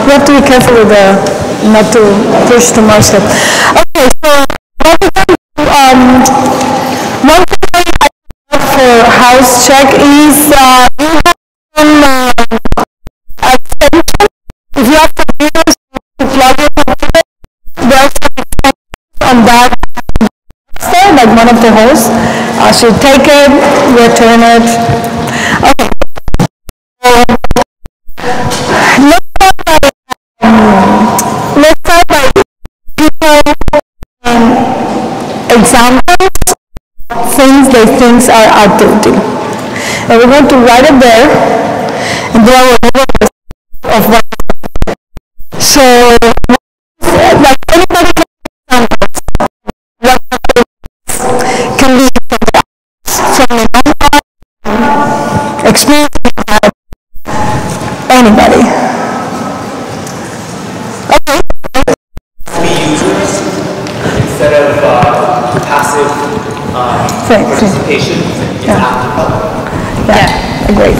You have to be careful with not to push too much. Okay, so one thing I have for house check is you have if you have computers to plug your computer, there's some on that side, like one of the hosts. So take it, return it. Okay. Let's start by people examples, things they think are arte útil. And we're going to write it there, and there are of what. So, like anybody can be from experience anybody. Okay. Be users instead of passive participation. Yeah, great.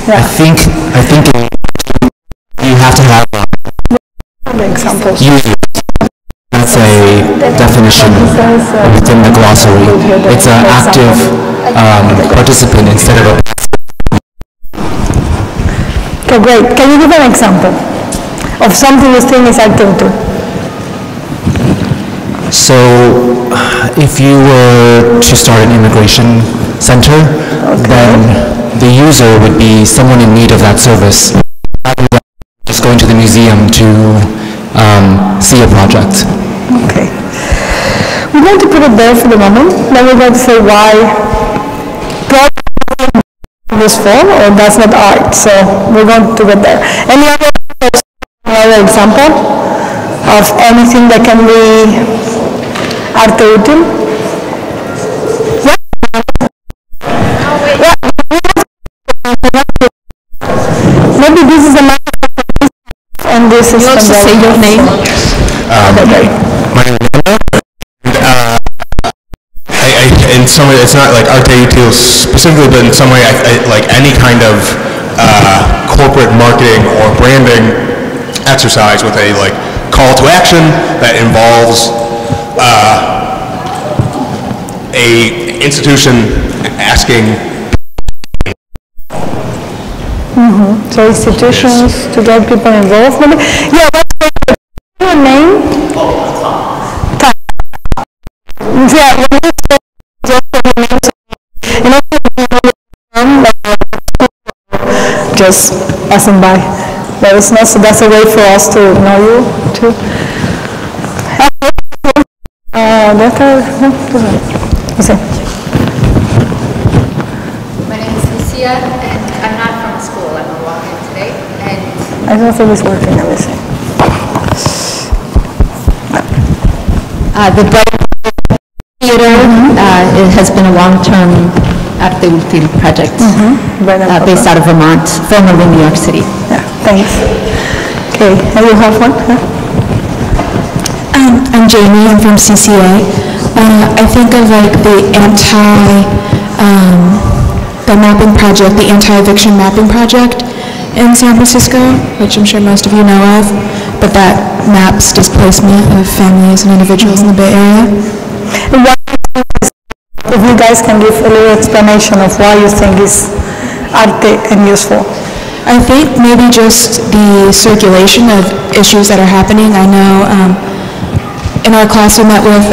I think you have to have examples. Users. That's a definition within the glossary. It's an active participant instead of a passive. Okay, great. Can you give an example of something you think is arte útil? So, if you were to start an immigration center, then the user would be someone in need of that service, rather than just going to the museum to see a project. Okay. We're going to put it there for the moment. Then we're going to say why this form, or that's not art. So we're going to get there. Any other example of anything that can be arte útil? Yeah. Maybe this is a matter, and this is. You also say your name. My name is Yerba, and in some way, it's not like arte útil specifically, but in some way, like any kind of corporate marketing or branding exercise with a like call to action that involves a institution asking. So institutions to get people involved. Maybe. Yeah. What's your name? Yeah. Just passing by. That is not, so that's a way for us to know you too. My name is Lucia, and I'm not from school. I'm a walk-in today. And I don't think it's working. Let me see. The Theater it has been a long-term arte útil project based out of Vermont, formerly New York City. Yeah, thanks. Okay, and you have one? Huh? I'm Jamie. I'm from CCA. I think of like the the mapping project, the anti-eviction mapping project in San Francisco, which I'm sure most of you know of, but that maps displacement of families and individuals in the Bay Area. If you guys can give a little explanation of why you think is arte and useful. I think maybe just the circulation of issues that are happening. I know in our class we met with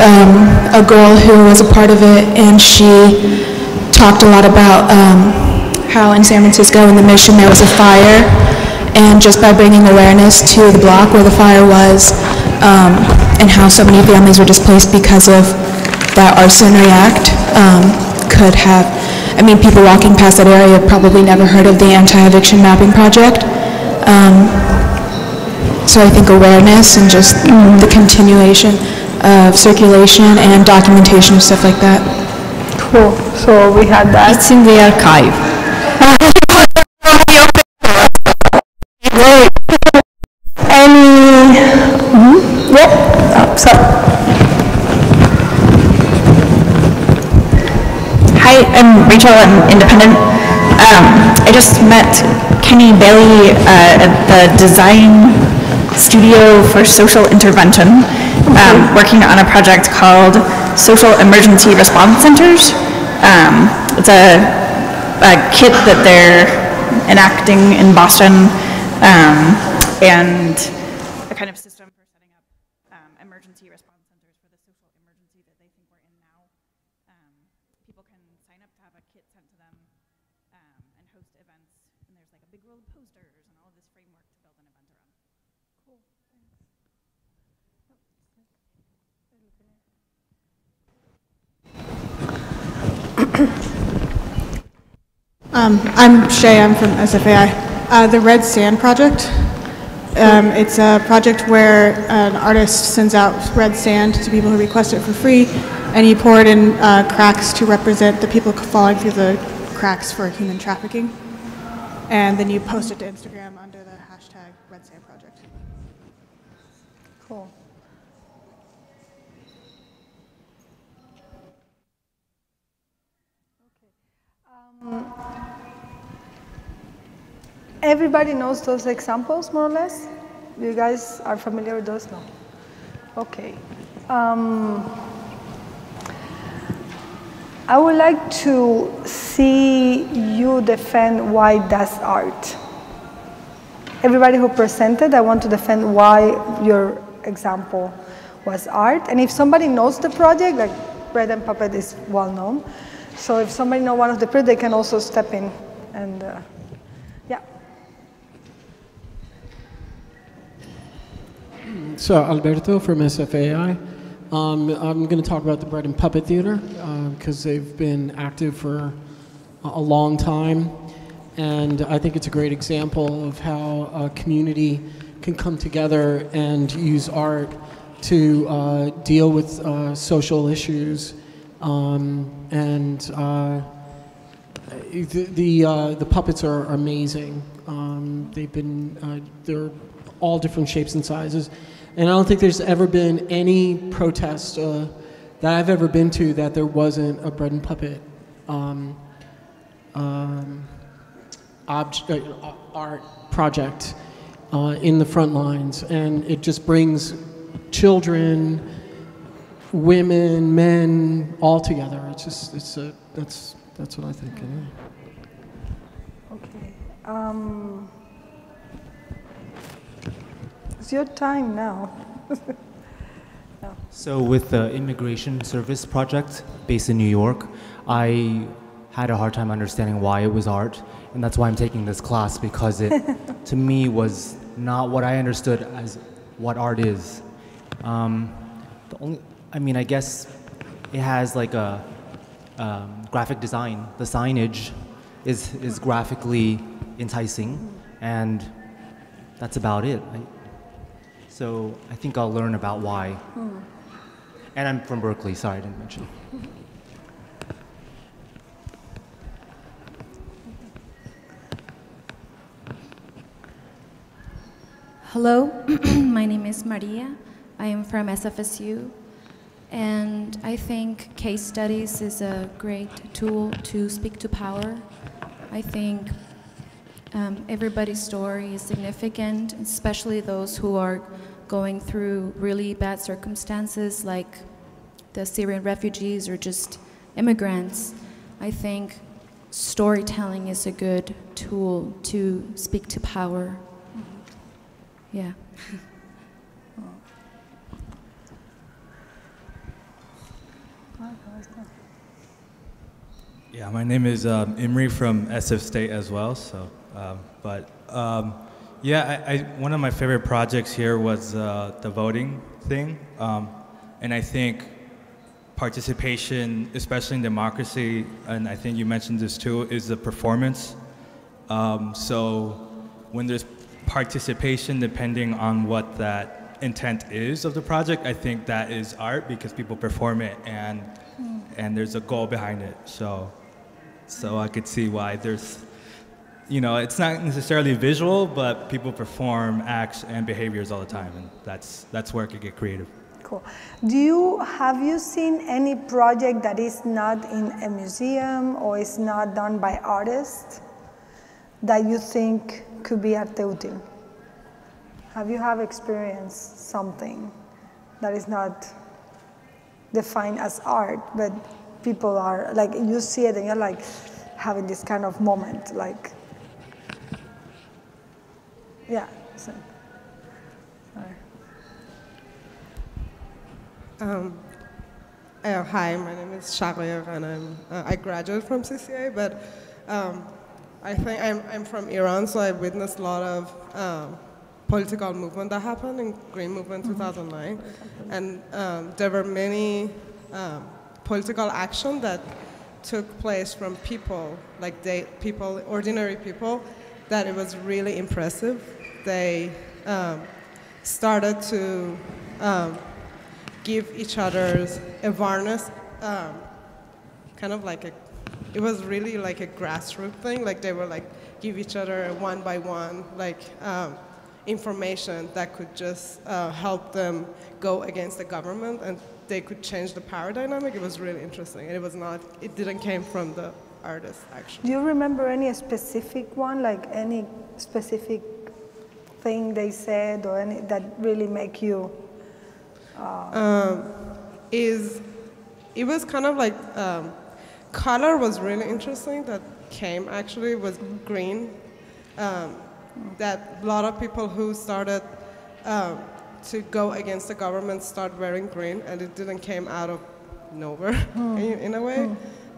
a girl who was a part of it, and she talked a lot about how in San Francisco in the Mission there was a fire, and just by bringing awareness to the block where the fire was, and how so many families were displaced because of that arson react, could have, I mean, people walking past that area probably never heard of the anti-eviction mapping project. So I think awareness and just the continuation of circulation and documentation of stuff like that. Cool. So we had that. It's in the archive. Great. Any? Yep. Oh, sorry. Hi, I'm Rachel. I'm independent. I just met Kenny Bailey at the Design Studio for Social Intervention, working on a project called Social Emergency Response Centers. It's a kit that they're enacting in Boston, and a kind of system for setting up emergency response centers for the social emergency that they think we're in now. People can sign up to have a kit sent to them and host events, and there's like a big roll of posters and all of this framework to build an event around. Cool, thanks. I'm Shay, I'm from SFAI. The Red Sand Project. It's a project where an artist sends out red sand to people who request it for free, and you pour it in cracks to represent the people falling through the cracks for human trafficking. And then you post it to Instagram under the hashtag Red Sand Project. Cool. Everybody knows those examples, more or less? You guys are familiar with those? No. Okay. I would like to see you defend why that's art. Everybody who presented, I want to defend why your example was art. And if somebody knows the project, like Bread and Puppet is well known, so if somebody knows one of the projects, they can also step in and, yeah. So Alberto from SFAI. I'm going to talk about the Bread and Puppet Theater because they've been active for a long time, and I think it's a great example of how a community can come together and use art to deal with social issues. The puppets are amazing. They're all different shapes and sizes. And I don't think there's ever been any protest that I've ever been to that there wasn't a Bread and Puppet art project in the front lines. And it just brings children, women, men, all together. It's just, that's what I think. Anyway. Okay. It's your time now. No. So with the Immigration Service Project based in New York, I had a hard time understanding why it was art, and that's why I'm taking this class, because it, to me, was not what I understood as what art is. I guess it has like a graphic design. The signage is graphically enticing, and that's about it. So I think I'll learn about why. And I'm from Berkeley, sorry I didn't mention. Hello, my name is Maria. I am from SFSU. And I think case studies is a great tool to speak to power. I think everybody's story is significant, especially those who are going through really bad circumstances like the Syrian refugees or just immigrants. I think storytelling is a good tool to speak to power. Yeah. Yeah, my name is Imri from SF State as well. So, one of my favorite projects here was the voting thing, and I think participation, especially in democracy, and I think you mentioned this too, is the performance. So, when there's participation, depending on what that intent is of the project, I think that is art because people perform it and there's a goal behind it. So I could see why there's, it's not necessarily visual, but people perform acts and behaviors all the time, and that's where it could get creative. Cool. Have you seen any project that is not in a museum or is not done by artists? that you think could be arte útil? Have you experienced something that is not defined as art, but people are, like, you see it and you're like having this kind of moment, like, yeah. So, hi, my name is Shahriar, and I graduated from CCA, but I think I'm from Iran, so I witnessed a lot of political movement that happened in Green Movement 2009, and there were many political action that took place from people, like ordinary people, that it was really impressive. They started to give each other's awareness, kind of like it was really like a grassroots thing. Like they were like give each other one by one, like information that could just help them go against the government, and they could change the power dynamic. It was really interesting, and it didn't came from the artist, actually. Do you remember any specific one, like any specific thing they said, or any that really make you? It was kind of like color was really interesting. That came actually was green. That a lot of people who started to go against the government start wearing green, and it didn't came out of nowhere in a way.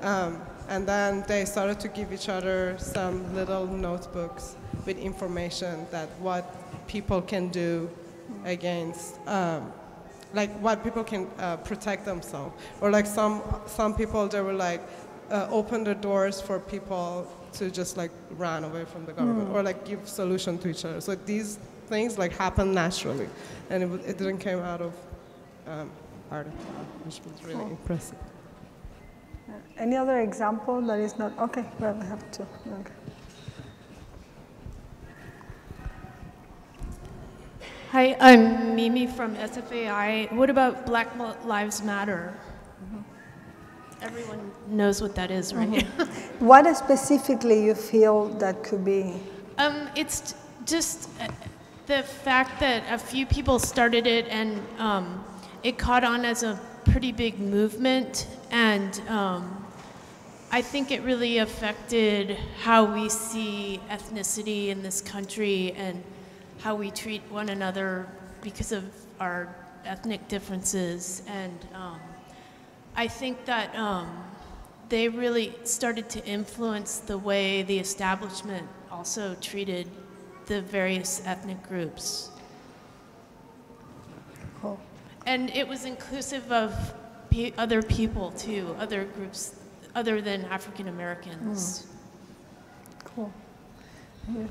And then they started to give each other some little notebooks with information that what people can do against, like what people can protect themselves. Or like some people, they were like, open the doors for people to just like run away from the government, or like give solution to each other. So these things like happen naturally, and it didn't came out of art, which was really impressive. Any other example that is not, okay, well, I have to, okay. Hi, I'm Mimi from SFAI. What about Black Lives Matter? Everyone knows what that is, right? What specifically you feel that could be? It's just the fact that a few people started it, and it caught on as a pretty big movement, and I think it really affected how we see ethnicity in this country and how we treat one another because of our ethnic differences. And I think that they really started to influence the way the establishment also treated the various ethnic groups. Cool. And it was inclusive of other people too, other groups other than African Americans. Cool. Yeah.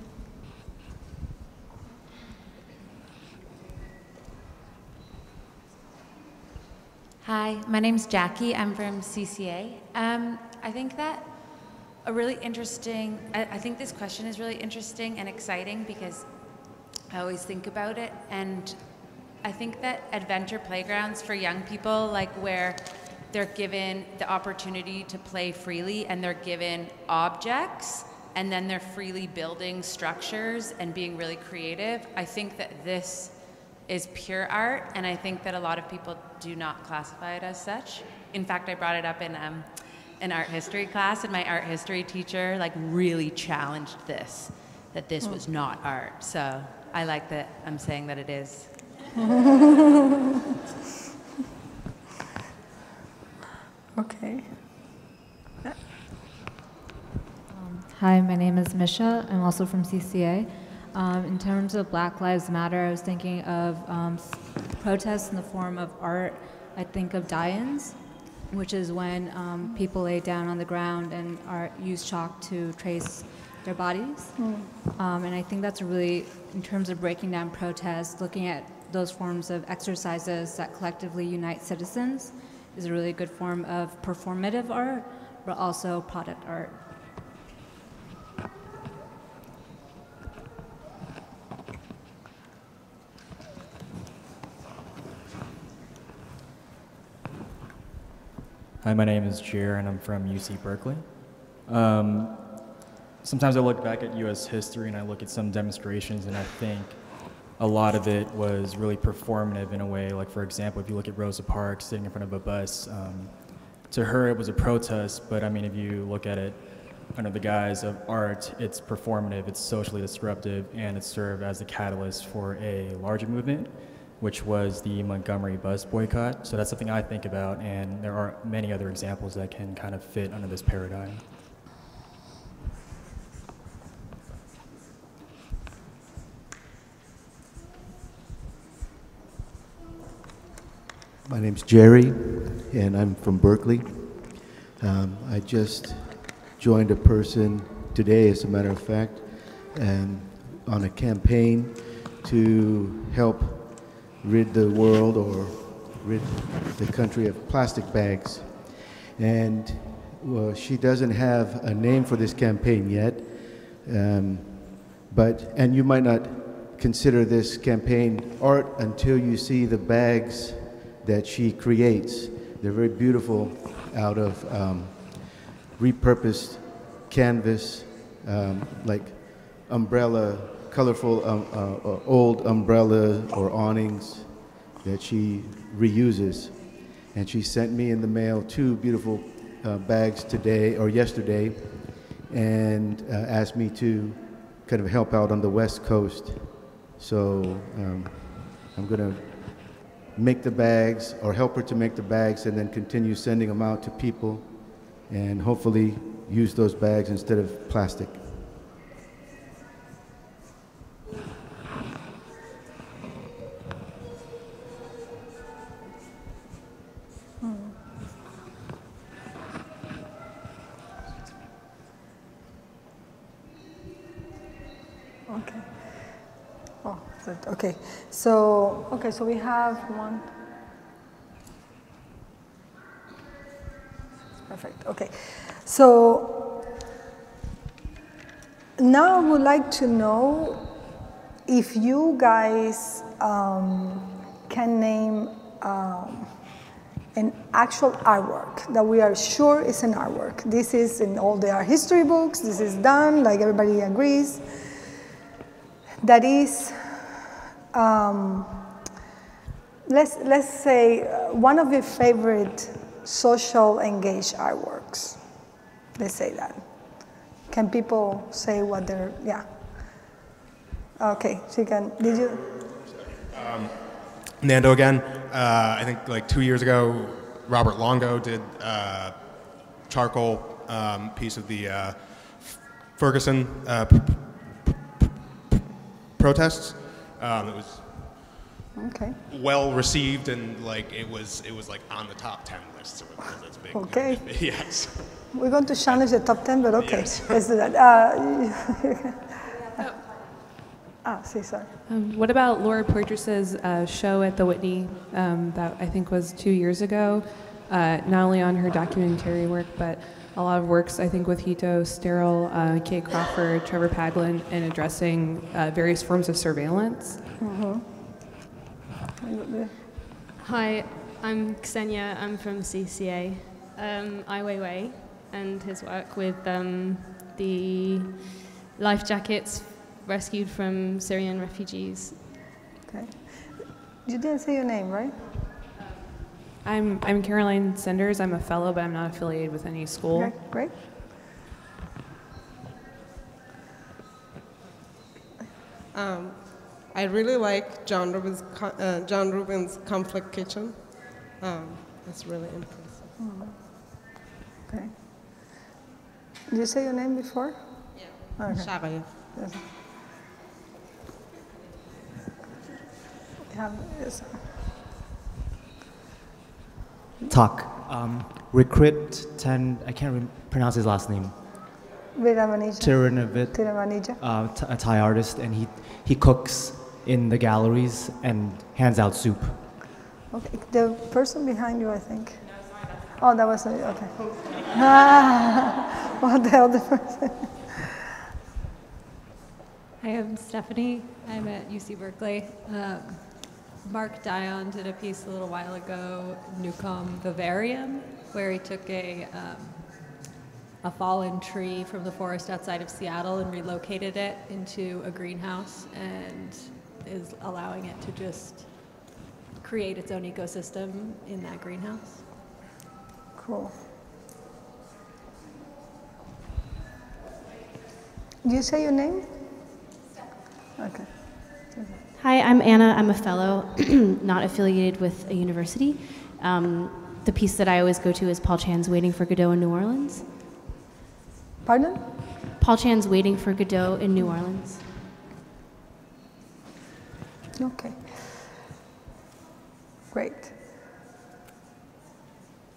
Hi, my name's Jackie. I'm from CCA. I think that I think this question is really interesting and exciting because I always think about it, and I think that adventure playgrounds for young people, like where they're given the opportunity to play freely and they're given objects and then they're freely building structures and being really creative, I think that this is pure art, and I think that a lot of people do not classify it as such. In fact, I brought it up in an art history class, and my art history teacher like really challenged this, that this was not art. So I like that I'm saying that it is. Okay. Hi, my name is Misha. I'm also from CCA. In terms of Black Lives Matter, I was thinking of protests in the form of art. I think of die-ins, which is when people lay down on the ground and use chalk to trace their bodies. And I think that's really, in terms of breaking down protests, looking at those forms of exercises that collectively unite citizens is a really good form of performative art, but also product art. Hi, my name is Jer, and I'm from UC Berkeley. sometimes I look back at U.S. history and I look at some demonstrations and I think a lot of it was really performative in a way. Like, for example, if you look at Rosa Parks sitting in front of a bus, to her it was a protest, but I mean, if you look at it under the guise of art, it's performative, it's socially disruptive, and it served as a catalyst for a larger movement, which was the Montgomery bus boycott. So that's something I think about, and there are many other examples that can kind of fit under this paradigm. My name's Jerry, and I'm from Berkeley. I just joined a person today, as a matter of fact, on a campaign to help rid the world or rid the country of plastic bags. And well, she doesn't have a name for this campaign yet, and you might not consider this campaign art until you see the bags that she creates. They're very beautiful, out of repurposed canvas, like umbrella, colorful old umbrellas or awnings that she reuses. And she sent me in the mail 2 beautiful bags today or yesterday, and asked me to kind of help out on the West Coast. So I'm gonna make the bags, or help her to make the bags, and then continue sending them out to people, and hopefully use those bags instead of plastic. Okay. Oh, okay. So we have one. Perfect. Okay. So now I would like to know if you guys can name an actual artwork that we are sure is an artwork. This is in all the art history books. This is done, like everybody agrees. That is, let's say, one of your favorite social engaged artworks. Let's say that. Can people say what they're, yeah. Okay, so you can, did you? Nando again. I think like 2 years ago, Robert Longo did charcoal piece of the Ferguson protests. It was well received, and like it was like on the top 10 list. So that's big. Okay. Yes. We're going to challenge the top 10, but okay, yes. Let's do that. Sorry. What about Laura Poitras's show at the Whitney that I think was 2 years ago? Not only on her documentary work, but a lot of works, I think, with Hito, Sterile, Kate Crawford, Trevor Paglin, in addressing various forms of surveillance. Mm-hmm. Hi, I'm Ksenia. I'm from CCA. Ai Weiwei and his work with the life jackets rescued from Syrian refugees. Okay. You didn't say your name, right? I'm Caroline Senders. I'm a fellow, but I'm not affiliated with any school. Okay, great. I really like John Rubin's Conflict Kitchen. That's really impressive. Oh. Okay. Did you say your name before? Yeah. Okay. Shagaya. Yes. Yes. Talk. Recruit 10, I can't pronounce his last name. Tiramanija. A Thai artist, and he cooks in the galleries and hands out soup. Okay, the person behind you, I think. Oh, that was okay. What the other person? Hi, I'm Stephanie. I'm at UC Berkeley. Mark Dion did a piece a little while ago, Newcomb Vivarium, where he took a a fallen tree from the forest outside of Seattle and relocated it into a greenhouse and is allowing it to just create its own ecosystem in that greenhouse. Cool. Do you say your name? Okay. Hi, I'm Anna. I'm a fellow, not affiliated with a university. The piece that I always go to is Paul Chan's Waiting for Godot in New Orleans. Pardon? Paul Chan's Waiting for Godot in New Orleans. Okay. Great.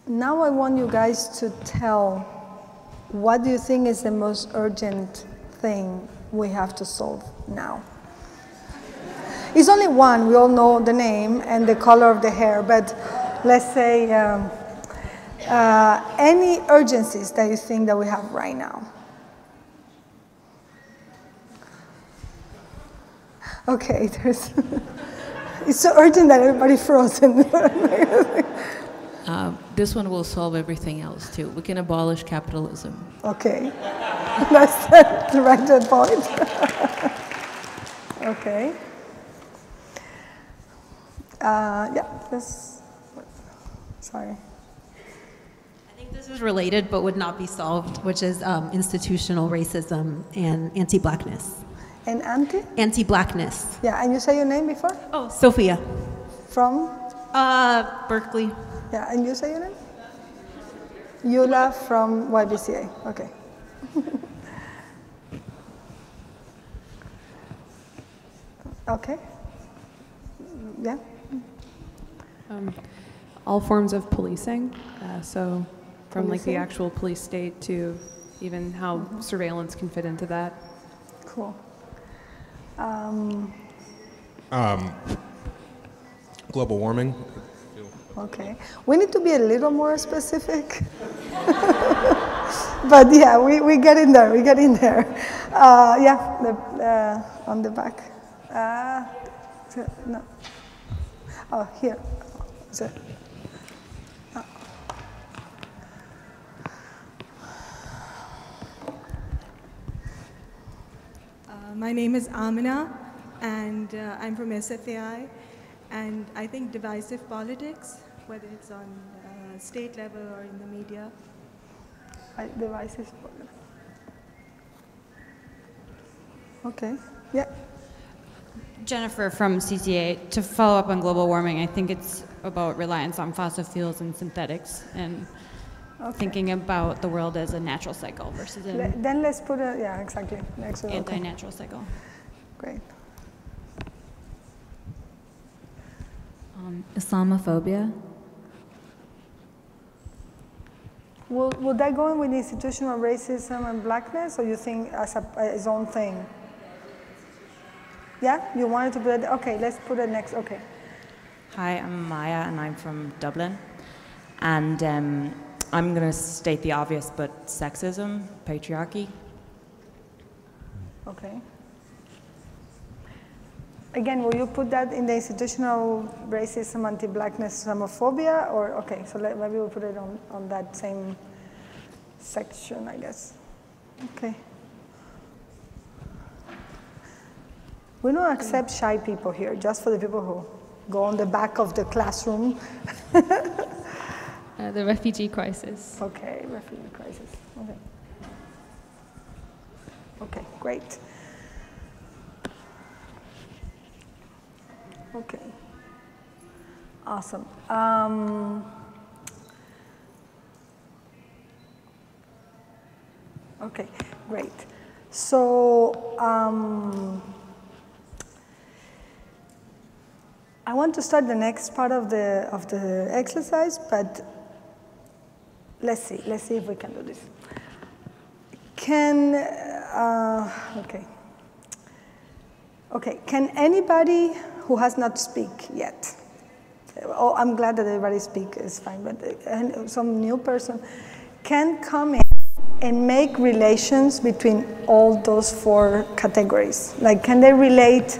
Now I want you guys to tell what do you think is the most urgent thing we have to solve now? It's only one. We all know the name and the color of the hair, but let's say any urgencies that you think that we have right now. Okay, it's so urgent that everybody frozen. This one will solve everything else too. We can abolish capitalism. Okay, that's the right point. Okay. Yeah, this, sorry. I think this is related but would not be solved, which is institutional racism and anti-blackness. And anti? Anti-blackness. Yeah, and you say your name before? Oh, Sophia. From? Berkeley. Yeah, and you say your name? Yula from YBCA, okay. Okay. Yeah. All forms of policing, so from like the Policing? actual police state to even how surveillance can fit into that. Cool. Global warming. Okay. We need to be a little more specific. But yeah, we get in there, we get in there. Yeah, on the back. No. Oh, here. So, my name is Amina, and I'm from SFAI, and I think divisive politics, whether it's on state level or in the media. Divisive politics. Okay, yeah. Jennifer from CCA. To follow up on global warming, I think it's about reliance on fossil fuels and synthetics and thinking about the world as a natural cycle versus an Then let's put a, yeah, exactly. anti-natural cycle. Great. Islamophobia. Would that go in with institutional racism and blackness, or you think as its own thing? Yeah, you wanted to put it, okay, let's put it next, okay. Hi, I'm Maya and I'm from Dublin. And I'm going to state the obvious, but sexism, patriarchy. Okay. Again, will you put that in the institutional racism, anti-blackness, Islamophobia, or, okay, so maybe we'll put it on that same section, I guess. Okay. We don't accept shy people here, just for the people who go on the back of the classroom. The refugee crisis. Okay, refugee crisis. Okay. Okay, great. Okay. Awesome. Okay, great. So, I want to start the next part of the exercise, but let's see if we can do this. Okay, can anybody who has not speak yet, oh, I'm glad that everybody speak is fine, but some new person can come in and make relations between all those four categories. Like, can they relate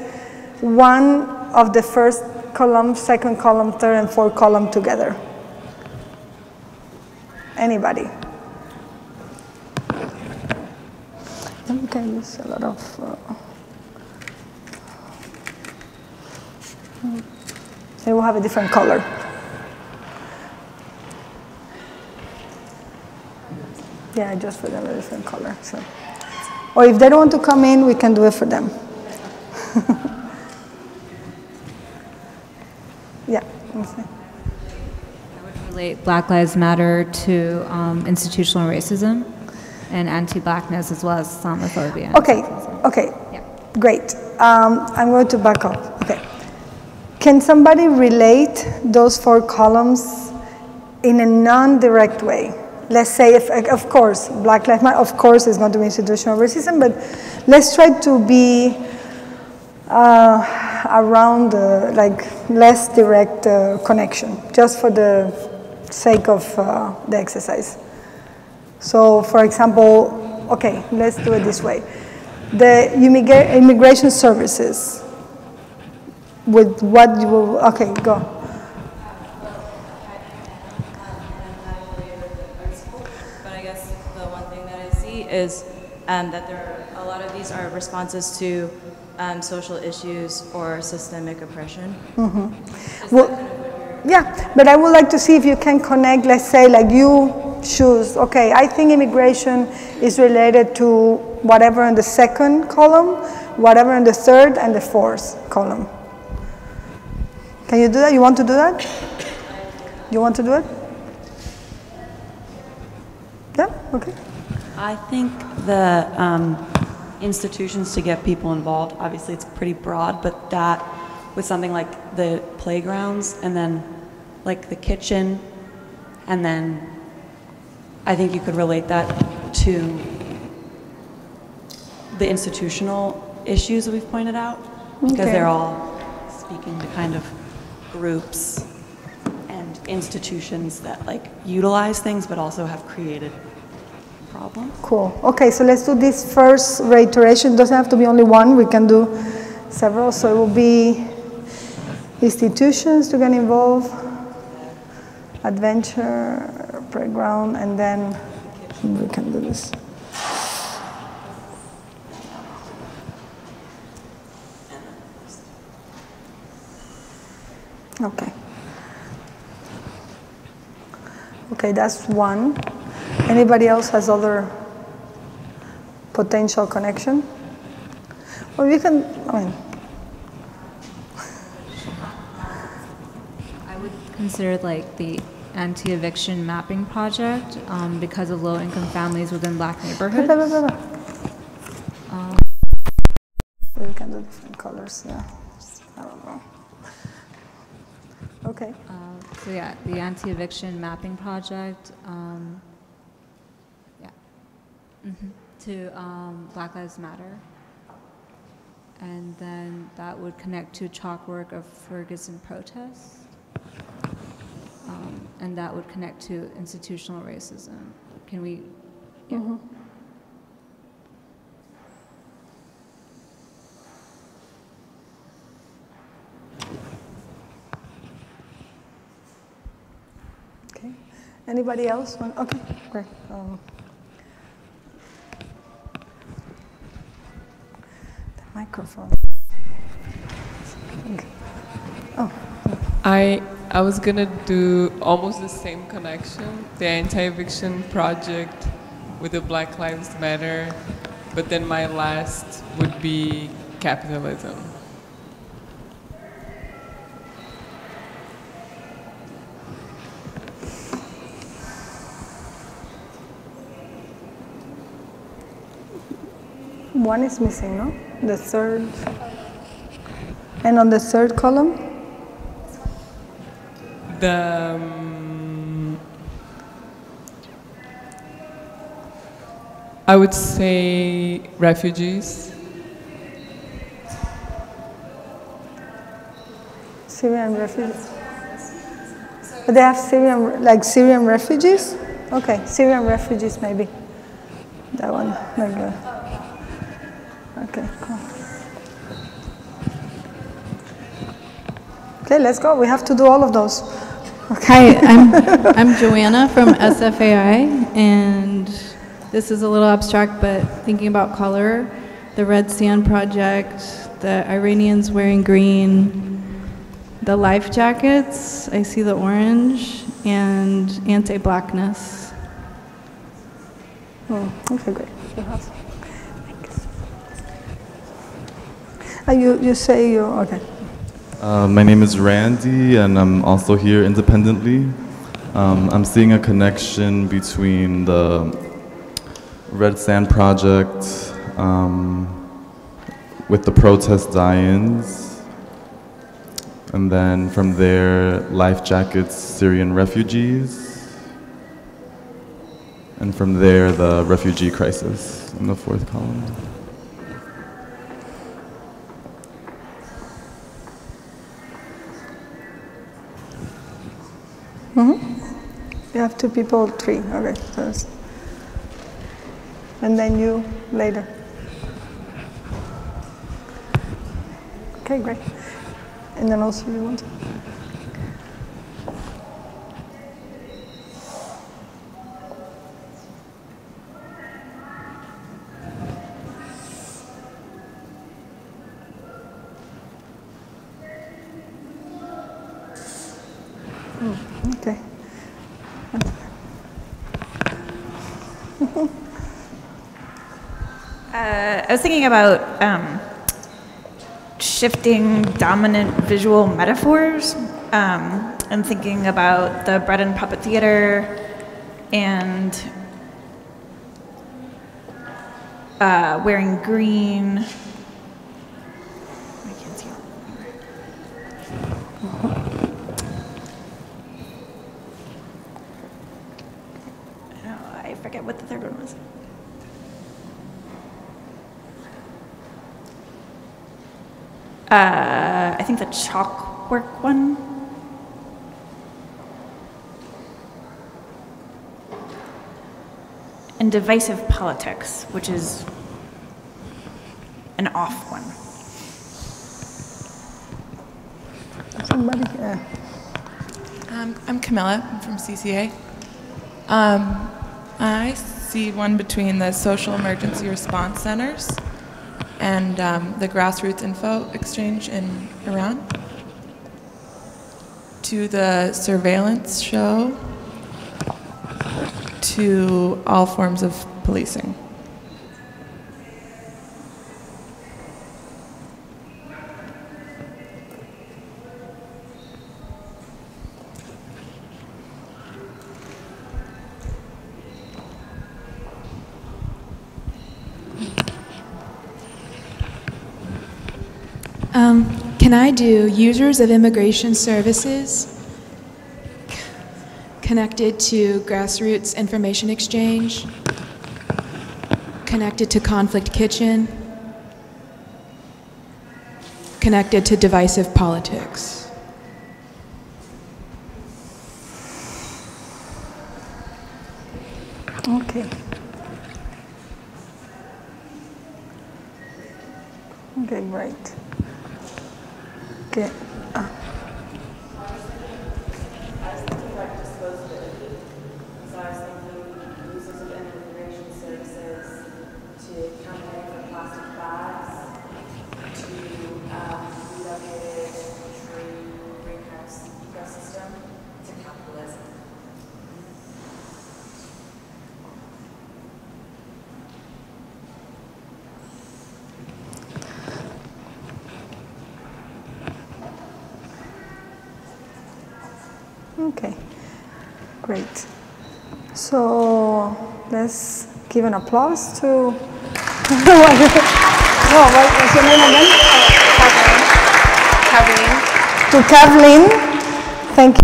one of the first column, second column, third and fourth column together? Anybody? Okay, there's a lot of... they will have a different color. Yeah, just for them a different color. So, or if they don't want to come in, we can do it for them. Yeah. Okay. I would relate Black Lives Matter to institutional racism and anti-blackness as well as Islamophobia. Okay. Okay. Yeah. Great. I'm going to back up. Okay. Can somebody relate those 4 columns in a non-direct way? Let's say, if, of course, Black Lives Matter, of course, is going to be institutional racism, but let's try to be around like less direct connection, just for the sake of the exercise. So, for example, okay, let's do it this way. The immigration services, with what you will, okay, go. Is that there are a lot of these are responses to social issues or systemic oppression. Mm-hmm. Well, yeah, but I would like to see if you can connect, let's say, like you choose, okay, I think immigration is related to whatever in the 2nd column, whatever in the 3rd and the 4th column. Can you do that? You want to do that? You want to do it? Yeah, okay. I think the institutions to get people involved, obviously it's pretty broad, but that with something like the playgrounds and then like the kitchen, and then I think you could relate that to the institutional issues that we've pointed out, because they're all speaking to kind of groups and institutions that like utilize things but also have created problem. Cool. Okay, so let's do this first reiteration. It doesn't have to be only one. We can do several. So it will be institutions to get involved, adventure, playground, and then we can do this. Okay. Okay, that's one. Anybody else has other potential connection? Well, we can, I mean. I would consider like the anti-eviction mapping project because of low-income families within Black neighborhoods. We can do different colors, yeah. I don't know. Okay. So yeah, the anti-eviction mapping project. To Black Lives Matter, and then that would connect to chalk work of Ferguson protests, and that would connect to institutional racism. Can we? Yeah. Mm-hmm. Okay. Anybody else? Okay, great. Microphone. Okay. Oh. I was gonna do almost the same connection, the anti-eviction project with the Black Lives Matter, but then my last would be capitalism. One is missing, no? The 3rd. And on the 3rd column? I would say refugees. Syrian refugees. But they have Syrian refugees? Okay, Syrian refugees maybe. That one, maybe. Okay, cool. Okay, let's go. We have to do all of those. Okay. Hi, I'm Joanna from SFAI, and this is a little abstract, but thinking about color, the Red Sand Project, the Iranians wearing green, the life jackets, I see the orange, and anti-blackness. Oh, okay, great. You say you, okay. My name is Randy, and I'm also here independently. I'm seeing a connection between the Red Sand Project with the protest die-ins, and then from there, life jackets, Syrian refugees, and from there, the refugee crisis in the fourth column. You have two people, three. Okay. So and then you later. Okay, great. And then also you want to. Okay. I was thinking about shifting dominant visual metaphors and thinking about the bread and puppet theater and wearing green. I can't see. I forget what the third one was. I think the chalk work one. And divisive politics, which is an off one. Somebody, yeah. I'm Camilla, I'm from CCA. I see one between the social emergency response centers and the Grassroots info exchange in Iran, to the surveillance show, to all forms of policing. Can I do users of immigration services connected to Grassroots information exchange, connected to conflict kitchen, connected to divisive politics? Okay. Okay, great. Okay. Okay, great. So let's give an applause to what's your name again? Kathleen. To Kathleen, thank you.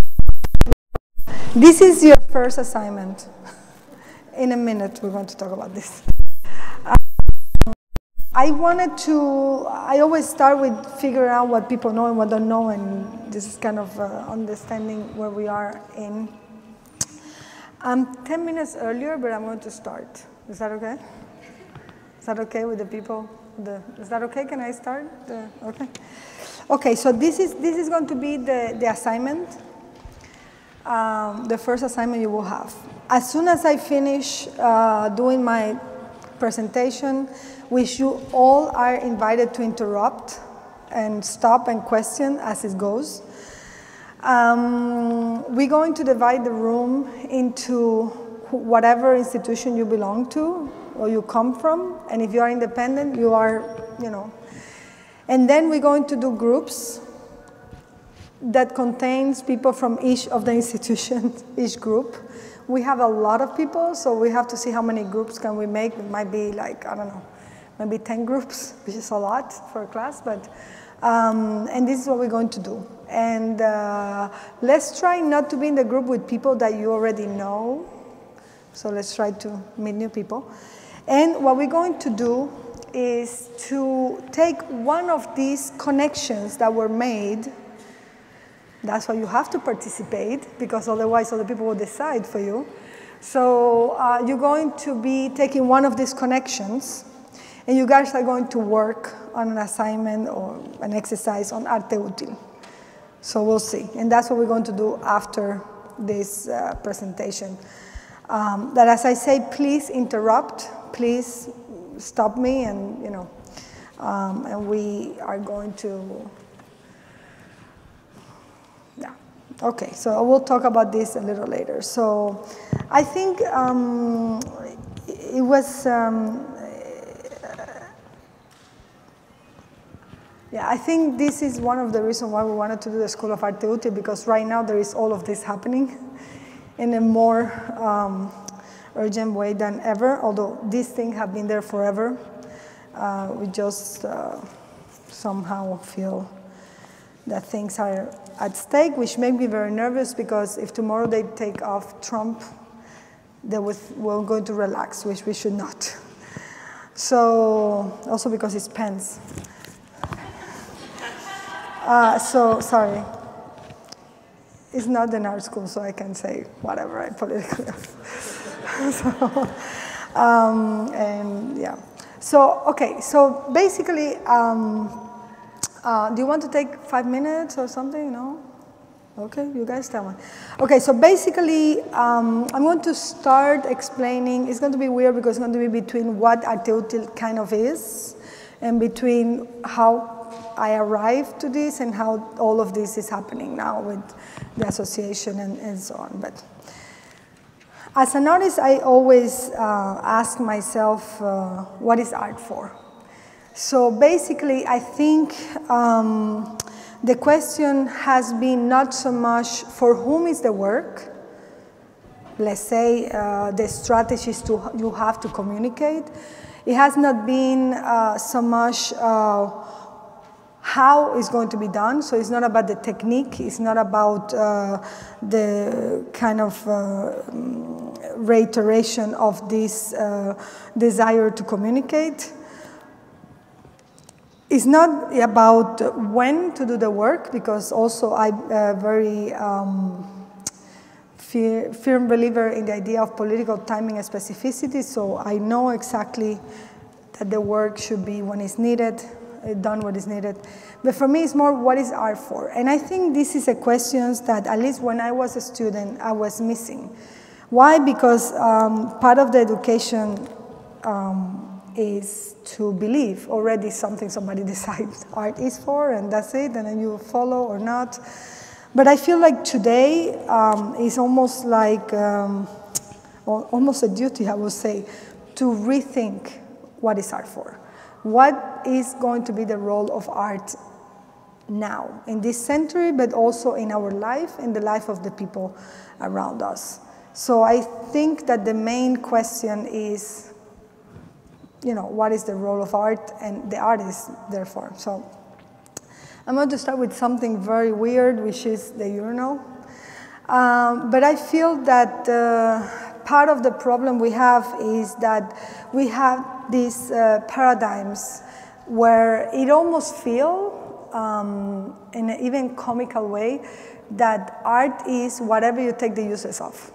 This is your first assignment. In a minute, we're going to talk about this. I always start with figuring out what people know and what don't know, and this is kind of understanding where we are in. I'm 10 minutes earlier, but I'm going to start. Is that okay? Is that okay with the people? Is that okay? Can I start? Okay. Okay, so this is going to be the assignment. the first assignment you will have. As soon as I finish doing my presentation, which you all are invited to interrupt and stop and question as it goes, we're going to divide the room into whatever institution you belong to or you come from, and if you are independent, you are, and then we're going to do groups that contains people from each of the institutions, each group. We have a lot of people, so we have to see how many groups can we make. It might be like, I don't know, maybe 10 groups, which is a lot for a class, but, and this is what we're going to do. And let's try not to be in the group with people that you already know. So let's try to meet new people. And what we're going to do is to take one of these connections that were made. That's why you have to participate, because otherwise other people will decide for you. So you're going to be taking one of these connections, and you guys are going to work on an assignment or an exercise on Arte Útil. So we'll see. And that's what we're going to do after this presentation. That as I say, please interrupt, please stop me, and and we are going to, yeah. Okay, so we'll talk about this a little later. So I think it was, yeah, I think this is one of the reasons why we wanted to do the School of Arte Útil, because right now there is all of this happening in a more urgent way than ever, although these things have been there forever. We just somehow feel that things are at stake, which make me very nervous, because if tomorrow they take off Trump, we're going to relax, which we should not. So, also because it's Pence. So, sorry. It's not an art school, so I can say whatever I politically. So, and yeah. So, okay, so basically, do you want to take 5 minutes or something? No? Okay, you guys tell me. Okay, so basically, I'm going to start explaining. It's going to be weird because it's going to be between what Arte Útil kind of is and between how I arrived to this and how all of this is happening now with the association and so on. But as an artist, I always ask myself, what is art for? So basically, I think the question has been not so much for whom is the work, let's say the strategies you have to communicate. It has not been so much how it's going to be done. So it's not about the technique, it's not about the kind of reiteration of this desire to communicate. It's not about when to do the work, because also I'm a very firm believer in the idea of political timing and specificity, so I know exactly that the work should be when it's needed, done what is needed. But for me, it's more what is art for? And I think this is a question that, at least when I was a student, I was missing. Why? Because part of the education is to believe already something somebody decides art is for, and that's it, and then you follow or not. But I feel like today is almost like, almost a duty, I would say, to rethink what is art for. What is going to be the role of art now, in this century, but also in our life, in the life of the people around us. So I think that the main question is, what is the role of art and the artist, therefore. So I'm going to start with something very weird, which is the urinal. But I feel that part of the problem we have is that we have these paradigms where it almost feels, in an even comical way, that art is whatever you take the uses of.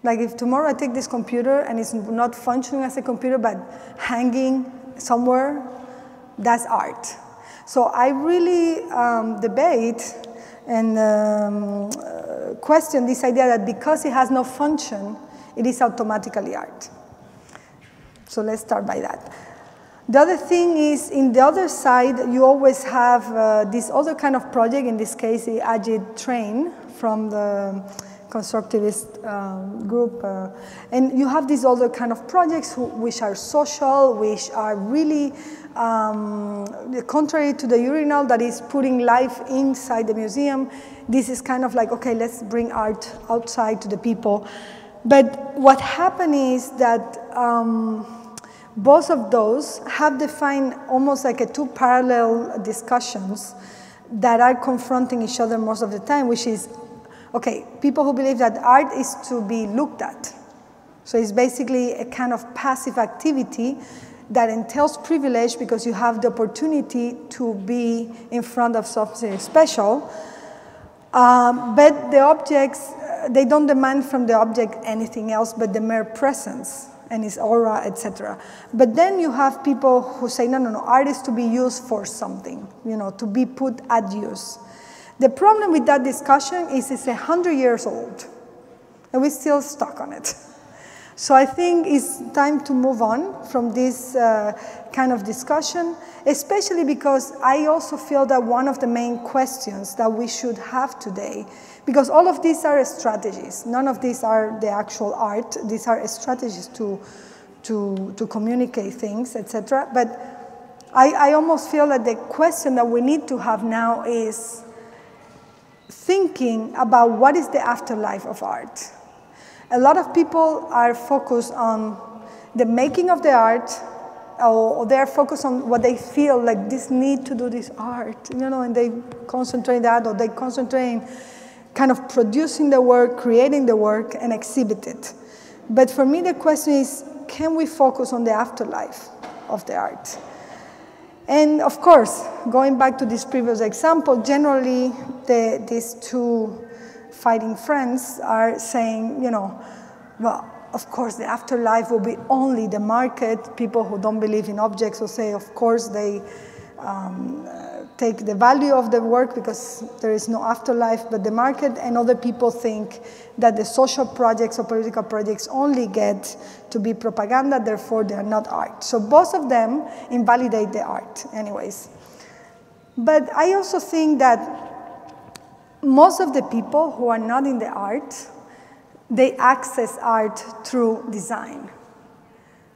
Like if tomorrow I take this computer and it's not functioning as a computer but hanging somewhere, that's art. So I really debate and question this idea that because it has no function, it is automatically art. So let's start by that. The other thing is, in the other side, you always have this other kind of project, in this case, the Ajit Train from the constructivist group. And you have these other kind of projects which are social, which are really contrary to the urinal that is putting life inside the museum. This is kind of like, okay, let's bring art outside to the people. But what happened is that both of those have defined almost like two parallel discussions that are confronting each other most of the time, which is, okay, people who believe that art is to be looked at. So it's basically a kind of passive activity that entails privilege because you have the opportunity to be in front of something special. But the objects, they don't demand from the object anything else but the mere presence and its aura, etc. But then you have people who say, no, art is to be used for something, to be put at use. The problem with that discussion is it's 100 years old, and we're still stuck on it. So I think it's time to move on from this kind of discussion, especially because I also feel that one of the main questions that we should have today, because all of these are strategies, none of these are the actual art, these are strategies to communicate things, etc. But I almost feel that the question that we need to have now is thinking about what is the afterlife of art. A lot of people are focused on the making of the art, or they're focused on what they feel like this need to do this art, and they concentrate that, or they concentrate in kind of producing the work, creating the work, and exhibit it. But for me, the question is, can we focus on the afterlife of the art? And of course, going back to this previous example, generally these two fighting friends are saying, well, of course, the afterlife will be only the market. People who don't believe in objects will say, of course, they take the value of the work because there is no afterlife but the market. And other people think that the social projects or political projects only get to be propaganda, therefore they are not art. So both of them invalidate the art anyways. But I also think that most of the people who are not in the art, they access art through design,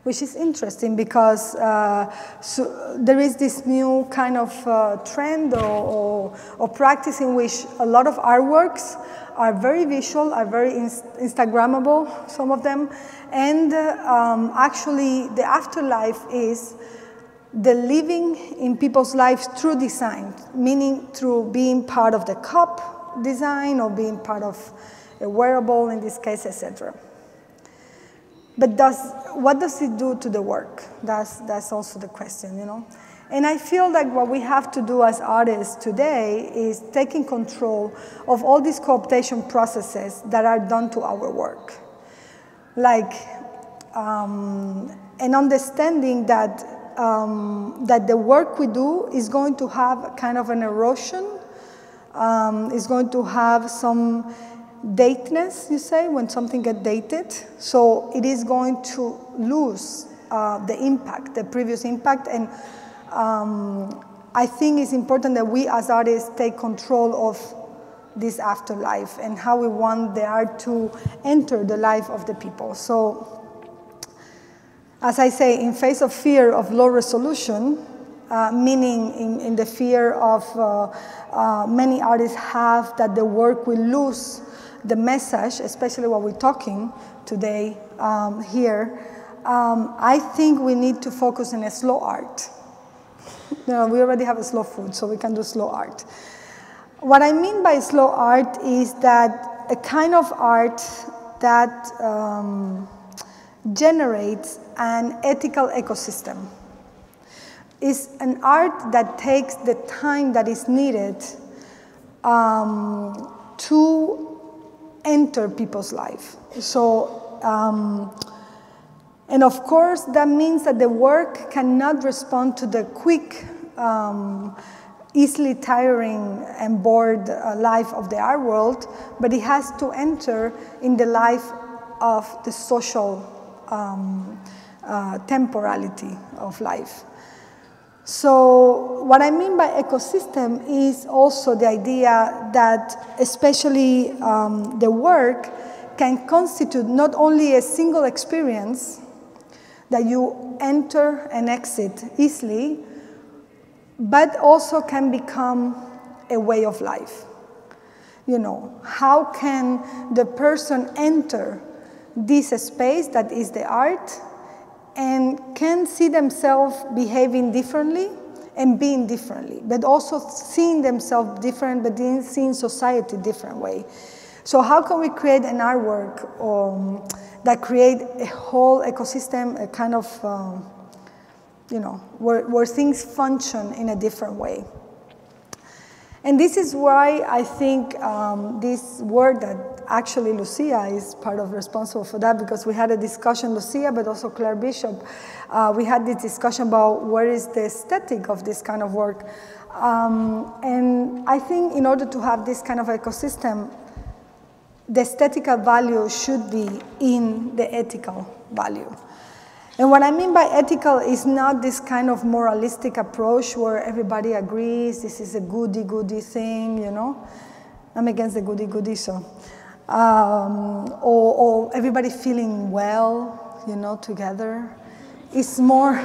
which is interesting because so there is this new kind of trend or practice in which a lot of artworks are very visual, are very Instagrammable, some of them, and actually the afterlife is the living in people's lives through design, meaning through being part of the cup design or being part of a wearable in this case, etc. But what does it do to the work? That's also the question, And I feel like what we have to do as artists today is taking control of all these co-optation processes that are done to our work. Like, an understanding that the work we do is going to have kind of an erosion, is going to have some dateness, you say, when something gets dated. So it is going to lose the impact, the previous impact. And I think it's important that we as artists take control of this afterlife and how we want the art to enter the life of the people. So, as I say, in face of fear of low resolution, meaning in the fear of many artists have that the work will lose the message, especially what we're talking today here, I think we need to focus on a slow art. We already have a slow food, so we can do slow art. What I mean by slow art is that a kind of art that generates an ethical ecosystem. It's an art that takes the time that is needed to enter people's life. So, and of course, that means that the work cannot respond to the quick easily tiring and bored life of the art world, but it has to enter in the life of the social temporality of life. So what I mean by ecosystem is also the idea that especially the work can constitute not only a single experience that you enter and exit easily, but also can become a way of life. You know, how can the person enter this space that is the art and can see themselves behaving differently and being differently, but also seeing themselves different, but then seeing society different way. So how can we create an artwork that create a whole ecosystem, a kind of, you know, where things function in a different way? And this is why I think this work that actually Lucia is part of responsible for that, because we had a discussion, Lucia, but also Claire Bishop, we had this discussion about where is the aesthetic of this kind of work. And I think in order to have this kind of ecosystem, the aesthetical value should be in the ethical value. And what I mean by ethical is not this kind of moralistic approach where everybody agrees this is a goody-goody thing, you know. I'm against the goody-goody, so. Or everybody feeling well, you know, together. It's more,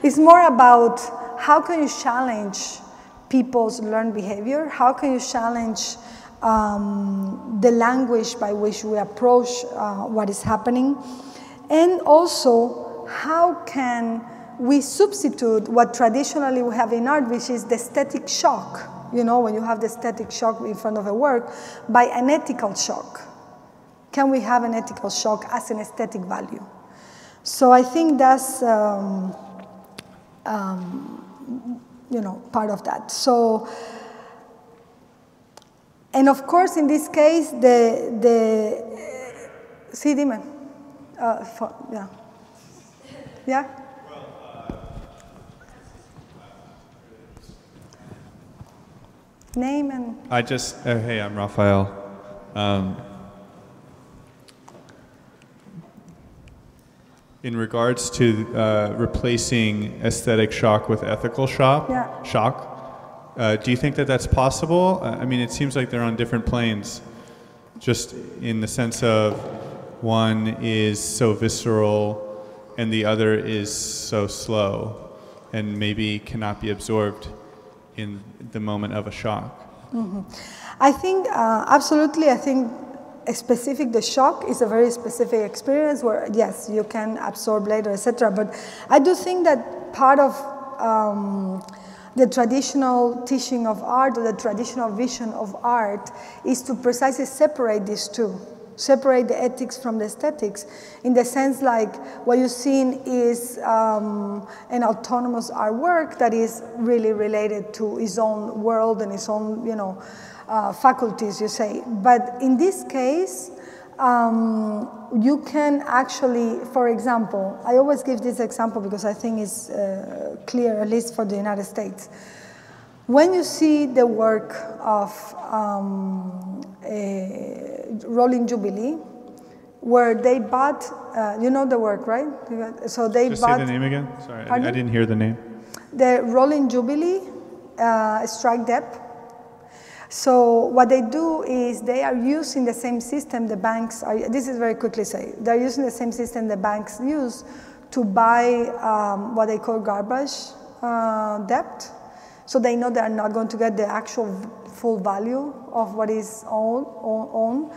it's more about how can you challenge people's learned behavior? How can you challenge the language by which we approach what is happening? And also, how can we substitute what traditionally we have in art, which is the aesthetic shock, you know, when you have the aesthetic shock in front of a work, by an ethical shock? Can we have an ethical shock as an aesthetic value? So I think that's, you know, part of that. So, and of course, in this case, sí, dime. Yeah. Yeah? Name and... hey, I'm Raphael. In regards to replacing aesthetic shock with ethical shock, do you think that that's possible? I mean, it seems like they're on different planes, just in the sense of one is so visceral and the other is so slow and maybe cannot be absorbed in the moment of a shock. Mm-hmm. I think, absolutely, I think the shock is a very specific experience where, yes, you can absorb later, etc. But I do think that part of the traditional teaching of art or the traditional vision of art is to precisely separate these two. Separate the ethics from the aesthetics, in the sense like what you're seeing is an autonomous artwork that is really related to its own world and its own, you know, faculties, you say. But in this case, you can actually, for example, I always give this example because I think it's clear, at least for the United States. When you see the work of Rolling Jubilee, where they bought, you know the work, right? So they Just bought... say the name again? Sorry, I Pardon? didn't hear the name. The Rolling Jubilee strike debt. So what they do is they are using the same system the banks are, this is very quickly say, they're using the same system the banks use to buy what they call garbage debt. So they know they are not going to get the actual full value of what is owned.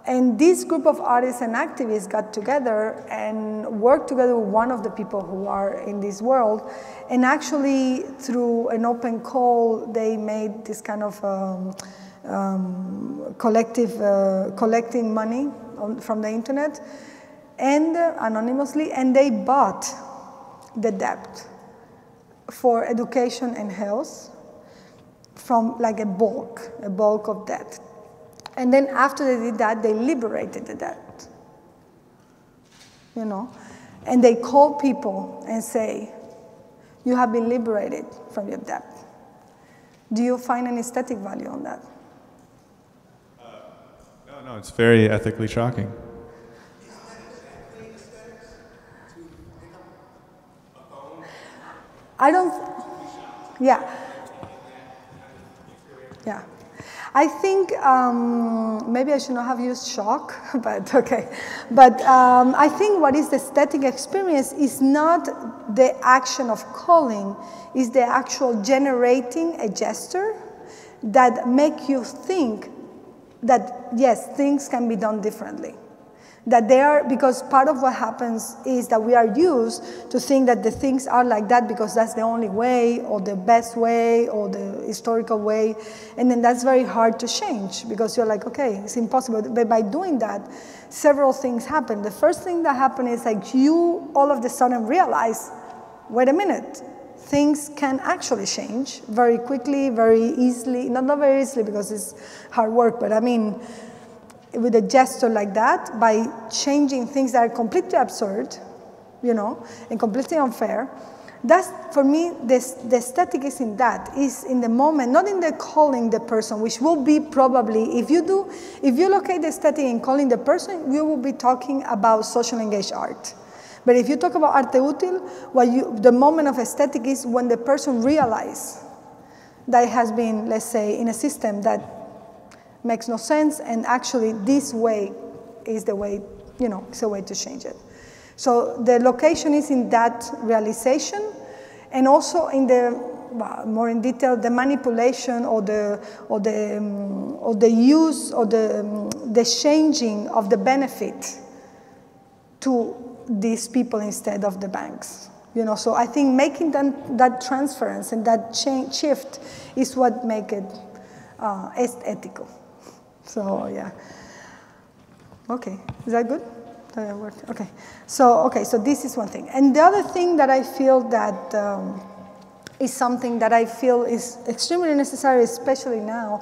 And this group of artists and activists got together and worked together with one of the people who are in this world. And actually, through an open call, they made this kind of collecting money from the internet and anonymously, and they bought the debt for education and health from like a bulk of debt. And then after they did that, they liberated the debt, you know? And they call people and say, you have been liberated from your debt. Do you find an aesthetic value on that? No, it's very ethically shocking. I don't, yeah. Yeah. I think maybe I should not have used shock, but okay. But I think what is the aesthetic experience is not the action of calling, is the actual generating a gesture that make you think that, yes, things can be done differently. That they are, because part of what happens is that we are used to think that the things are like that because that's the only way, or the best way, or the historical way, and then that's very hard to change because you're like, okay, it's impossible. But by doing that, several things happen. The first thing that happened is like you all of a sudden realize, wait a minute, things can actually change very quickly, very easily, not very easily because it's hard work, but I mean, with a gesture like that, by changing things that are completely absurd, you know, and completely unfair, that's, for me, the aesthetic is in that, is in the moment, not in the calling the person, which will be probably, if you locate the aesthetic in calling the person, you will be talking about social engaged art. But if you talk about arte útil, the moment of aesthetic is when the person realizes that it has been, let's say, in a system that makes no sense, and actually this way is the way, you know, it's a way to change it. So the location is in that realization, and also in the, more in detail, the manipulation or the use or the changing of the benefit to these people instead of the banks. You know, so I think making that transference and that shift is what make it ethical. So yeah. Okay, is that good? Okay. So this is one thing, and the other thing that I feel that is something that I feel is extremely necessary, especially now,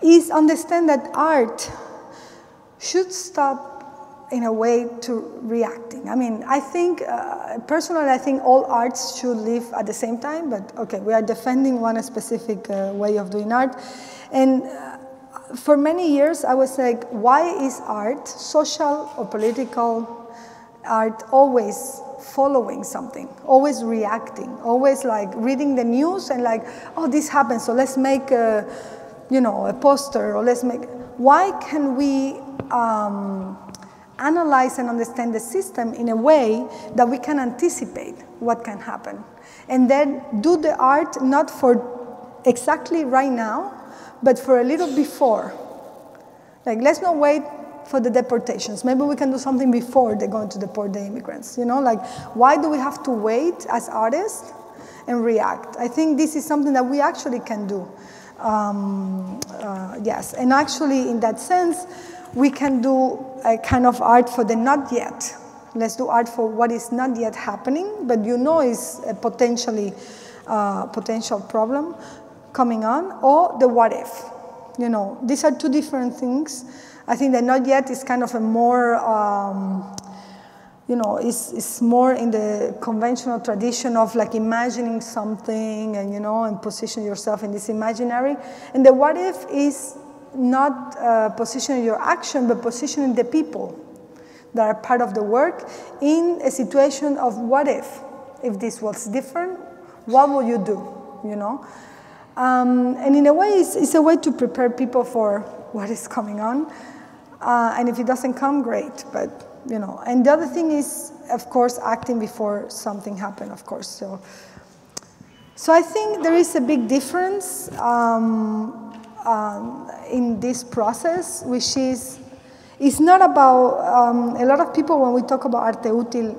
is understand that art should stop in a way to reacting. I mean, I think personally, I think all arts should live at the same time. But okay, we are defending one specific way of doing art, and. For many years, I was like, why is art, social or political art, always following something, always reacting, always like reading the news and like, oh, this happened, so let's make a, you know, a poster, or let's make, why can we analyze and understand the system in a way that we can anticipate what can happen? And then do the art not for exactly right now, but for a little before. Like, let's not wait for the deportations. Maybe we can do something before they're going to deport the immigrants. You know, like, why do we have to wait as artists and react? I think this is something that we actually can do. Yes, and actually, in that sense, we can do a kind of art for the not yet. Let's do art for what is not yet happening, but you know is a potential problem coming on, or the what if. You know, these are two different things. I think that not yet is kind of a more, you know, is more in the conventional tradition of like imagining something and, you know, and position yourself in this imaginary. And the what if is not positioning your action, but positioning the people that are part of the work in a situation of what if this was different, what will you do, you know? And in a way, it's a way to prepare people for what is coming on. And if it doesn't come, great, but, you know. And the other thing is, of course, acting before something happens, of course. So I think there is a big difference in this process, which is, it's not about, a lot of people, when we talk about arte útil,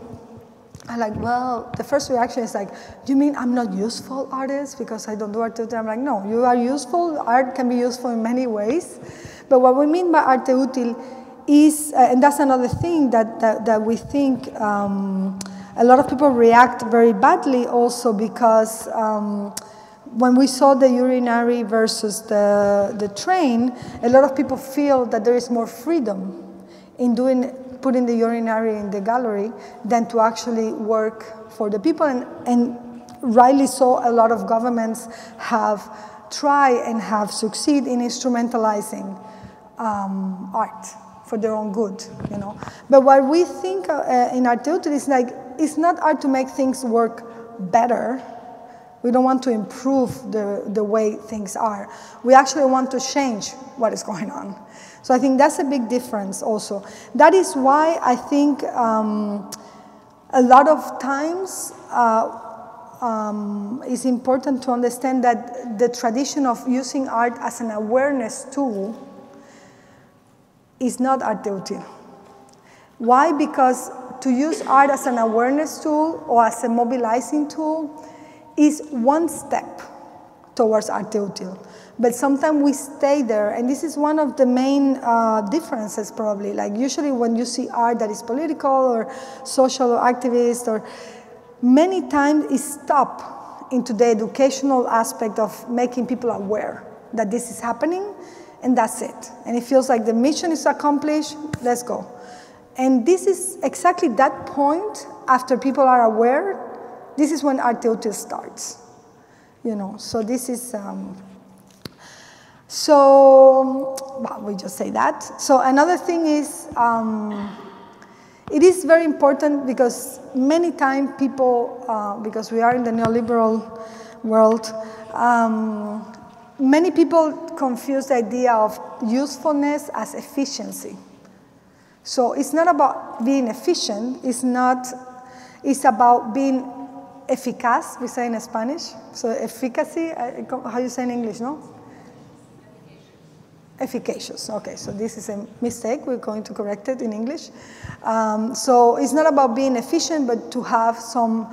I'm like, well, the first reaction is like, do you mean I'm not useful artist because I don't do arte útil? I'm like, no, you are useful. Art can be useful in many ways. But what we mean by arte útil is, and that's another thing that we think a lot of people react very badly also because when we saw the urinary versus the train, a lot of people feel that there is more freedom in putting the urinary in the gallery than to actually work for the people. And rightly so, a lot of governments have tried and have succeeded in instrumentalizing art for their own good, you know. But what we think in Arte Útil is like, it's not art to make things work better. We don't want to improve the way things are. We actually want to change what is going on. So I think that's a big difference also. That is why I think a lot of times it's important to understand that the tradition of using art as an awareness tool is not Arte Útil. Why? Because to use art as an awareness tool or as a mobilizing tool is one step towards Arte Útil. But sometimes we stay there, and this is one of the main differences probably. Like usually when you see art that is political or social or activist, or many times it stops into the educational aspect of making people aware that this is happening, and that's it. And it feels like the mission is accomplished, let's go. And this is exactly that point, after people are aware, this is when Arte Útil starts. You know, so this is, well, we just say that. So another thing is, it is very important because many times people, because we are in the neoliberal world, many people confuse the idea of usefulness as efficiency. So it's not about being efficient, it's about being eficaz, we say in Spanish. So efficacy, how you say in English, no? Efficacious, okay, so this is a mistake, we're going to correct it in English. So it's not about being efficient, but to have some,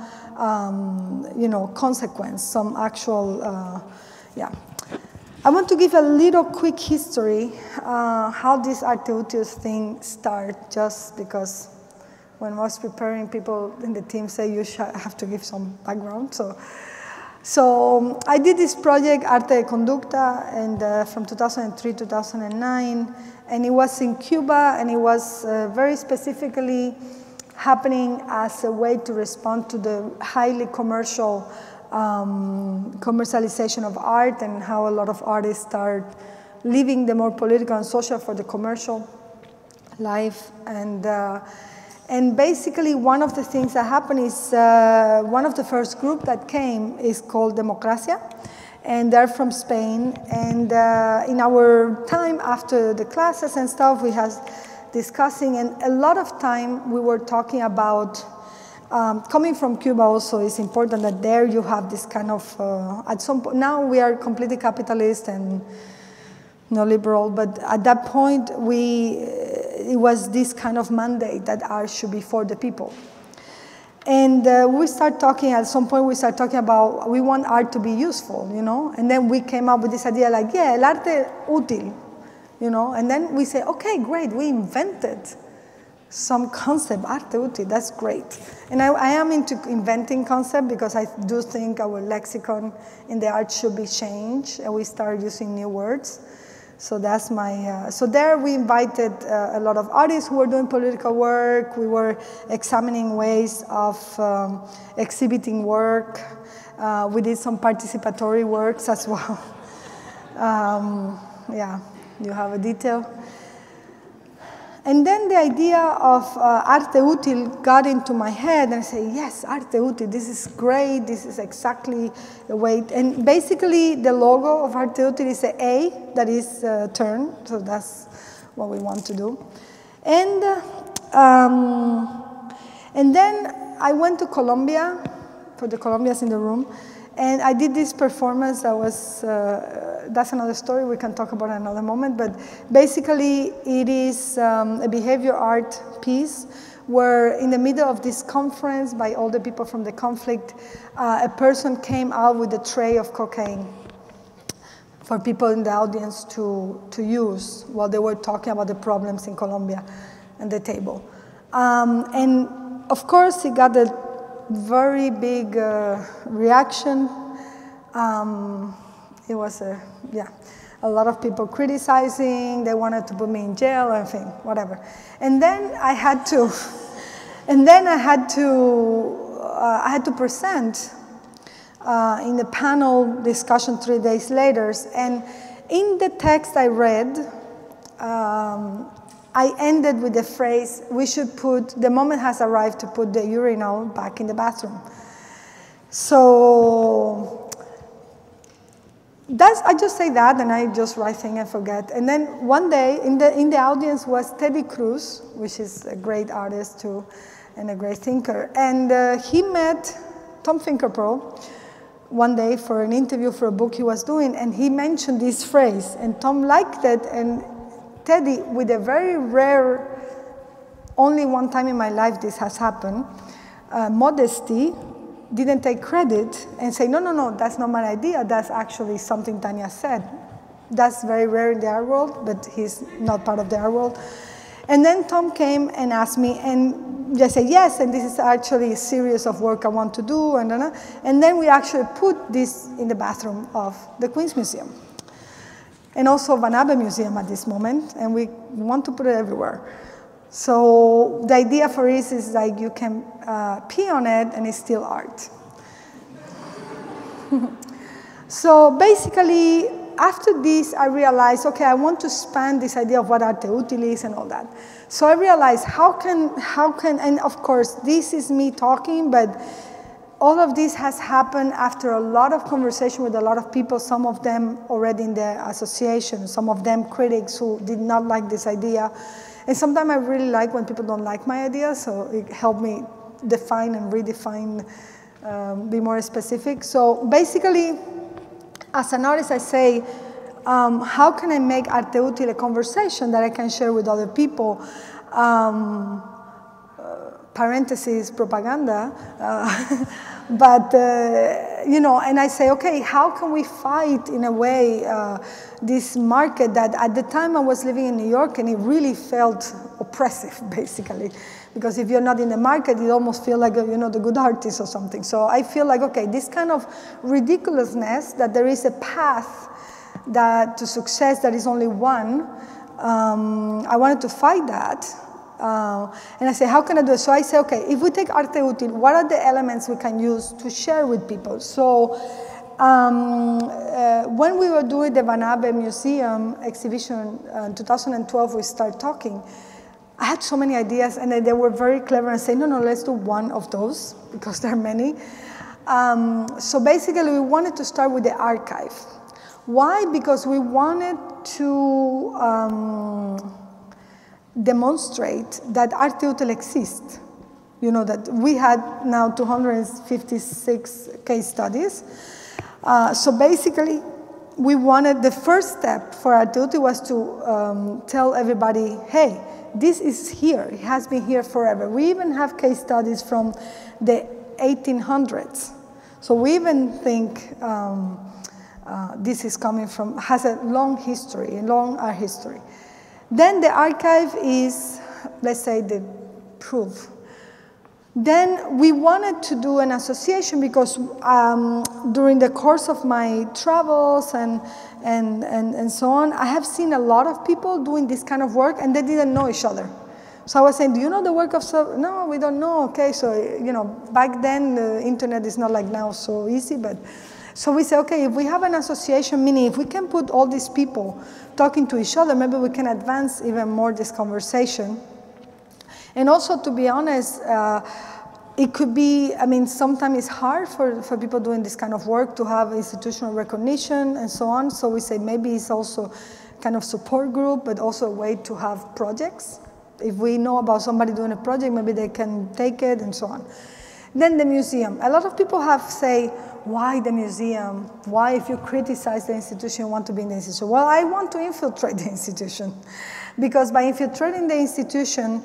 you know, consequence, some actual, yeah. I want to give a little quick history, how this Arte Útil thing started, just because when I was preparing, people in the team say you have to give some background. So I did this project, Arte de Conducta, and from 2003 to 2009, and it was in Cuba, and it was very specifically happening as a way to respond to the highly commercial commercialization of art, and how a lot of artists start leaving the more political and social for the commercial life. And basically one of the things that happened is one of the first group that came is called Democracia, and they're from Spain. And in our time after the classes and stuff, we had discussing, and a lot of time we were talking about coming from Cuba also. Is important that there you have this kind of, at some point, now we are completely capitalist and neoliberal, but at that point it was this kind of mandate that art should be for the people. And we start talking, at some point we start talking about, we want art to be useful, you know, and then we came up with this idea like, yeah, el arte útil, you know, and then we say, okay, great, we invented some concept, arte útil, that's great. And I am into inventing concept because I do think our lexicon in the art should be changed, and we start using new words. So that's my, so there we invited a lot of artists who were doing political work. We were examining ways of exhibiting work. We did some participatory works as well. Yeah, you have a detail. And then the idea of Arte Útil got into my head, and I say, yes, Arte Útil, this is great, this is exactly the way. And basically the logo of Arte Útil is an A that is turned, so that's what we want to do. And then I went to Colombia, for the Colombians in the room, and I did this performance that was, that's another story, we can talk about it another moment, but basically it is a behavior art piece where in the middle of this conference by all the people from the conflict, a person came out with a tray of cocaine for people in the audience to use while they were talking about the problems in Colombia and the table. And of course, it got a very big reaction. It was a lot of people criticizing. They wanted to put me in jail, everything, whatever. And then I had to, I had to present in the panel discussion 3 days later. And in the text I read, I ended with the phrase, we should put, the moment has arrived to put the urinal back in the bathroom. So I just say that, and I just write things and forget. And then one day, in the audience was Teddy Cruz, which is a great artist too, and a great thinker. And he met Tom Finkelpearl one day for an interview for a book he was doing, and he mentioned this phrase, and Tom liked it, and Teddy, with a very rare, only one time in my life this has happened, modesty, didn't take credit and say, no, that's not my idea, that's actually something Tania said. That's very rare in the art world, but he's not part of the art world. And then Tom came and asked me, and I said, yes, and this is actually a series of work I want to do, and then we actually put this in the bathroom of the Queen's Museum. And also Van Abbe Museum at this moment, and we want to put it everywhere. So the idea for this is like you can pee on it and it's still art. So basically, after this, I realized, okay, I want to span this idea of what arte útil is and all that. So I realized how can, and of course, this is me talking, but all of this has happened after a lot of conversation with a lot of people, some of them already in the association, some of them critics who did not like this idea. And sometimes I really like when people don't like my ideas, so it helped me define and redefine, be more specific. So basically, as an artist, I say, how can I make arte útil a conversation that I can share with other people? Parentheses, propaganda, but, you know, and I say, okay, how can we fight in a way this market that at the time I was living in New York and it really felt oppressive, basically. Because if you're not in the market, you almost feel like, you know, the good artist or something. So I feel like, okay, this kind of ridiculousness that there is a path that to success that is only one, I wanted to fight that. And I say, how can I do it? So I say, okay, if we take arte útil, what are the elements we can use to share with people? So when we were doing the Van Abbe Museum exhibition in 2012, we started talking. I had so many ideas, and they were very clever and saying, no, let's do one of those, because there are many. So basically, we wanted to start with the archive. Why? Because we wanted to demonstrate that arte útil exists. You know, that we had now 256 case studies. So basically, we wanted, the first step for arte útil was to tell everybody, hey, this is here, it has been here forever. We even have case studies from the 1800s. So we even think this is coming from, has a long history, a long art history. Then the archive is, let's say, the proof. Then we wanted to do an association because during the course of my travels and so on, I have seen a lot of people doing this kind of work and they didn't know each other. So I was saying, do you know the work of so? No, we don't know. Okay, so, you know, back then the internet is not like now so easy, but so we say, okay, if we have an association, meaning if we can put all these people talking to each other, maybe we can advance even more this conversation. And also, to be honest, it could be, I mean, sometimes it's hard for people doing this kind of work to have institutional recognition and so on. So we say maybe it's also kind of support group, but also a way to have projects. If we know about somebody doing a project, maybe they can take it and so on. Then the museum. A lot of people have say, why the museum? Why, if you criticize the institution, you want to be in the institution? Well, I want to infiltrate the institution. Because by infiltrating the institution,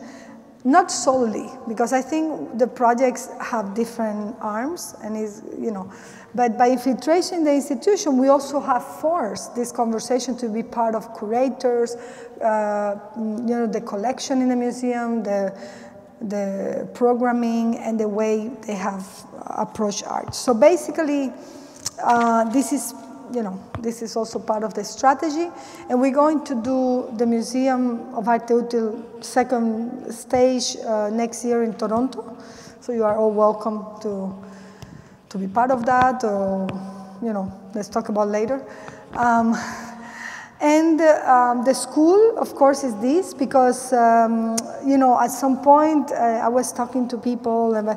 not solely, because I think the projects have different arms, and is, you know, but by infiltrating the institution, we also have forced this conversation to be part of curators, you know, the collection in the museum, the programming, and the way they have approached art. So basically, this is, you know, this is also part of the strategy, and we're going to do the Museum of Arte Útil second stage next year in Toronto. So you are all welcome to to be part of that, or, you know, let's talk about later. The school, of course, is this, because, you know, at some point I was talking to people, and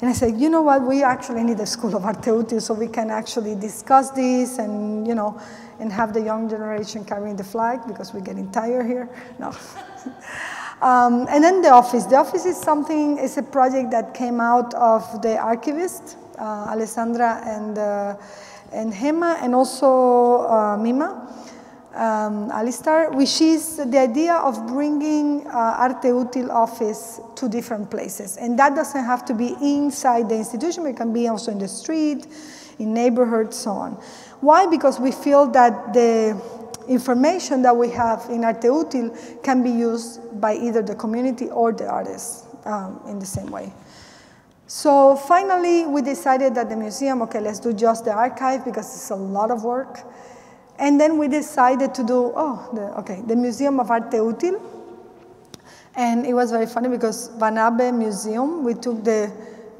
I said, you know what, we actually need a School of Arte Útil so we can actually discuss this and, you know, and have the young generation carrying the flag, because we're getting tired here. No. And then the office. The office is something, it's a project that came out of the archivist, Alessandra and Hema, and also Mima. Alistar, which is the idea of bringing Arte Útil office to different places. And that doesn't have to be inside the institution, but it can be also in the street, in neighborhoods, so on. Why? Because we feel that the information that we have in Arte Útil can be used by either the community or the artists in the same way. So finally, we decided that the museum, okay, let's do just the archive because it's a lot of work. And then we decided to do, the Museum of Arte Útil. And it was very funny because Vanabe Museum, we took the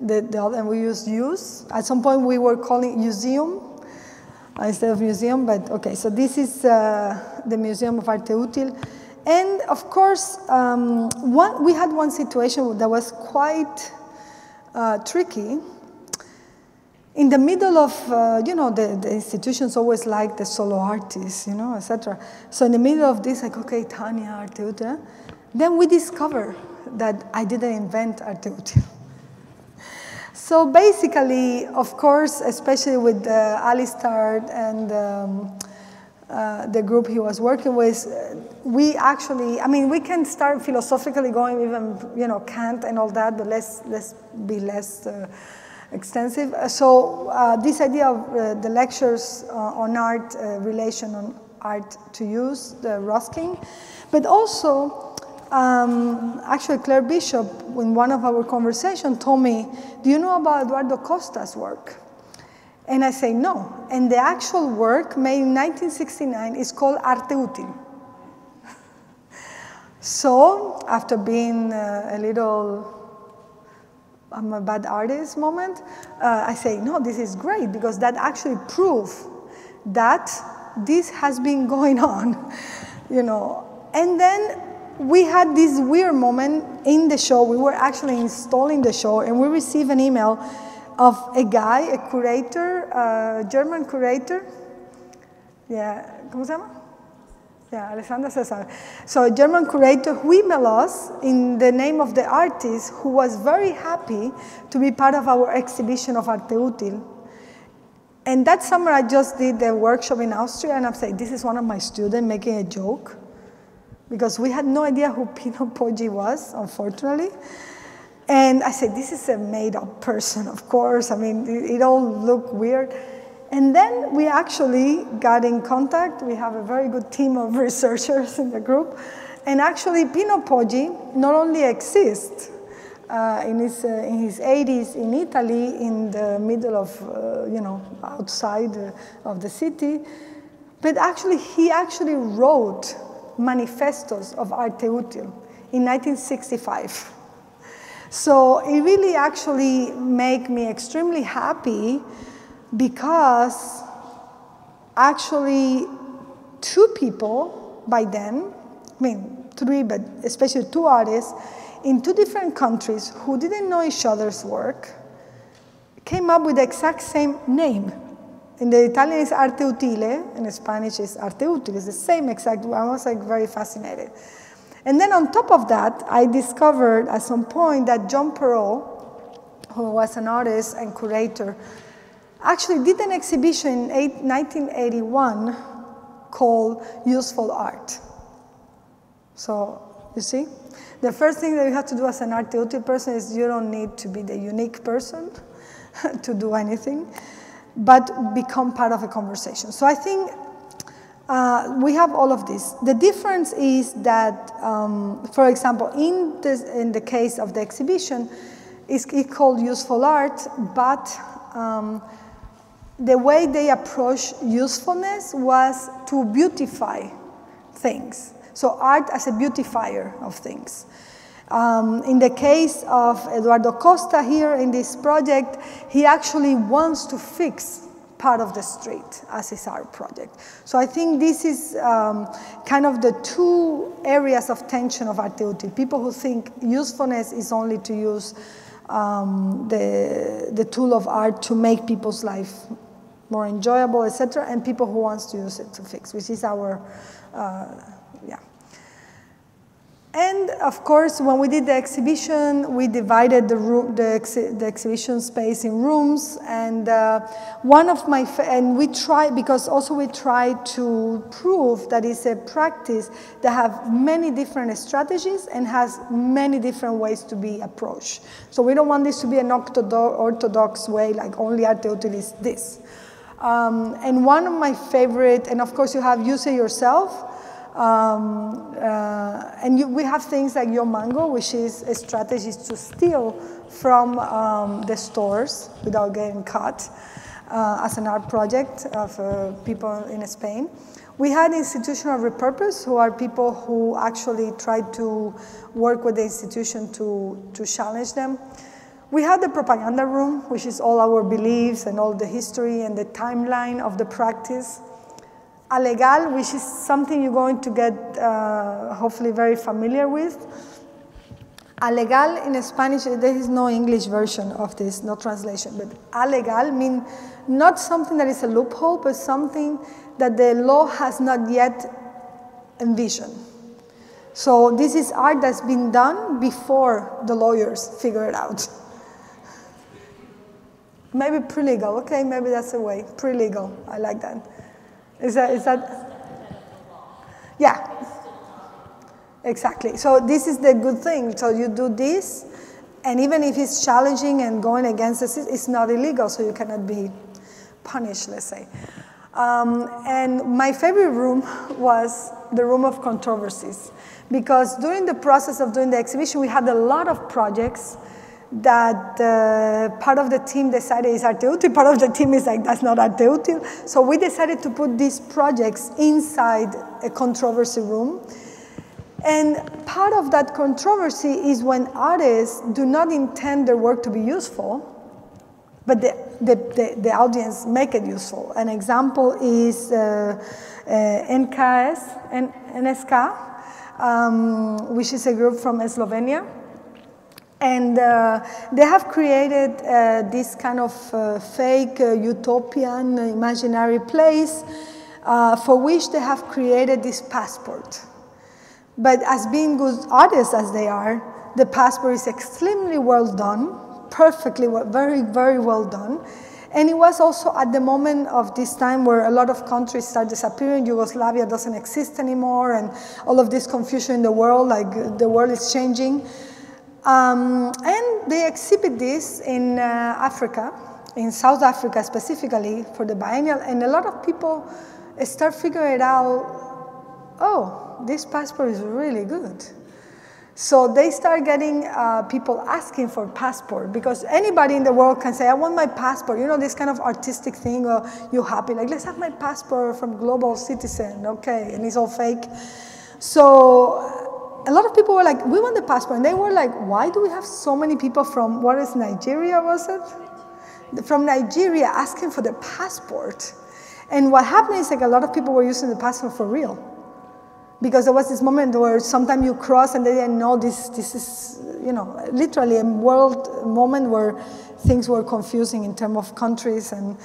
other, and we used use. At some point we were calling it museum instead of museum, but okay, so this is the Museum of Arte Útil. And of course, we had one situation that was quite tricky. In the middle of, you know, the institutions always like the solo artists, you know, etc. So in the middle of this, like, okay, Tania, Arte Útil. Then we discover that I didn't invent Arte Útil. So basically, of course, especially with Alistar and the group he was working with, we actually, I mean, we can start philosophically going even, you know, Kant and all that, but let's be less extensive. So this idea of the lectures on art, relation on art to use, the Ruskin, but also actually Claire Bishop in one of our conversations told me, do you know about Eduardo Costa's work? And I say no. And the actual work made in 1969 is called Arte Útil. So after being a little I'm a bad artist moment, I say, no, this is great, because that actually proves that this has been going on, you know. And then we had this weird moment in the show. We were actually installing the show, and we received an email of a guy, a curator, a German curator. Yeah, ¿cómo se llama? Yeah, Alessandra Cesar. So a German curator who emailed us in the name of the artist, who was very happy to be part of our exhibition of Arte Útil. And that summer I just did the workshop in Austria, and I'm saying, this is one of my students making a joke, because we had no idea who Pino Poggi was, unfortunately. And I said, this is a made-up person, of course. I mean, it all looked weird. And then we actually got in contact. We have a very good team of researchers in the group. And actually, Pino Poggi not only exists in his 80s in Italy, in the middle of, you know, outside of the city, but actually, he actually wrote manifestos of Arte Útil in 1965. So it really actually made me extremely happy, because actually 2 people by then, I mean 3, but especially 2 artists in 2 different countries who didn't know each other's work, came up with the exact same name. In the Italian it's Arte Utile, in Spanish it's Arte Útil. It's the same exact, I was like very fascinated. And then on top of that, I discovered at some point that John Perrault, who was an artist and curator, actually did an exhibition in 1981 called Useful Art. So, you see? The first thing that you have to do as an Arte Útil person is you don't need to be the unique person to do anything, but become part of a conversation. So I think we have all of this. The difference is that, for example, in the case of the exhibition, it's called Useful Art, but the way they approached usefulness was to beautify things. So art as a beautifier of things. In the case of Eduardo Costa here in this project, he actually wants to fix part of the street as his art project. So I think this is kind of the two areas of tension of Arte Útil. People who think usefulness is only to use the tool of art to make people's life more enjoyable, etc., and people who wants to use it to fix, which is our, yeah. And of course, when we did the exhibition, we divided the exhibition space in rooms, and one of my, and we tried, because also we tried to prove that it's a practice that have many different strategies and has many different ways to be approached. So we don't want this to be an orthodox way, like only Arte Útil is this. And one of my favorite, and of course you have use it yourself, we have things like Yo Mango, which is a strategy to steal from the stores without getting caught as an art project of people in Spain. We had Institutional Repurpose, who are people who actually try to work with the institution to challenge them. We had the Propaganda Room, which is all our beliefs and all the history and the timeline of the practice. Alegal, which is something you're going to get hopefully very familiar with. Alegal in Spanish, there is no English version of this, no translation, but alegal means not something that is a loophole, but something that the law has not yet envisioned. So this is art that's been done before the lawyers figure it out. Maybe pre-legal, okay, maybe that's the way, pre-legal, I like that. Is that? Yeah, exactly. So this is the good thing. So you do this, and even if it's challenging and going against the system, it's not illegal, so you cannot be punished, let's say. And my favorite room was the Room of Controversies, because during the process of doing the exhibition, we had a lot of projects that part of the team decided is Arte Útil, part of the team is like, that's not Arte Útil. So we decided to put these projects inside a controversy room. And part of that controversy is when artists do not intend their work to be useful, but the audience make it useful. An example is NSK, which is a group from Slovenia. And they have created this kind of fake utopian imaginary place for which they have created this passport. But as being good artists as they are, the passport is extremely well done, perfectly, very, very well done. And it was also at the moment of this time where a lot of countries start disappearing. Yugoslavia doesn't exist anymore, and all of this confusion in the world, like the world is changing. And they exhibit this in Africa, in South Africa specifically, for the biennial, and a lot of people start figuring out, oh, this passport is really good. So they start getting people asking for passport, because anybody in the world can say, I want my passport, you know, this kind of artistic thing, or you're happy, like, let's have my passport from Global Citizen, okay, and it's all fake. So a lot of people were like, we want the passport. And they were like, why do we have so many people from, what is Nigeria, was it? From Nigeria asking for the passport. And what happened is like a lot of people were using the passport for real. Because there was this moment where sometimes you cross and they didn't know this is, you know, literally a world moment where things were confusing in terms of countries and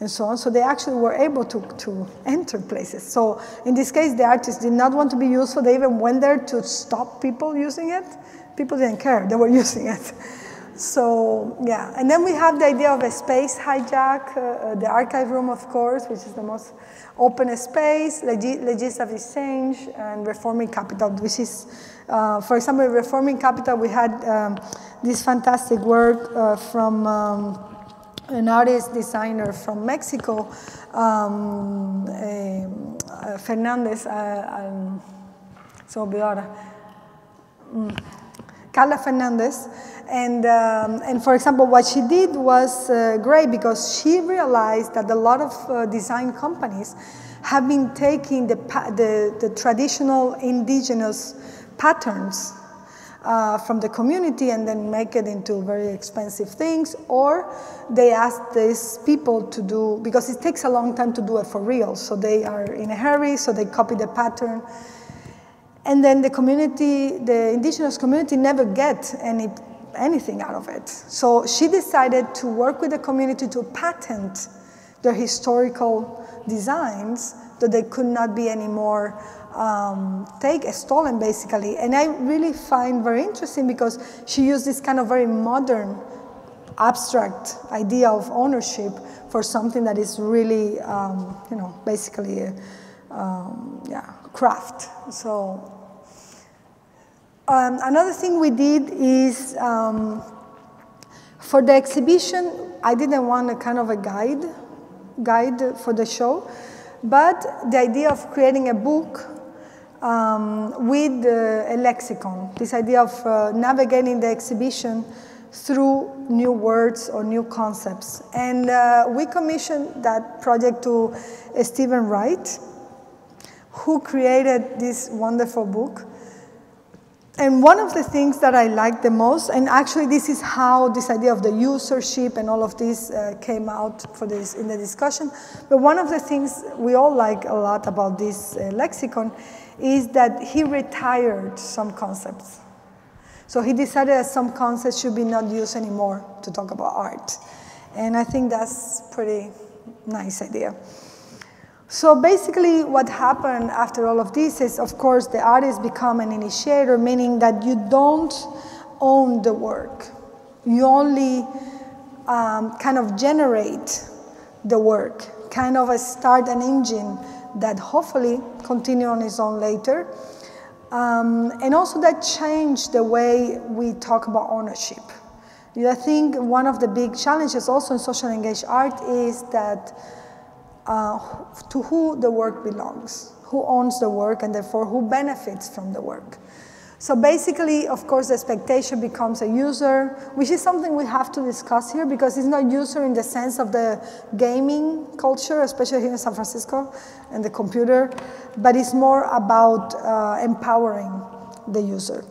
so on. So they actually were able to enter places. So in this case, the artists did not want to be useful. They even went there to stop people using it. People didn't care. They were using it. So, yeah. And then we have the idea of a space hijack, the archive room, of course, which is the most open space, legislative exchange, and reforming capital, which is, for example, in reforming capital, we had this fantastic work from an artist designer from Mexico, Fernandez, Carla Fernandez, and for example, what she did was great, because she realized that a lot of design companies have been taking the traditional indigenous patterns from the community and then make it into very expensive things, or they ask these people to do, because it takes a long time to do it for real, so they are in a hurry, so they copy the pattern. And then the community, the indigenous community, never get anything out of it. So she decided to work with the community to patent their historical designs, that they could not be anymore stolen, basically. And I really find very interesting because she used this kind of very modern, abstract idea of ownership for something that is really, basically craft. So another thing we did is for the exhibition, I didn't want a kind of a guide for the show, but the idea of creating a book with a lexicon, this idea of navigating the exhibition through new words or new concepts. And we commissioned that project to Stephen Wright, who created this wonderful book. And one of the things that I like the most, and actually this is how this idea of the usership and all of this came out for this in the discussion, but one of the things we all like a lot about this lexicon is that he retired some concepts. So he decided that some concepts should be not used anymore to talk about art. And I think that's a pretty nice idea. So basically what happened after all of this is, of course, the artist become an initiator, meaning that you don't own the work. You only kind of generate the work, kind of start an engine that hopefully continue on its own later. And also that changed the way we talk about ownership. I think one of the big challenges also in social engaged art is that to who the work belongs, who owns the work, and therefore who benefits from the work. So basically, of course, the expectation becomes a user, which is something we have to discuss here because it's not user in the sense of the gaming culture, especially here in San Francisco and the computer, but it's more about empowering the user.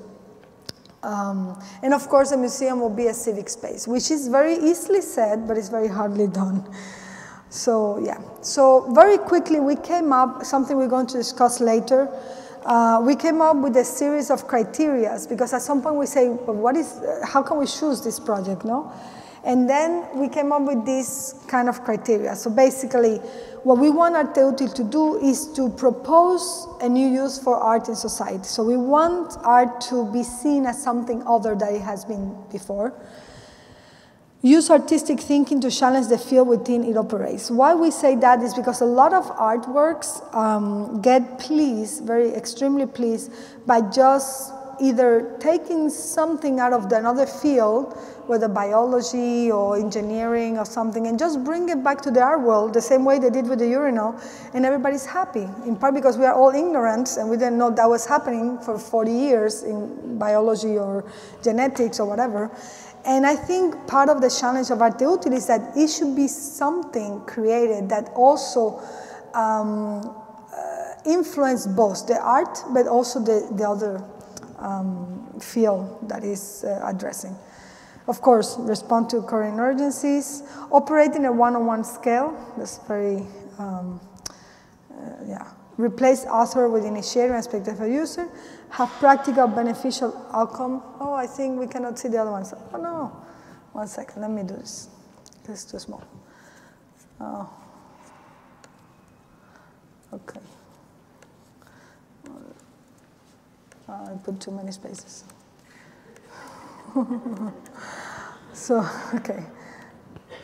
And of course, a museum will be a civic space, which is very easily said, but it's very hardly done. So yeah, so very quickly we came up, something we're going to discuss later, we came up with a series of criteria because at some point we say, well, how can we choose this project, no? And then we came up with this kind of criteria. So basically, what we want Arte Útil to do is to propose a new use for art in society. So we want art to be seen as something other than it has been before. Use artistic thinking to challenge the field within it operates. Why we say that is because a lot of artworks get pleased, very extremely pleased, by just either taking something out of another field, whether biology or engineering or something, and just bring it back to the art world the same way they did with the urinal, and everybody's happy, in part because we are all ignorant and we didn't know that was happening for 40 years in biology or genetics or whatever. And I think part of the challenge of Arte Útil is that it should be something created that also influence both the art, but also the other field that is addressing. Of course, respond to current emergencies, operate in a one-on-one scale, that's very, replace author with initiator and spectator user, have practical beneficial outcome. Oh, I think we cannot see the other ones. Oh no, 1 second, let me do this. This is too small. Oh, okay. I put too many spaces. So, okay.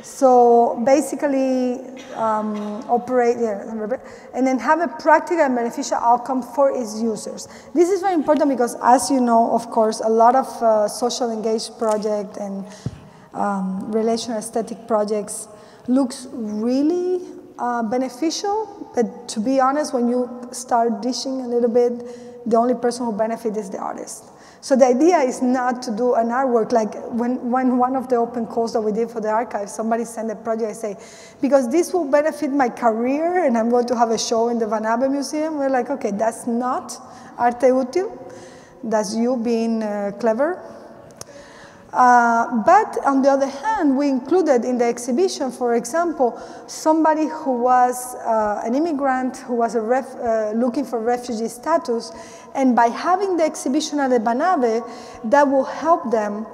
So basically, operate, and then have a practical and beneficial outcome for its users. This is very important because, as you know, of course, a lot of social engaged projects and relational aesthetic projects looks really beneficial, but to be honest, when you start dishing a little bit, the only person who benefits is the artist. So the idea is not to do an artwork like when one of the open calls that we did for the archive, somebody sent a project and say, because this will benefit my career and I'm going to have a show in the Van Abbe Museum. We're like, okay, that's not Arte Útil. That's you being clever. But on the other hand, we included in the exhibition, for example, somebody who was an immigrant who was looking for refugee status, and by having the exhibition at the Banave, that will help them,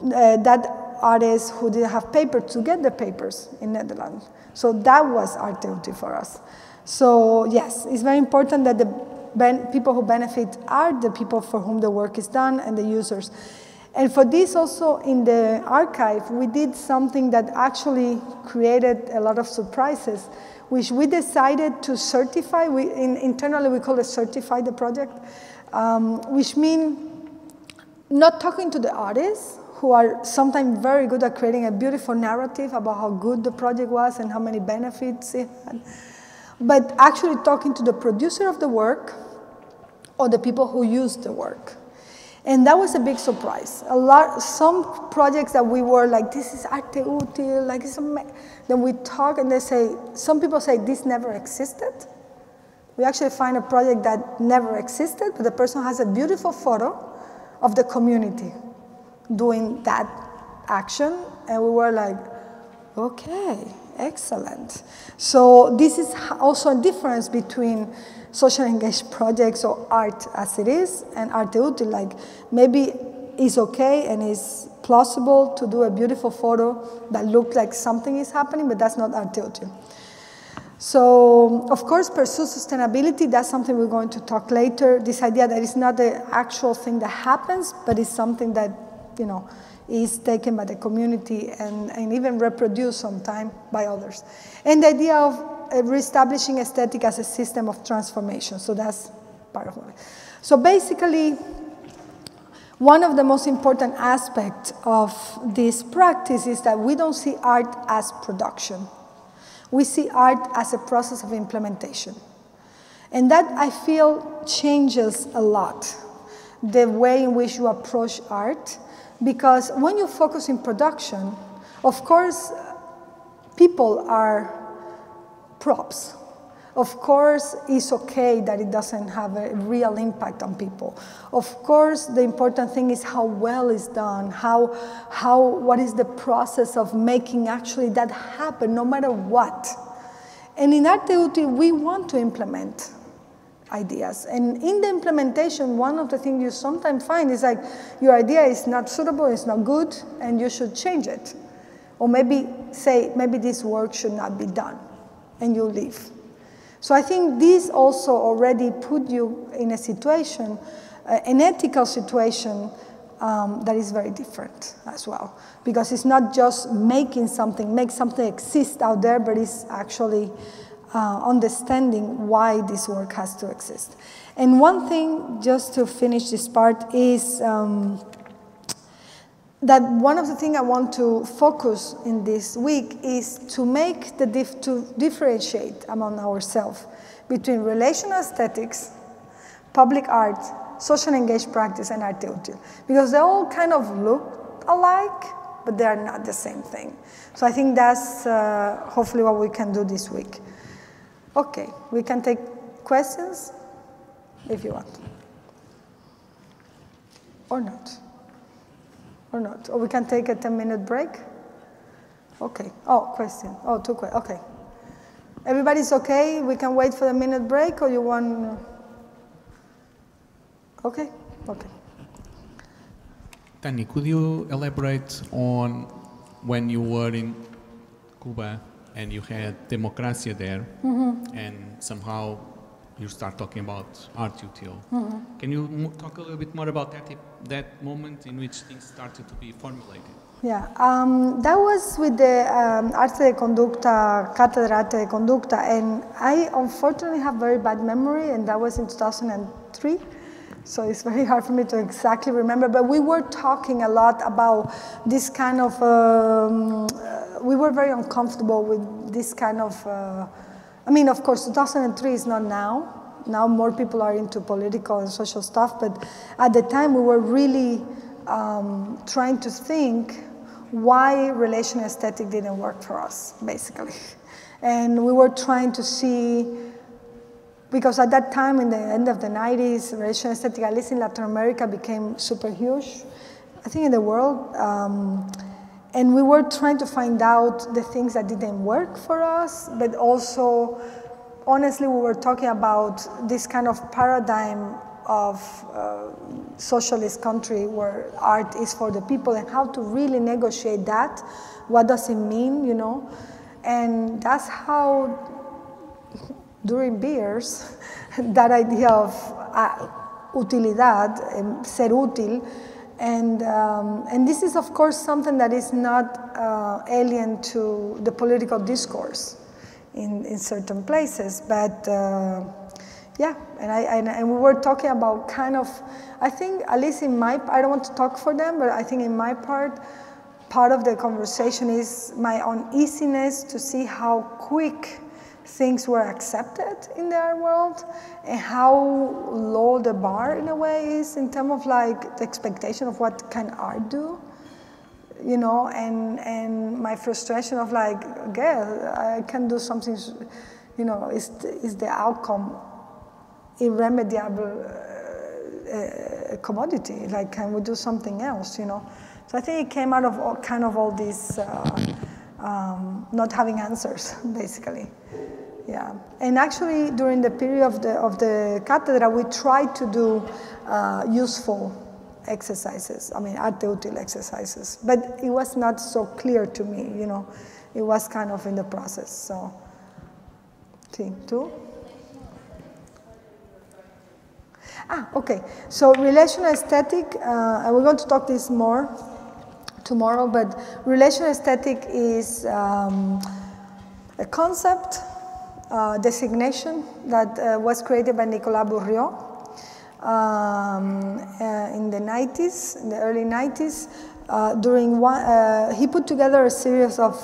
that artists who didn't have papers, to get the papers in Netherlands. So that was Arte Útil for us. So yes, it's very important that the people who benefit are the people for whom the work is done and the users. And for this also in the archive, we did something that actually created a lot of surprises, which we decided to certify. Internally we call it certify the project, which means not talking to the artists, who are sometimes very good at creating a beautiful narrative about how good the project was and how many benefits it had, but actually talking to the producer of the work or the people who used the work. And that was a big surprise. Some projects that we were like, this is Arte Útil, like it's then we talk and they say, some people say this never existed. We actually find a project that never existed, but the person has a beautiful photo of the community doing that action, and we were like, okay, excellent. So this is also a difference between social engaged projects or art as it is and Arte Útil. Like maybe it's okay and it's plausible to do a beautiful photo that looks like something is happening, but that's not Arte Útil. So, of course, pursue sustainability, that's something we're going to talk later. This idea that it's not the actual thing that happens, but it's something that, you know, is taken by the community and even reproduced sometime by others. And the idea of reestablishing aesthetic as a system of transformation. So that's part of it. So basically, one of the most important aspects of this practice is that we don't see art as production. We see art as a process of implementation. And that, I feel, changes a lot the way in which you approach art, because when you focus in production, of course, people are props. Of course, it's okay that it doesn't have a real impact on people. Of course, the important thing is how well it's done, what is the process of making actually that happen, no matter what. And in Arte Útil, we want to implement ideas. And in the implementation, one of the things you sometimes find is like, your idea is not suitable, it's not good, and you should change it. Or maybe say, maybe this work should not be done, and you leave. So I think this also already put you in a situation, an ethical situation that is very different as well. Because it's not just making something, make something exist out there, but it's actually understanding why this work has to exist. And one thing, just to finish this part, is that one of the things I want to focus in this week is to make to differentiate among ourselves between relational aesthetics, public art, social engaged practice, and Arte Útil. Because they all kind of look alike, but they are not the same thing. So I think that's hopefully what we can do this week. Okay, we can take questions if you want. Or not. Or not. Or we can take a 10-minute break. Okay. Oh, question. Oh, two questions. Okay. Everybody's okay? We can wait for the minute break, or you want? Okay. Okay. Tania, could you elaborate on when you were in Cuba and you had Democracia there, and somehow you start talking about Arte Útil. Can you talk a little bit more about that moment in which things started to be formulated? Yeah, that was with the Arte de Conducta, Cátedra Arte de Conducta, and I unfortunately have very bad memory, and that was in 2003. So it's very hard for me to exactly remember, but we were talking a lot about this kind of, we were very uncomfortable with this kind of, I mean, of course, 2003 is not now. Now more people are into political and social stuff, but at the time we were really trying to think why relational aesthetic didn't work for us, basically. And we were trying to see because at that time, in the end of the 90s, relational aesthetic, at least in Latin America, became super huge, I think in the world. And we were trying to find out the things that didn't work for us, but also, honestly, we were talking about this kind of paradigm of socialist country where art is for the people and how to really negotiate that. What does it mean, you know? And that's how, during beers, that idea of utilidad, ser útil, and this is, of course, something that is not alien to the political discourse in certain places. But yeah, and we were talking about kind of, I think, at least in my, I don't want to talk for them, but I think in my part of the conversation is my uneasiness to see how quick things were accepted in the art world and how low the bar in a way is in terms of like the expectation of what can art do, you know, and my frustration of like, okay, I can do something, you know, is the outcome irremediable commodity, like can we do something else, you know? So I think it came out of all this not having answers, basically. Yeah, and actually during the period of the cátedra, we tried to do useful exercises, I mean arte útil exercises, but it was not so clear to me, you know, it was kind of in the process, so. Sí, ¿tú? Okay, so relational aesthetic, and we're going to talk this more tomorrow, but relational aesthetic is a concept, designation that was created by Nicolas Bourriot in the 90s, in the early 90s. During one, he put together a series of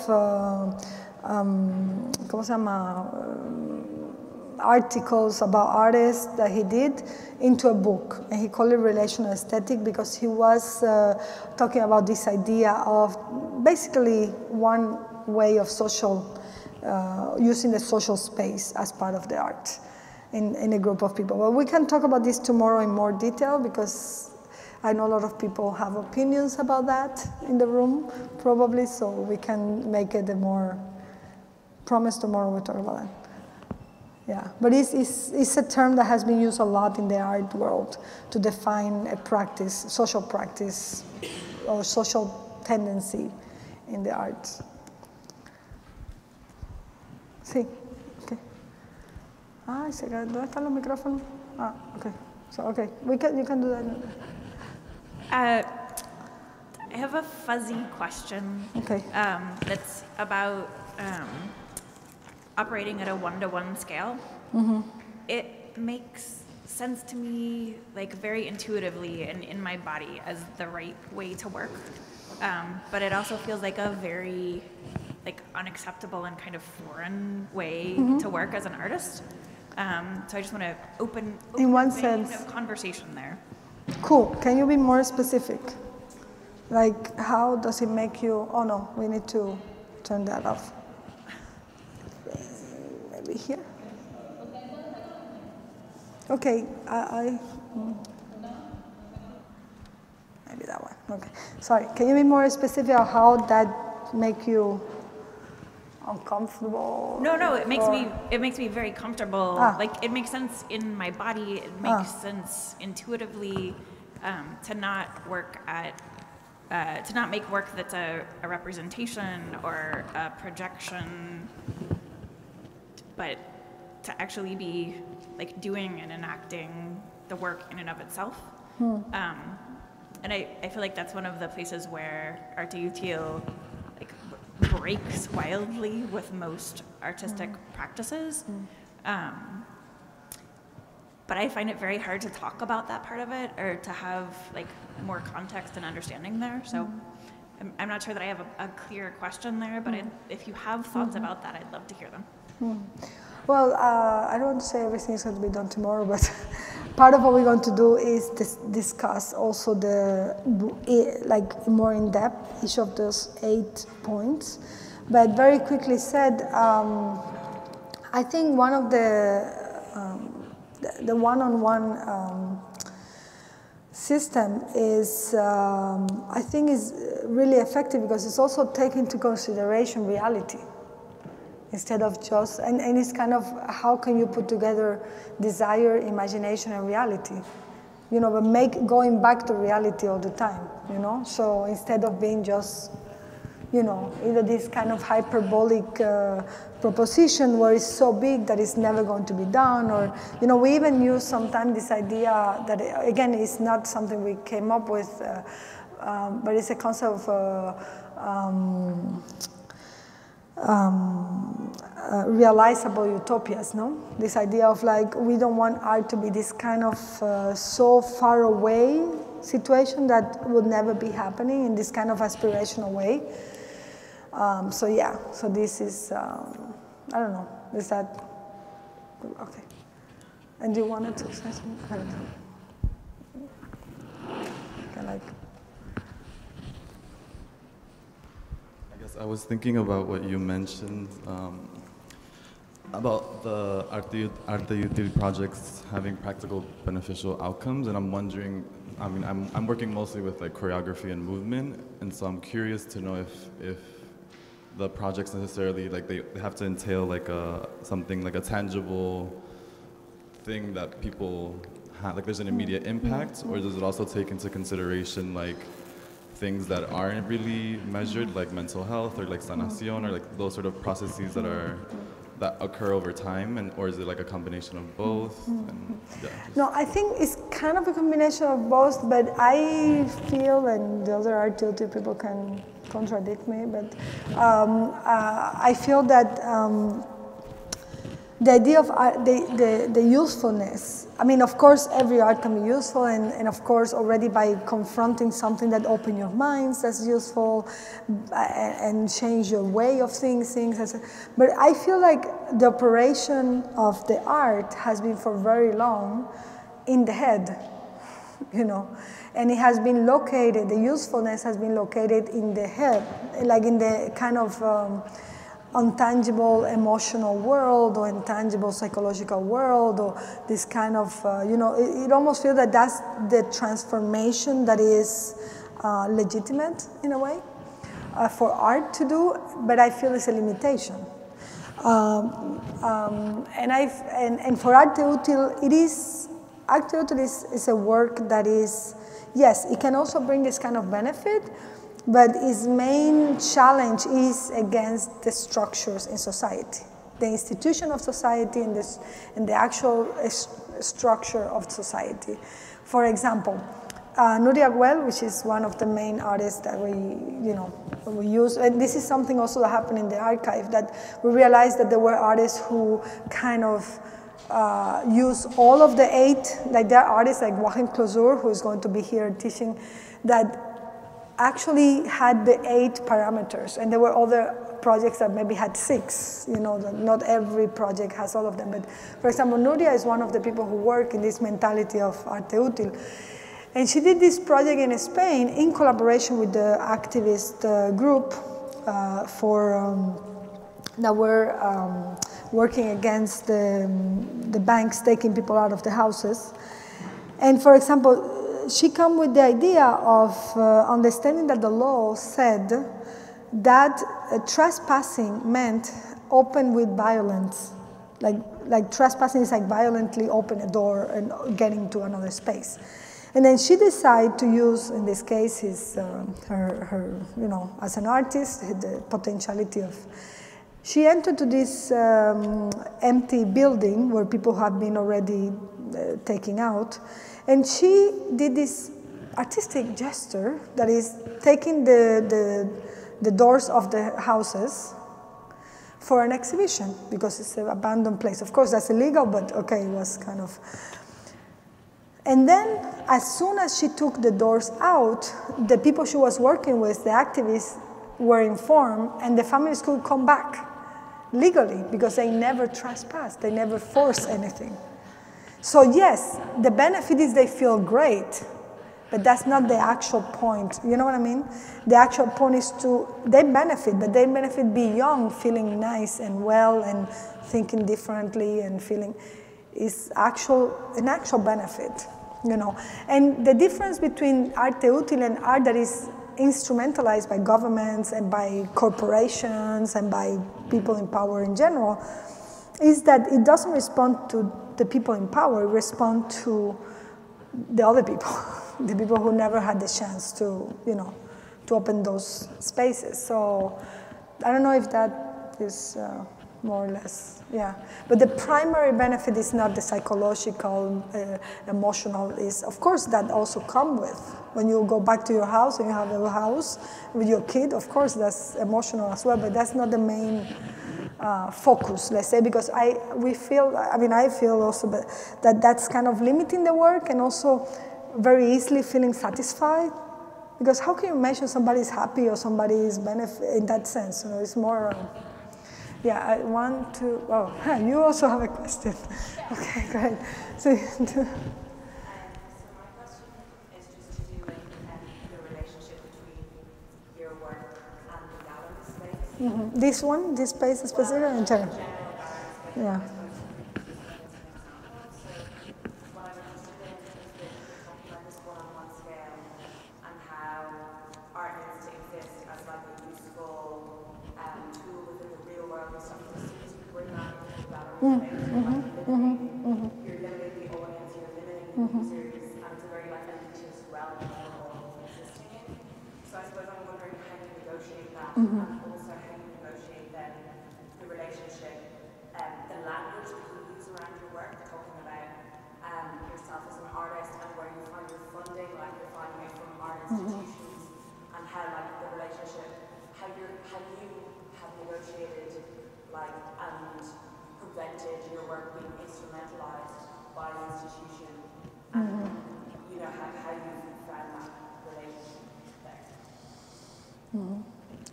¿cómo se llama? Articles about artists that he did into a book, and he called it Relational Aesthetic because he was talking about this idea of basically one way of social, using the social space as part of the art in a group of people. But we can talk about this tomorrow in more detail because I know a lot of people have opinions about that in the room, probably, so we can make it a more, promise tomorrow we'll talk about that. Yeah, but it's a term that has been used a lot in the art world to define a practice, social practice, or social tendency in the arts. Sí, okay. ¿Dónde están los micrófonos? Okay. So, okay, you can do that. I have a fuzzy question. Okay. That's about operating at a one-to-one scale. Mm-hmm. It makes sense to me, like very intuitively and in my body as the right way to work. But it also feels like a very unacceptable and kind of foreign way to work as an artist. So I just want to open in one a sense conversation there. Cool. Can you be more specific? Like, how does it make you? Oh no, we need to turn that off. Maybe here. Okay, maybe that one. Okay, sorry. Can you be more specific on how that make you uncomfortable? No, it makes me very comfortable. Like it makes sense in my body. It makes sense intuitively to not work at to not make work that's a representation or a projection, but to actually be like doing and enacting the work in and of itself. And I feel like that's one of the places where Arte Útil breaks wildly with most artistic practices. But I find it very hard to talk about that part of it or to have more context and understanding there. So I'm not sure that I have a clear question there, but if you have thoughts about that, I'd love to hear them. Well, I don't want to say everything is going to be done tomorrow, but part of what we're going to do is discuss also the more in depth each of those 8 points. But very quickly said, I think one of the the one-on-one system is, I think, is really effective because it's also taking into consideration reality instead of just, and it's kind of how can you put together desire, imagination, and reality, you know, but going back to reality all the time, you know. So instead of being just, you know, either this kind of hyperbolic proposition where it's so big that it's never going to be done, or, you know, we even use sometimes this idea that, again, it's not something we came up with, but it's a concept of realizable utopias, no? This idea of like, we don't want art to be this kind of so far away situation that would never be happening in this kind of aspirational way. So yeah, so this is, I don't know, is that, okay. And do you want to say something? I don't know. Okay, like. I guess I was thinking about what you mentioned, about the Arte Útil projects having practical beneficial outcomes, and I'm wondering, I mean, I'm working mostly with like choreography and movement, and so I'm curious to know if the projects necessarily, like they have to entail like something like a tangible thing that people have, like there's an immediate impact, or does it also take into consideration like things that aren't really measured, like mental health or like sanación, or like those sort of processes that occur over time, and or is it like a combination of both? And, yeah, no, I think it's kind of a combination of both, but I feel, and the other Arte Útil people can contradict me, but I feel that the idea of art, the usefulness, I mean, of course, every art can be useful, and of course, already by confronting something that opens your minds, that's useful, and change your way of seeing things. But I feel like the operation of the art has been for very long in the head, you know, and it has been located, the usefulness has been located in the head, like in the kind of untangible emotional world or intangible psychological world, or this kind of, you know, it almost feels that that's the transformation that is legitimate in a way for art to do, but I feel it's a limitation. And for Arte Útil, Arte Útil is a work that is, yes, it can also bring this kind of benefit, but its main challenge is against the structures in society, the institution of society and the actual structure of society. For example, Nuria Güell, which is one of the main artists that we use, and this is something also that happened in the archive, that we realized that there were artists who kind of use all of the 8, like there are artists like Joachim Closure, who is going to be here teaching, that actually had the 8 parameters, and there were other projects that maybe had 6, you know, not every project has all of them, but for example, Nuria is one of the people who work in this mentality of Arte Útil, and she did this project in Spain in collaboration with the activist group that were working against the banks taking people out of the houses. And for example, she came with the idea of understanding that the law said that trespassing meant open with violence. Like trespassing is like violently open a door and getting to another space. And then she decided to use, in this case, her you know, as an artist, the potentiality of. She entered to this empty building where people have been already taken out, and she did this artistic gesture that is taking the doors of the houses for an exhibition, because it's an abandoned place. Of course, that's illegal, but okay, it was kind of. And then, as soon as she took the doors out, the people she was working with, the activists, were informed, and the families could come back legally, because they never trespassed, they never forced anything. So yes, the benefit is they feel great, but that's not the actual point. You know what I mean? The actual point is they benefit, but they benefit beyond feeling nice and well and thinking differently and feeling. is an actual benefit, you know. And the difference between arte útil and art that is instrumentalized by governments and by corporations and by people in power in general is that it doesn't respond to the people in power, it responds to the other people, the people who never had the chance to, you know, to open those spaces. So I don't know if that is more or less, yeah. But the primary benefit is not the psychological, emotional, is of course that also come with. When you go back to your house and you have a house with your kid, of course that's emotional as well, but that's not the main focus, let's say, because I feel also that that's kind of limiting the work and also very easily feeling satisfied. Because how can you measure somebody's happy or somebody's benefit in that sense? You know, it's more, yeah, I want to, oh, you also have a question. Okay, great. So, my question is just to do with the relationship between your work and the gallery space. This one, this space is specific in general? Yeah. You're limiting the audience, you're limiting the users, and it's a very like elitist realm of existing in. So I suppose I'm wondering how you negotiate that, and also how you negotiate then the relationship, the language that you use around your work, talking about yourself as an artist and where you find your funding, like you're finding it from art institutions, and how like the relationship, how you have negotiated like and prevented your work being instrumentalized by the institution, and you know how you found that relationship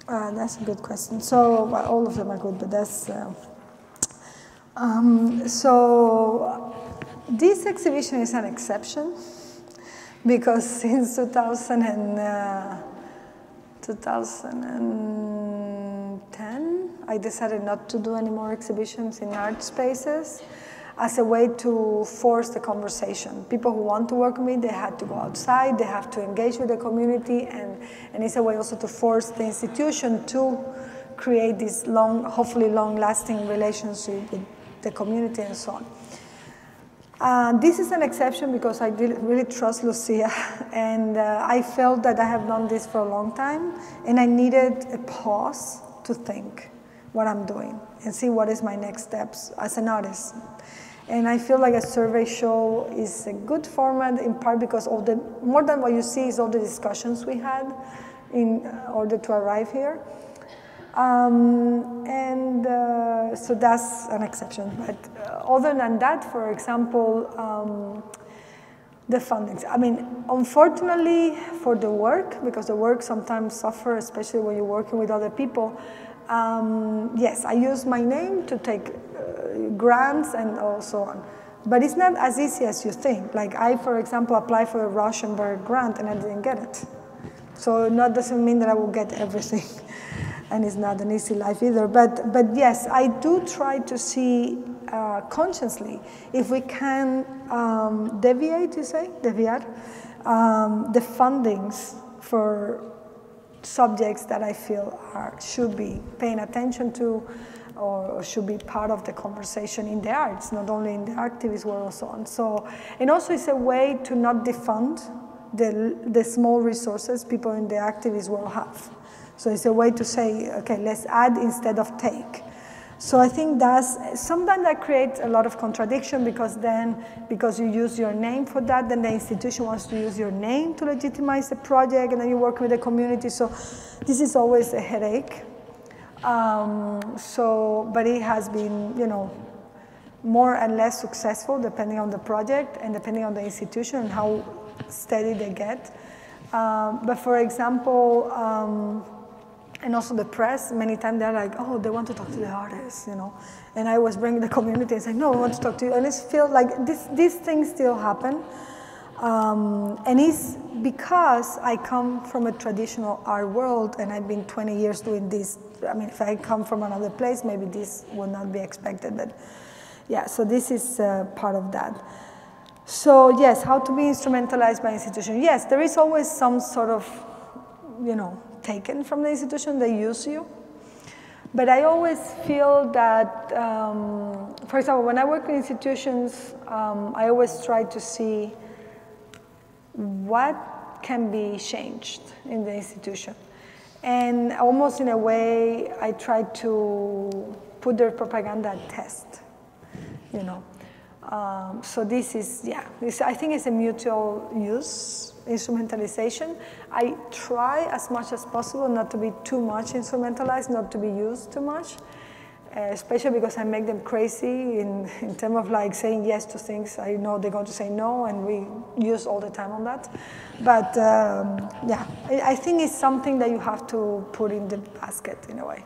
there. That's a good question. So well, all of them are good, but that's so this exhibition is an exception because since 2010 I decided not to do any more exhibitions in art spaces as a way to force the conversation. People who want to work with me, they had to go outside, they have to engage with the community, and it's a way also to force the institution to create this hopefully long-lasting relationship with the community and so on. This is an exception because I really trust Lucia, and I felt that I have done this for a long time, and I needed a pause to think what I'm doing and see what is my next steps as an artist. And I feel like a survey show is a good format in part because more than what you see is all the discussions we had in order to arrive here. So that's an exception. But other than that, for example, the fundings. I mean, unfortunately for the work, because the work sometimes suffers, especially when you're working with other people, yes, I use my name to take grants and so on. But it's not as easy as you think. Like I, for example, applied for a Rauschenberg grant and I didn't get it. So that doesn't mean that I will get everything. And it's not an easy life either. But yes, I do try to see consciously if we can deviate the fundings for subjects that I feel should be paying attention to or should be part of the conversation in the arts, not only in the activist world and so on. So, and also it's a way to not defund the small resources people in the activist world have. So it's a way to say, okay, let's add instead of take. So I think sometimes that creates a lot of contradiction because you use your name for that, then the institution wants to use your name to legitimize the project, and then you work with the community. So this is always a headache. But it has been, more and less successful depending on the project and depending on the institution and how steady they get. But for example, and also the press, many times they're like, oh, they want to talk to the artists, And I was bringing the community and saying, no, I want to talk to you. And it feels like these things still happen. And it's because I come from a traditional art world and I've been 20 years doing this. I mean, if I come from another place, maybe this would not be expected. But, Yeah, so this is part of that. So yes, how to be instrumentalized by institution. Yes, there is always some sort of, taken from the institution, they use you. But I always feel that, for example, when I work with institutions, I always try to see what can be changed in the institution. And almost in a way, I try to put their propaganda at test, So this is, I think it's a mutual use, instrumentalization. I try as much as possible not to be too much instrumentalized, not to be used too much, especially because I make them crazy in terms of like saying yes to things. I know they're going to say no, and we use all the time on that. But I think it's something that you have to put in the basket in a way.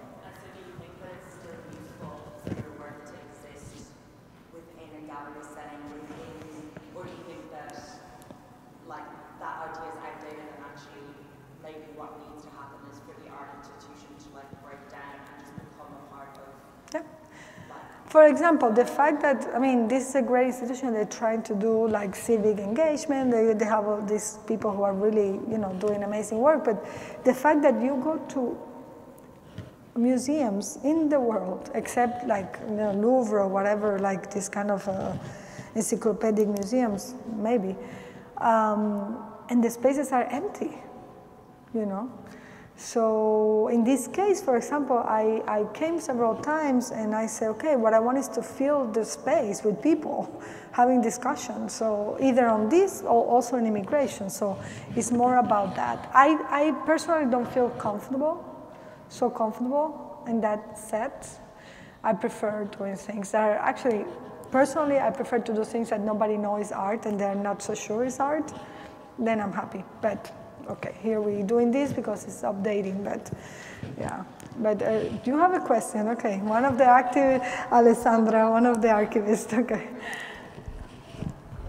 For example, the fact that, this is a great institution, they're trying to do like civic engagement, they have all these people who are really, doing amazing work, but the fact that you go to museums in the world, except like Louvre or whatever, like this kind of encyclopedic museums, maybe, and the spaces are empty, So in this case, for example, I came several times and I said, okay, what I want is to fill the space with people having discussions. So either on this or also in immigration. So it's more about that. I personally don't feel so comfortable in that set. I prefer doing things that are actually, personally, I prefer to do things that nobody knows is art and they're not so sure is art. Then I'm happy. But okay, here we're doing this because it's updating, but yeah. But do you have a question? Okay, one of the Alessandra, one of the archivists, okay.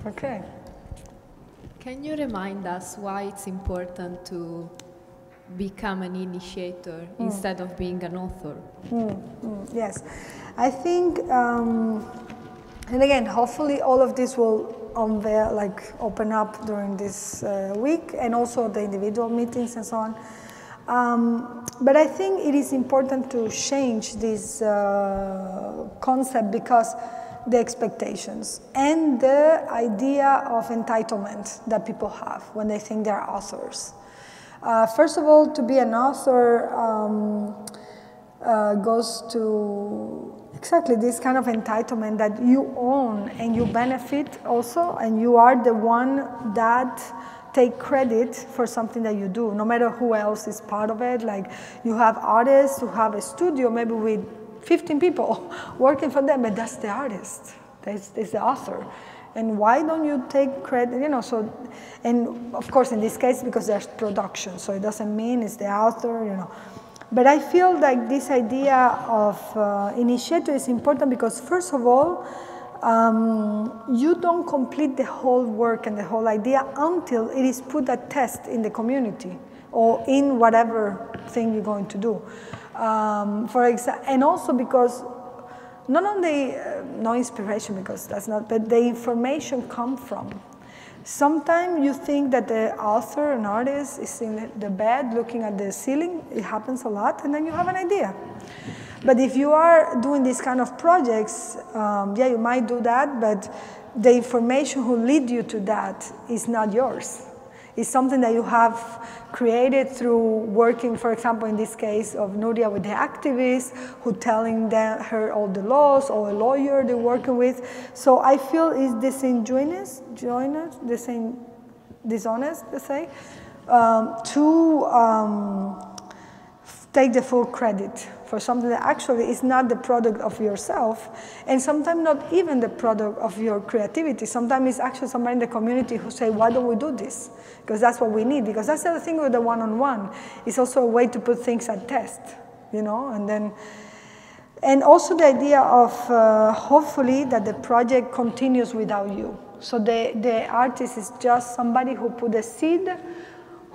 Okay. Can you remind us why it's important to become an initiator instead of being an author? Yes, I think, and again, hopefully all of this will open up during this week, and also the individual meetings and so on. But I think it is important to change this concept because the expectations and the idea of entitlement that people have when they think they're authors. First of all, to be an author goes to exactly this kind of entitlement that you own and you benefit also, and you are the one that take credit for something that you do, no matter who else is part of it. Like you have artists who have a studio maybe with 15 people working for them, but that's the artist, that's the author. And why don't you take credit, so, and of course in this case because there's production, so it doesn't mean it's the author, But I feel like this idea of initiator is important because, first of all, you don't complete the whole work and the whole idea until it is put at test in the community or in whatever thing you're going to do. For example, and also because not only no inspiration, because that's not, but the information comes from. Sometimes you think that the author, an artist, is in the bed looking at the ceiling. It happens a lot, and then you have an idea. But if you are doing these kind of projects, you might do that, but the information who lead you to that is not yours. It's something that you have created through working, for example, in this case of Nuria with the activists, who telling her all the laws, or a lawyer they're working with. So I feel it's dishonest, let's say, to take the full credit for something that actually is not the product of yourself, and sometimes not even the product of your creativity. Sometimes it's actually somebody in the community who say, why don't we do this? Because that's what we need. Because that's the other thing with the one-on-one. It's also a way to put things at test, and also the idea of hopefully that the project continues without you. So the artist is just somebody who put a seed,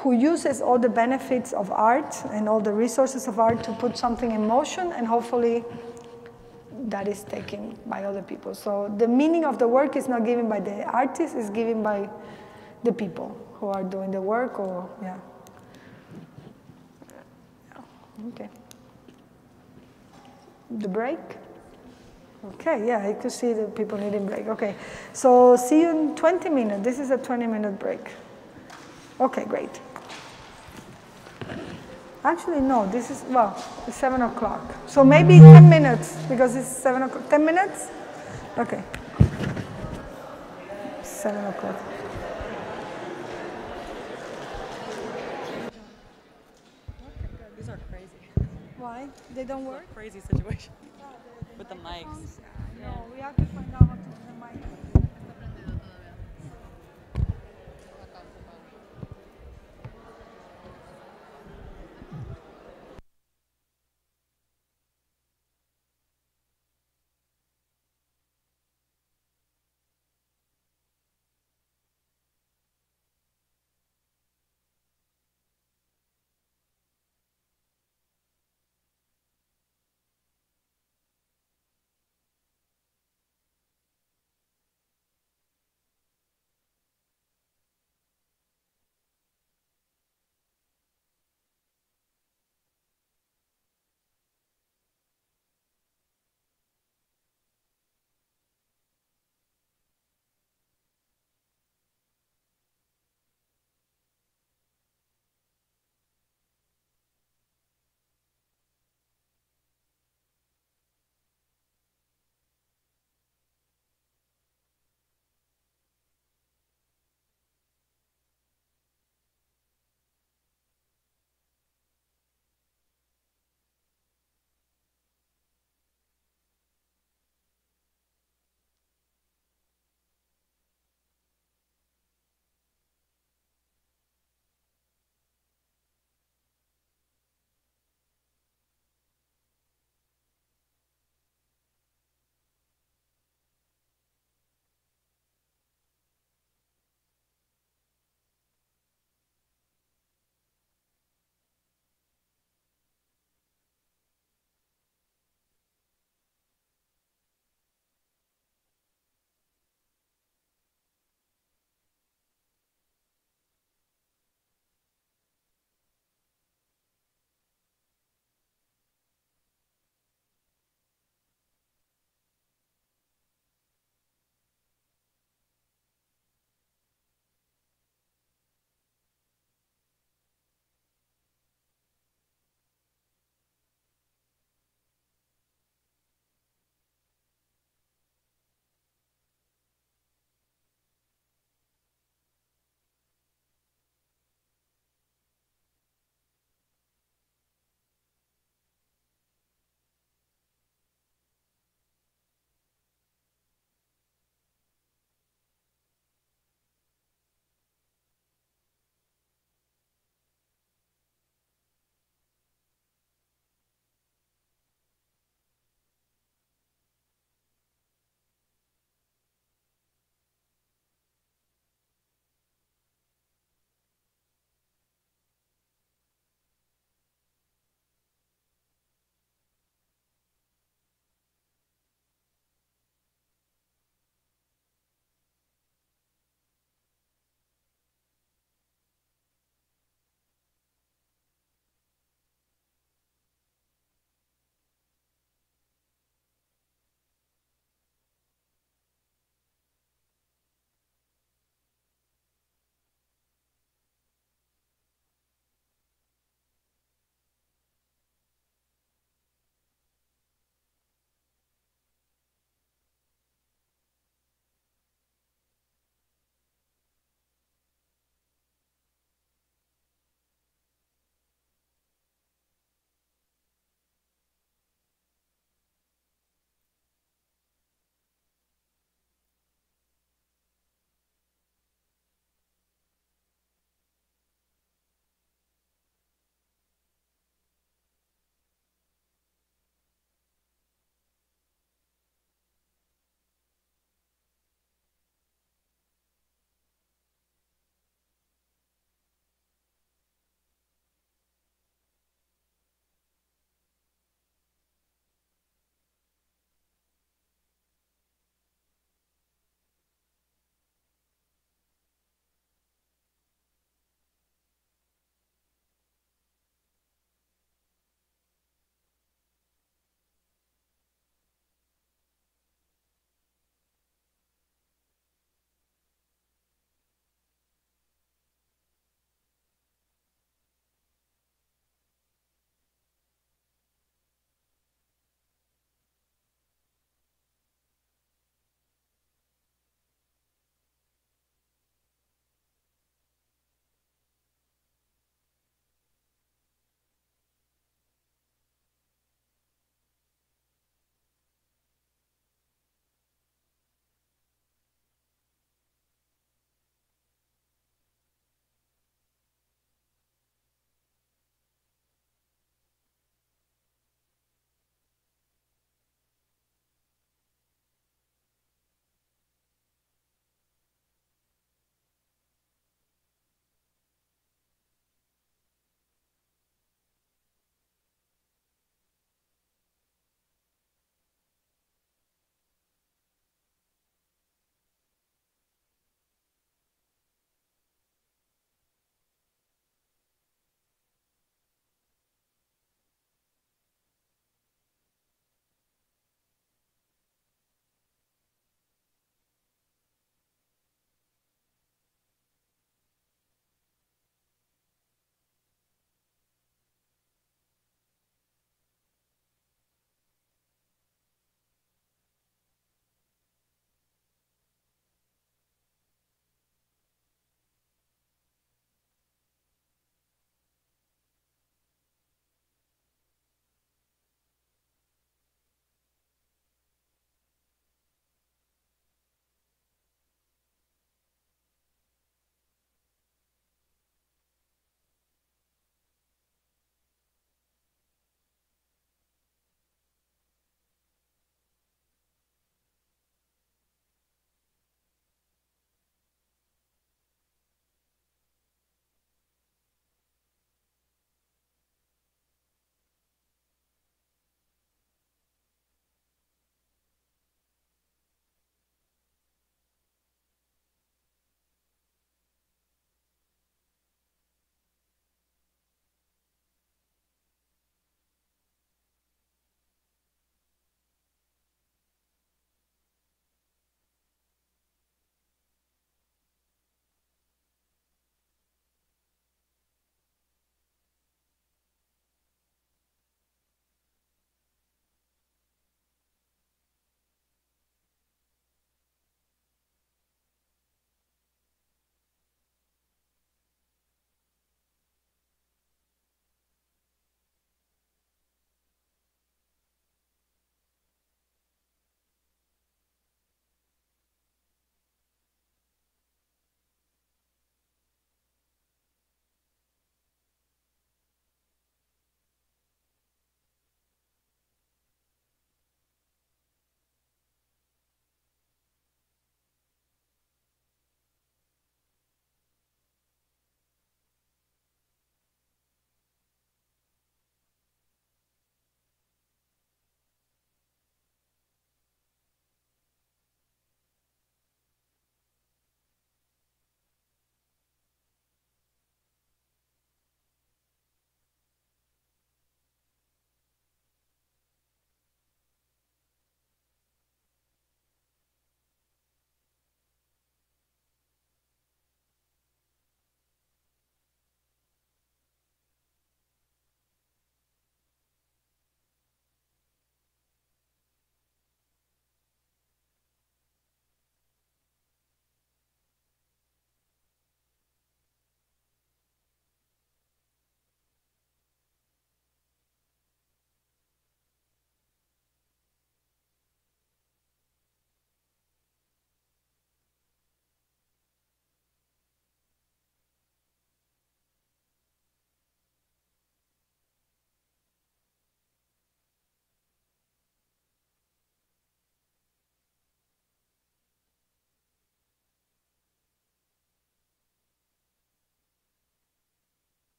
who uses all the benefits of art and all the resources of art to put something in motion, and hopefully that is taken by other people. So the meaning of the work is not given by the artist, it's given by the people who are doing the work, or, yeah. Okay. The break? Okay, yeah, I could see the people needing break. Okay, so see you in 20 minutes. This is a 20-minute break. Okay, great. Actually, no, this is, well, it's 7 o'clock. So maybe 10 minutes, because it's 7 o'clock. 10 minutes? Okay. 7 o'clock. These are crazy. Why? They don't work? Crazy situation with the mics. No, we have to find out how to do the mic.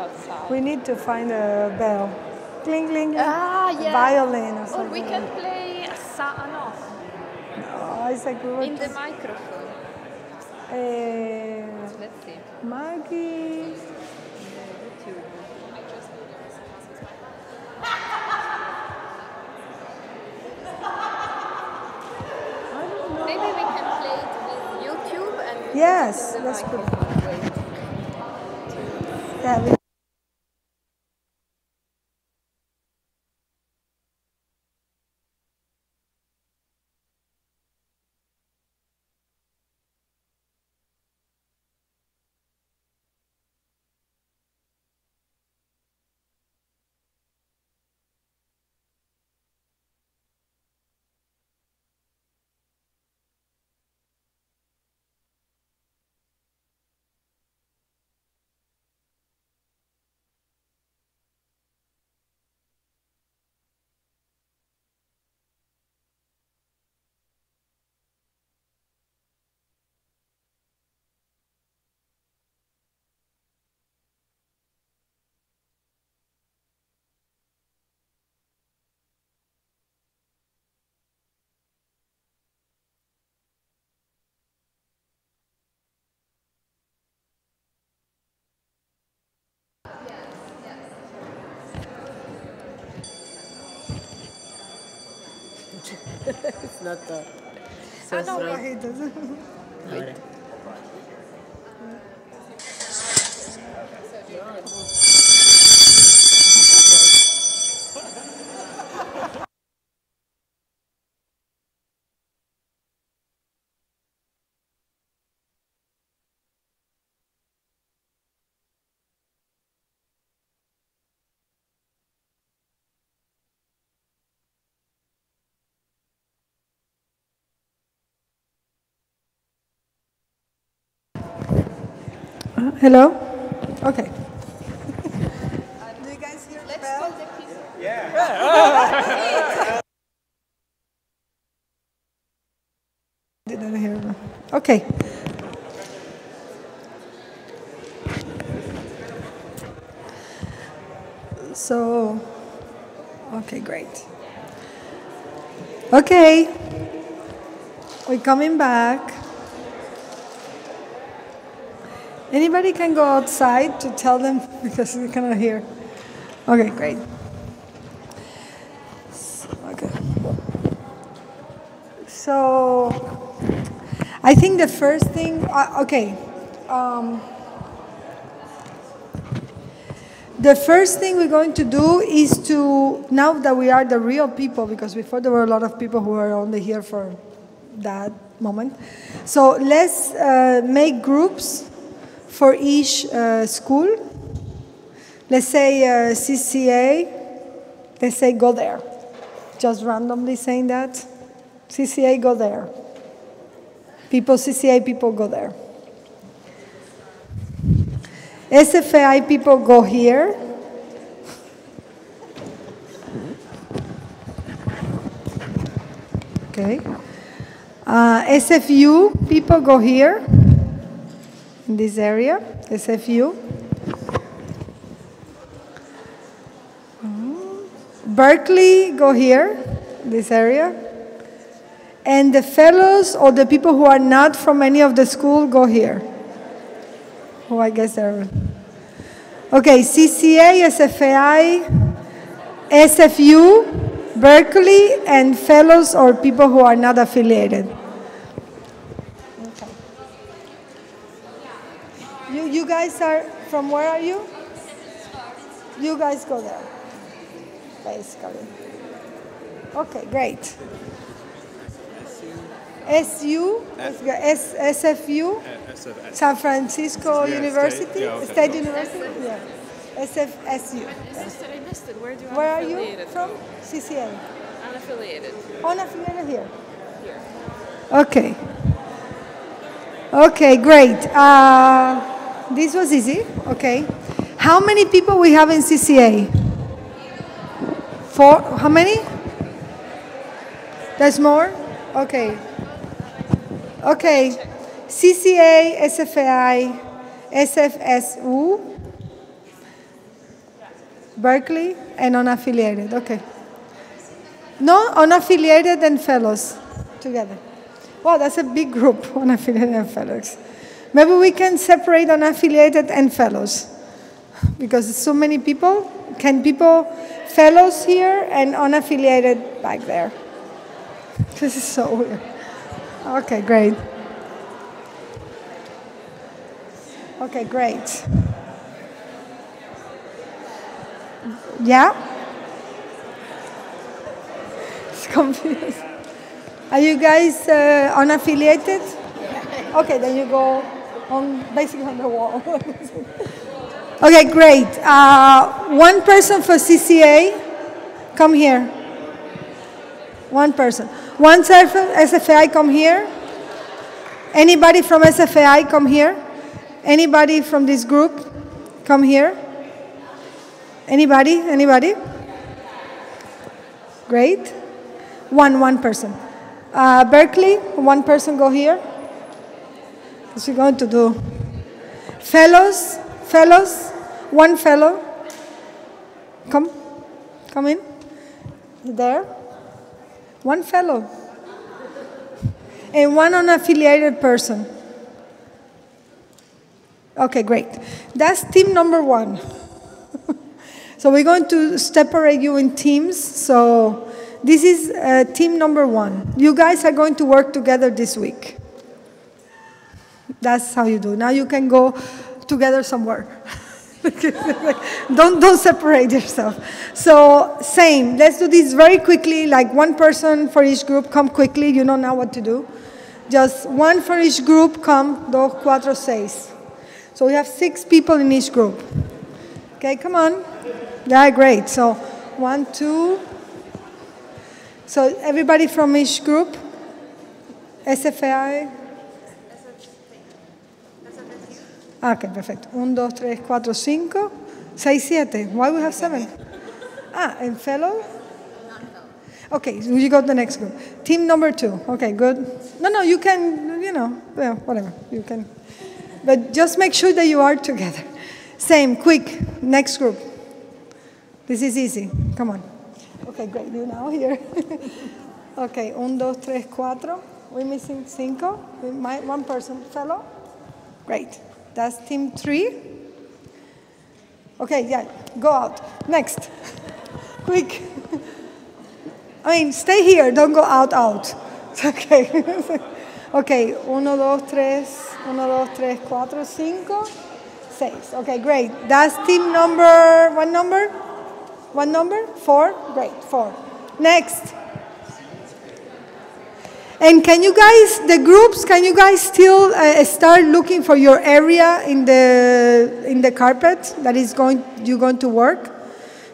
outside. We need to find a bell. Cling, cling, cling. Ah, yeah. Violin or Or something. we can play no. No, it's like we were In the microphone. Let's see. Maggie. Maybe we can play it with YouTube and we Yes, put it in the that's good. microphone. Yeah, we It's not the. So I know strong. what he does. Ahora. Hello? Okay. Do you guys hear the bell? Yeah. Didn't hear them. Okay. So, okay, great. Okay. We're coming back. Anybody can go outside to tell them because we cannot hear. Okay, great. Okay. So, I think the first thing, the first thing we're going to do is to, now that we are the real people, because before there were a lot of people who were only here for that moment. So let's make groups for each school. Let's say CCA, let's say go there. Just randomly saying that. CCA, go there. People, CCA people, go there. SFAI people, go here. Okay. SFU people, go here. In this area, SFU. Berkeley, go here, this area. And the fellows or the people who are not from any of the school, go here. Who I guess are. Okay, CCA, SFAI, SFU, Berkeley, and fellows or people who are not affiliated. You guys are, from where are you? You guys go there, basically. Okay, great. SFU, San Francisco University, State University? Yeah. SFSU. I missed it. Where are you from? CCA. Unaffiliated. Unaffiliated here? Here. Okay. Okay, great. This was easy. Okay. How many people we have in CCA? 4? How many? There's more? Okay. Okay. CCA, SFAI, SFSU, Berkeley, and unaffiliated. Okay. No, unaffiliated and fellows together. Wow, that's a big group, unaffiliated and fellows. Maybe we can separate unaffiliated and fellows because so many people. Can people, fellows here and unaffiliated back there? This is so weird. Okay, great. Okay, great. Yeah? It's confused. Are you guys unaffiliated? Okay, then you go on basically on the wall. Okay, great. One person for CCA, come here. One person. One person, SFAI, come here. Anybody from SFAI, come here. Anybody from this group, come here. Anybody? Anybody? Great. One person. Berkeley, one person go here. What we're going to do. Fellows, one fellow. Come in. There. One fellow. And one unaffiliated person. Okay, great. That's team number 1. So we're going to separate you in teams. So this is team number 1. You guys are going to work together this week. That's how you do. Now you can go together somewhere. Don't separate yourself. So same. Let's do this very quickly. Like one person for each group. Come quickly. You know now what to do. Just one for each group. Come. 2, 4, 6. So we have 6 people in each group. Okay, come on. Yeah, great. So 1, 2. So everybody from each group. SFAI. Okay, perfect. 1, 2, 3, 4, 5, 6, 7. Why we have 7? And fellow? Okay, so you go to the next group. Team number 2. Okay, good. No, you can, yeah, whatever. You can. But just make sure that you are together. Same, quick. Next group. This is easy. Come on. Okay, great. You now here. Okay, 1, 2, 3, 4. We're missing 5. One person. Fellow? Great. That's team 3. Okay, yeah, go out. Next. Quick. I mean, stay here. Don't go out. Okay. Okay, 1, 2, 3, 1, 2, 3, 4, 5, 6. Okay, great. That's team number, what number? What number? 4? Great, 4. Next. And can you guys, the groups, can you guys still start looking for your area in the carpet that is you're going to work?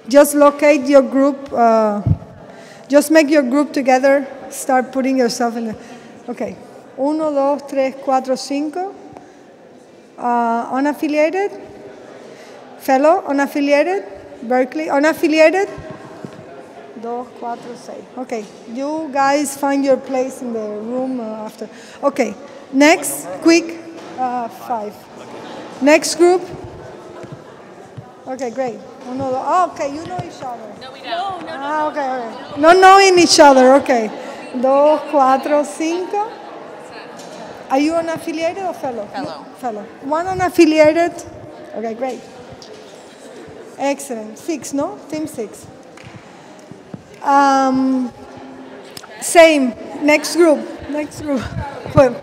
Just locate your group. Just make your group together. Start putting yourself in the. Okay. 1, 2, 3, 4, 5. Unaffiliated. Fellow, unaffiliated. Berkeley, unaffiliated. 2, 4, 6. Okay, you guys find your place in the room after. Okay, next, quick, 5. Next group. Okay, great. Okay, you know each other. No, we don't. No. Okay. No knowing each other, okay. 2, 4, 5. Are you unaffiliated or fellow? Fellow. One unaffiliated. Okay, great. Excellent. 6, no? Team 6. Same. Next group. Well,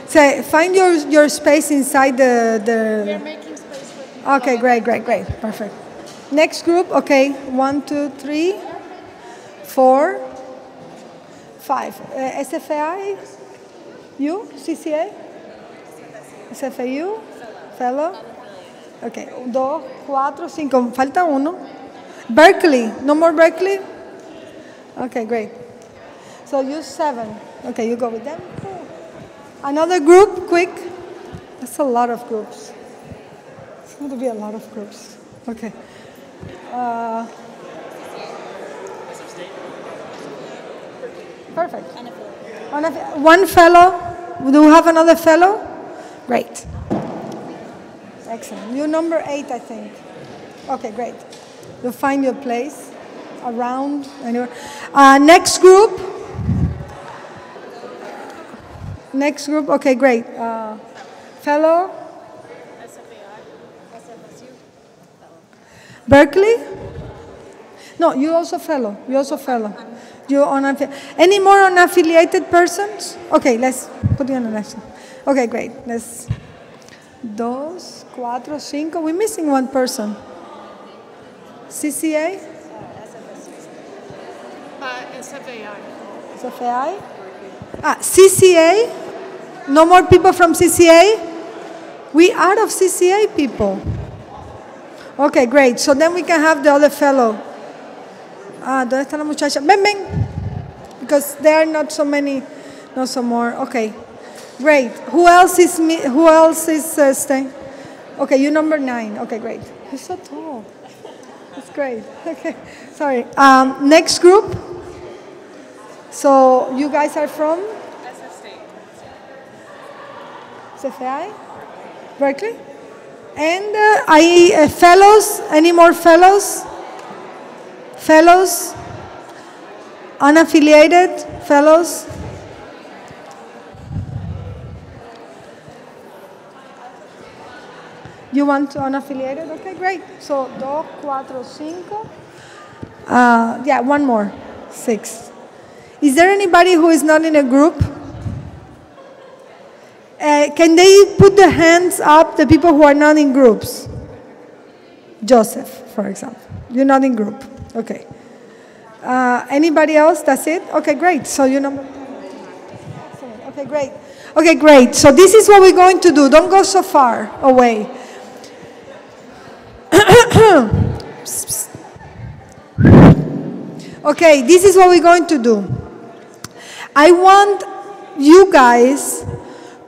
so find your space inside the. We're making space for people. Okay, great. Perfect. Next group. Okay, 1, 2, 3, 4, 5. SFAI? You? CCA? SFAU? Fellow? Okay, 2, 4, 5. Falta 1. Berkeley. No more Berkeley? Okay, great. So you 7. Okay, you go with them. Another group, quick. That's a lot of groups. It's going to be a lot of groups. Okay. Perfect. One fellow. Do we have another fellow? Great. Excellent. You're number 8, I think. Okay, great. You'll find your place around anywhere. Next group. Next group. Okay, great. Fellow. Berkeley? No, you also fellow. You also fellow. You any more unaffiliated persons? Okay, let's put you on the next one. Okay, great. Let's 2, 4, 5. We're missing one person. CCA? SFAI. SFAI? CCA? No more people from CCA? We out of CCA people. Okay, great. So then we can have the other fellow. ¿Dónde está la muchacha? Ven, ven. Because there are not so many, not so more. Okay, great. Who else is staying? Okay, you number 9. Okay, great. You're so tall. That's great. Okay, sorry. Next group. So you guys are from? SFI? Berkeley? And fellows? Any more fellows? Fellows? Unaffiliated fellows? You want unaffiliated? Okay, great. So 2, 4, 5. Yeah, one more. 6. Is there anybody who is not in a group? Can they put their hands up, the people who are not in groups? Joseph, for example. You're not in group. Okay. Anybody else? That's it? Okay, great. So you number 10. Excellent. Okay, great. Okay, great. So this is what we're going to do. Don't go so far away. Okay, this is what we're going to do. I want you guys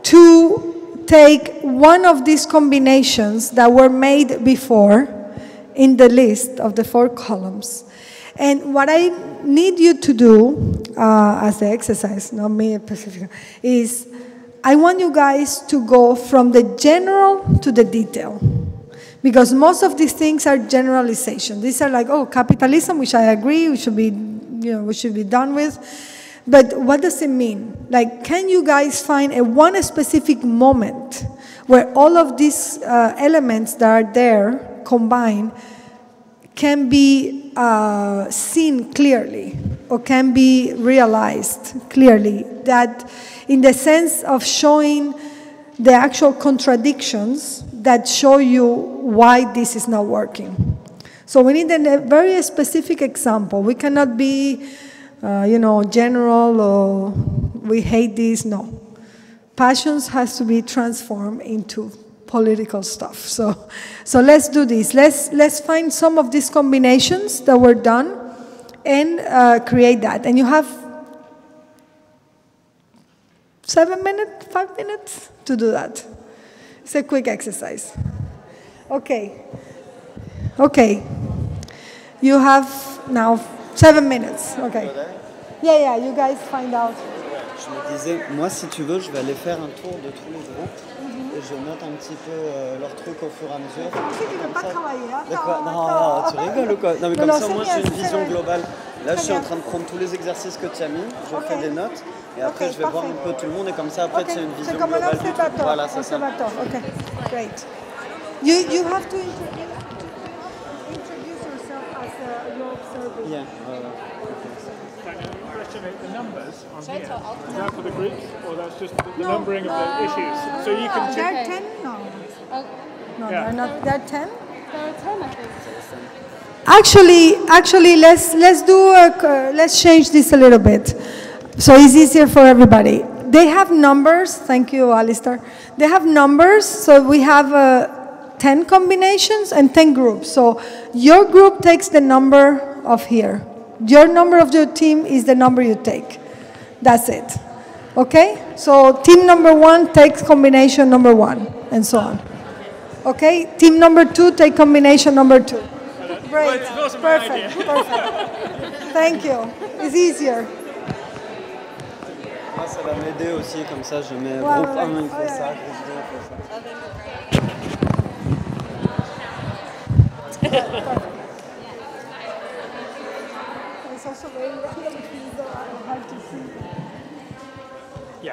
to take one of these combinations that were made before in the list of the 4 columns. And what I need you to do as the exercise, not me specifically, is I want you guys to go from the general to the detail. Because most of these things are generalization. These are like, oh, capitalism, which I agree, we should be done with. But what does it mean? Like, can you guys find one specific moment where all of these elements that are there combined can be seen clearly or can be realized clearly? That in the sense of showing the actual contradictions that show you why this is not working. So we need a very specific example. We cannot be general or we hate this. No. Passions has to be transformed into political stuff. So let's do this. Let's find some of these combinations that were done and create that. And you have 7 minutes, 5 minutes to do that. It's a quick exercise. Okay. You have now 7 minutes. Okay. Yeah, you guys find out. Je me disais, moi, si tu veux, je vais aller faire un tour de tous les groupes et je note un petit peu leurs trucs au fur et à mesure. Tu ne veux pas travailler, hein? De quoi? Non, tu rigoles ou quoi? Non, mais comme ça, moi, j'ai une vision globale. Là, je suis en train de prendre tous les exercices que tu as mis, je fais des notes et après, je vais voir un peu tout le monde et comme ça, après, tu as une vision globale du truc. Voilà, c'est ça. Okay, great. You have to introduce yourself as your observer. Yeah. The numbers on here, is that for the groups or that's just the numbering of the issues? So you can check. There are 10? No, they're not. There are 10? There are 10, I think. Actually, let's change this a little bit, so it's easier for everybody. They have numbers. Thank you, Alistair. They have numbers, so we have 10 combinations and 10 groups. So your group takes the number of here. Your number of your team is the number you take. That's it. Okay? So team number 1 takes combination number 1, and so on. Okay? Team number 2 take combination number 2. Great. Perfect. Thank you. It's easier. Moi, ça va m'aider aussi, comme ça, je mets groupe 1, il fait ça, groupe 2, il fait ça.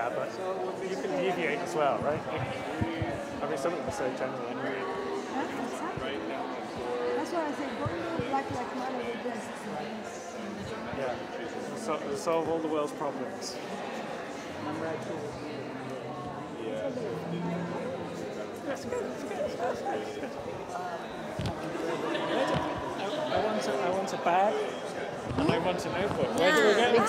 Yeah, but you can deviate as well, right? I mean, some of them are so general anyway. That's why I say, don't like money with this. Yeah, solve all the world's problems. Yeah. That's good. I want a bag and I want a notebook. Where do we get them?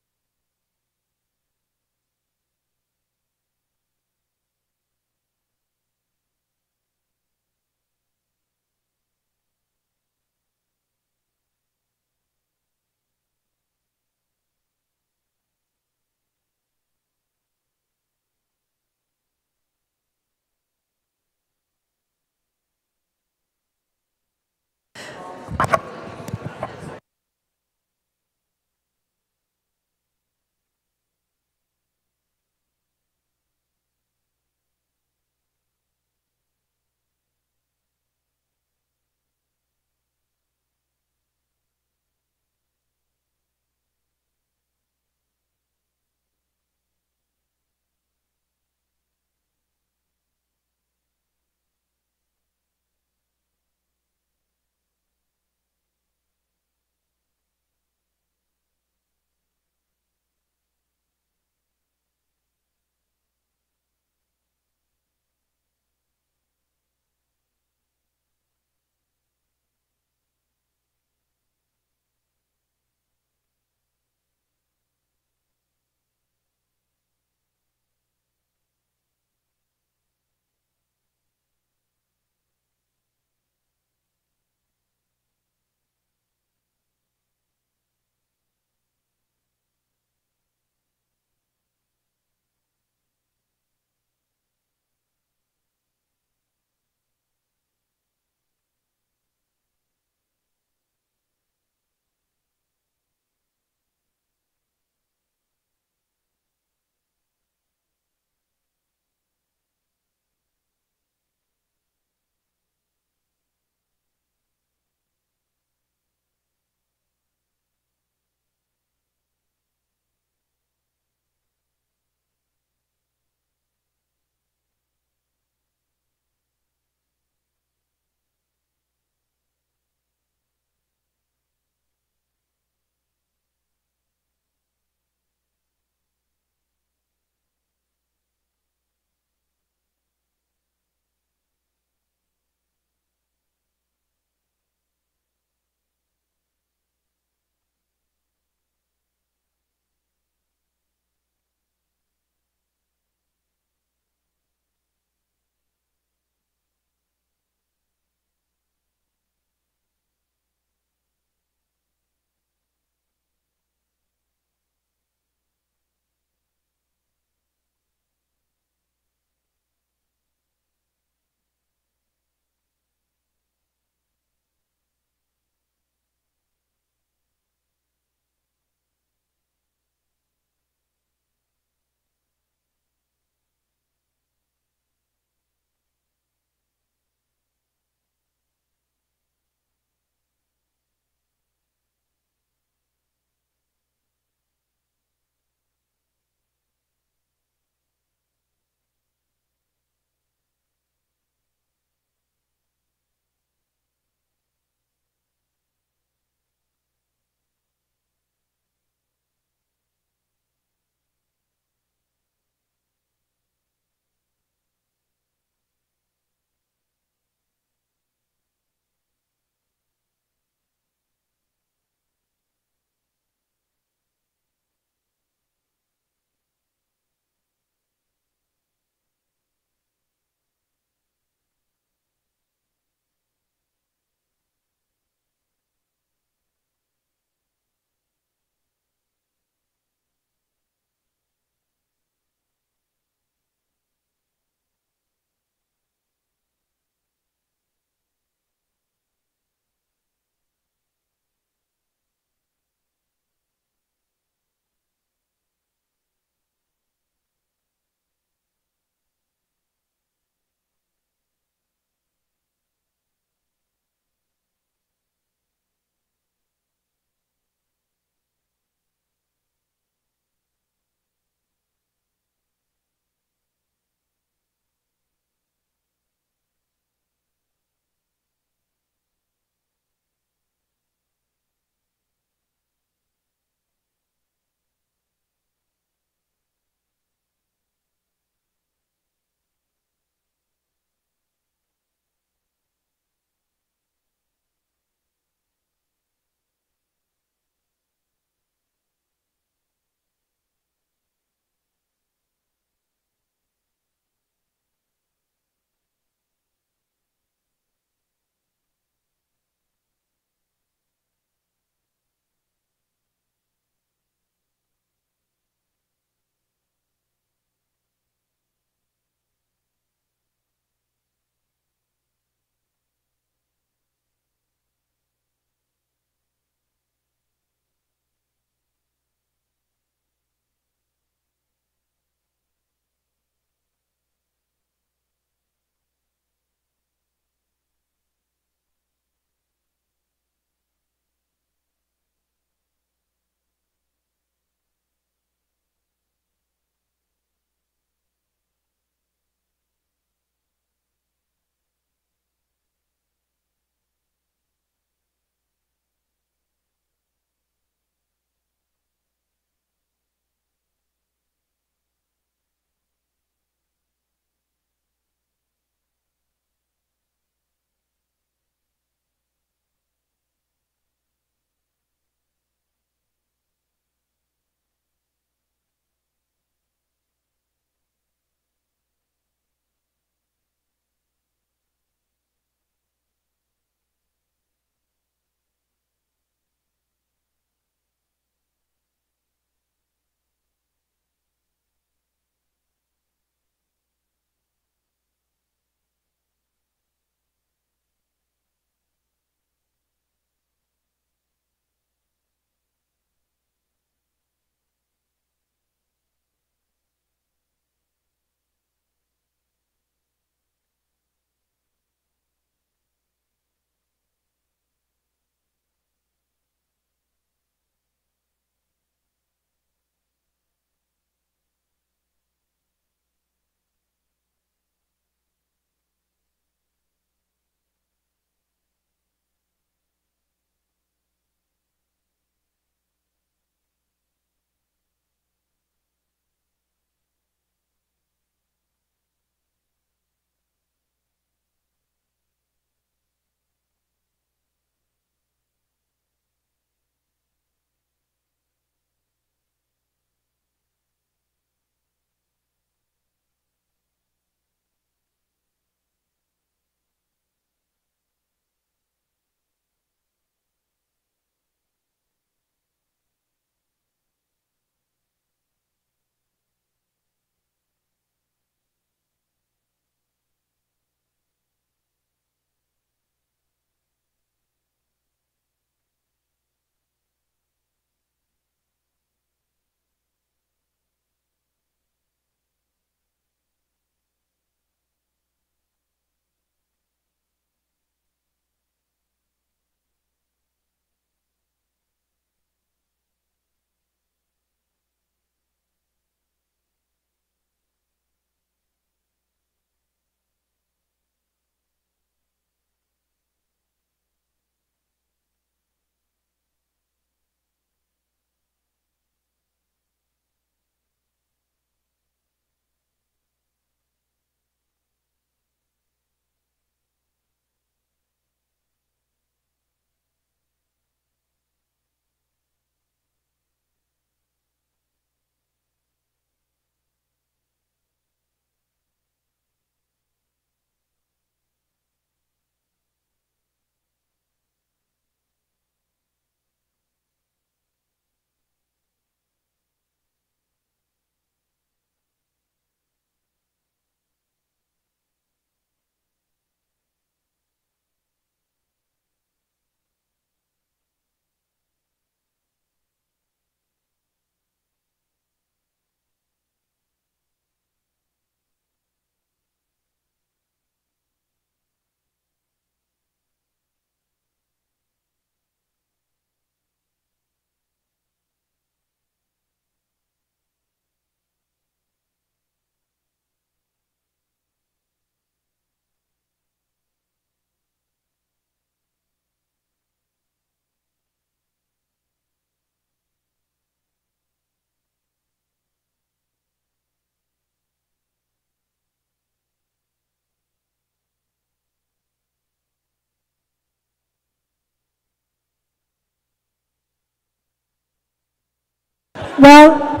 Well,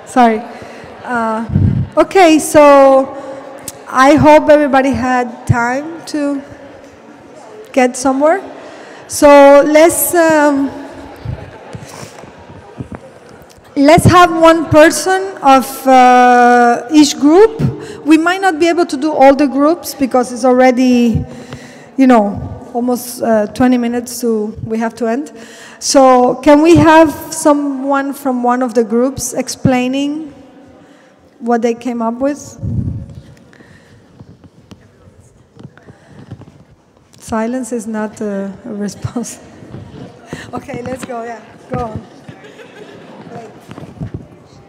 sorry. Okay, so I hope everybody had time to get somewhere. So let's have one person of each group. We might not be able to do all the groups because it's already, you know, almost 20 minutes we have to end. So can we have someone from one of the groups explaining what they came up with? Silence is not a response. Okay, let's go, yeah, go on.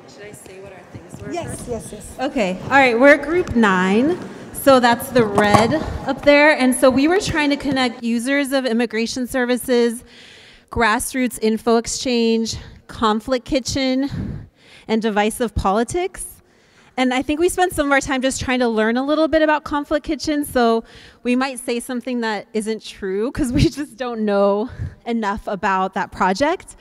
Should I say what our things were? Yes, yes, yes. Okay, all right, we're group 9. So that's the red up there. And so we were trying to connect users of immigration services, Grassroots info exchange, conflict kitchen, and divisive politics. And I think we spent some of our time just trying to learn a little bit about conflict kitchen. So we might say something that isn't true because we just don't know enough about that project.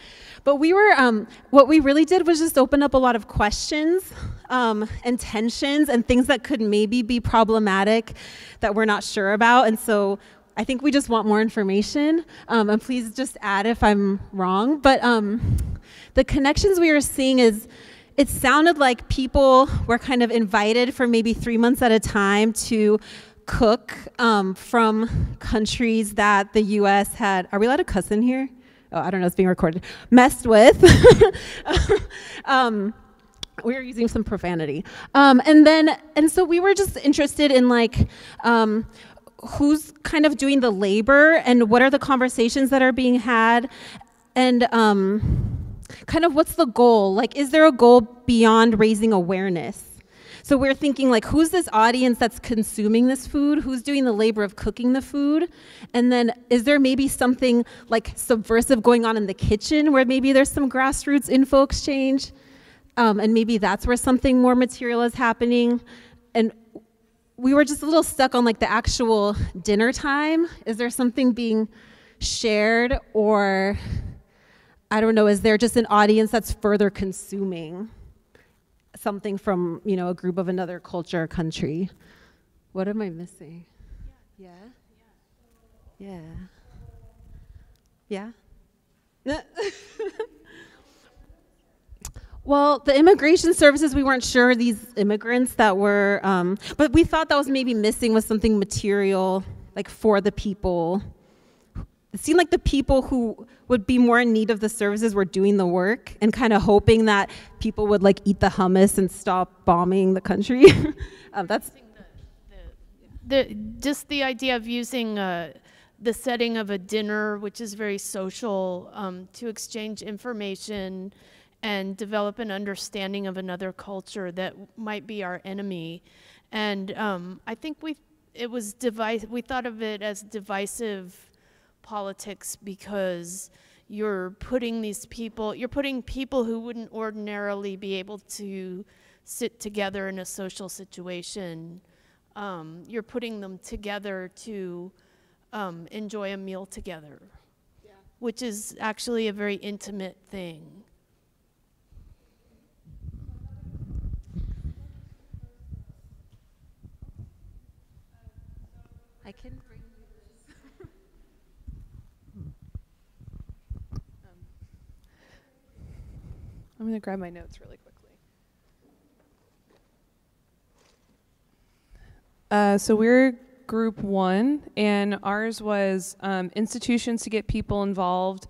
But we were, what we really did was just open up a lot of questions and tensions and things that could maybe be problematic that we're not sure about. And so I think we just want more information. And please just add if I'm wrong. But the connections we were seeing is, it sounded like people were kind of invited for maybe 3 months at a time to cook from countries that the US had, are we allowed to cuss in here? Oh, I don't know, it's being recorded, messed with. We were using some profanity. And so we were just interested in like, who's kind of doing the labor and what are the conversations that are being had, and kind of what's the goal? Like, is there a goal beyond raising awareness? So we're thinking like, who's this audience that's consuming this food? Who's doing the labor of cooking the food? And then is there maybe something like subversive going on in the kitchen where maybe there's some grassroots info exchange? And maybe that's where something more material is happening. And we were just a little stuck on like the actual dinner time. Is there something being shared, or I don't know, is there just an audience that's further consuming something from, you know, a group of another culture or country? What am I missing? Yeah? Yeah. Yeah? Well, the immigration services, we weren't sure these immigrants that were, but we thought that was maybe missing was something material, like for the people. It seemed like the people who would be more in need of the services were doing the work and kind of hoping that people would like eat the hummus and stop bombing the country. That's just the idea of using the setting of a dinner, which is very social, to exchange information and develop an understanding of another culture that might be our enemy. And I think we thought of it as divisive politics because you're putting people who wouldn't ordinarily be able to sit together in a social situation, you're putting them together to enjoy a meal together, which is actually a very intimate thing. I can bring you this. I'm going to grab my notes really quickly. So we're group 1, and ours was institutions to get people involved,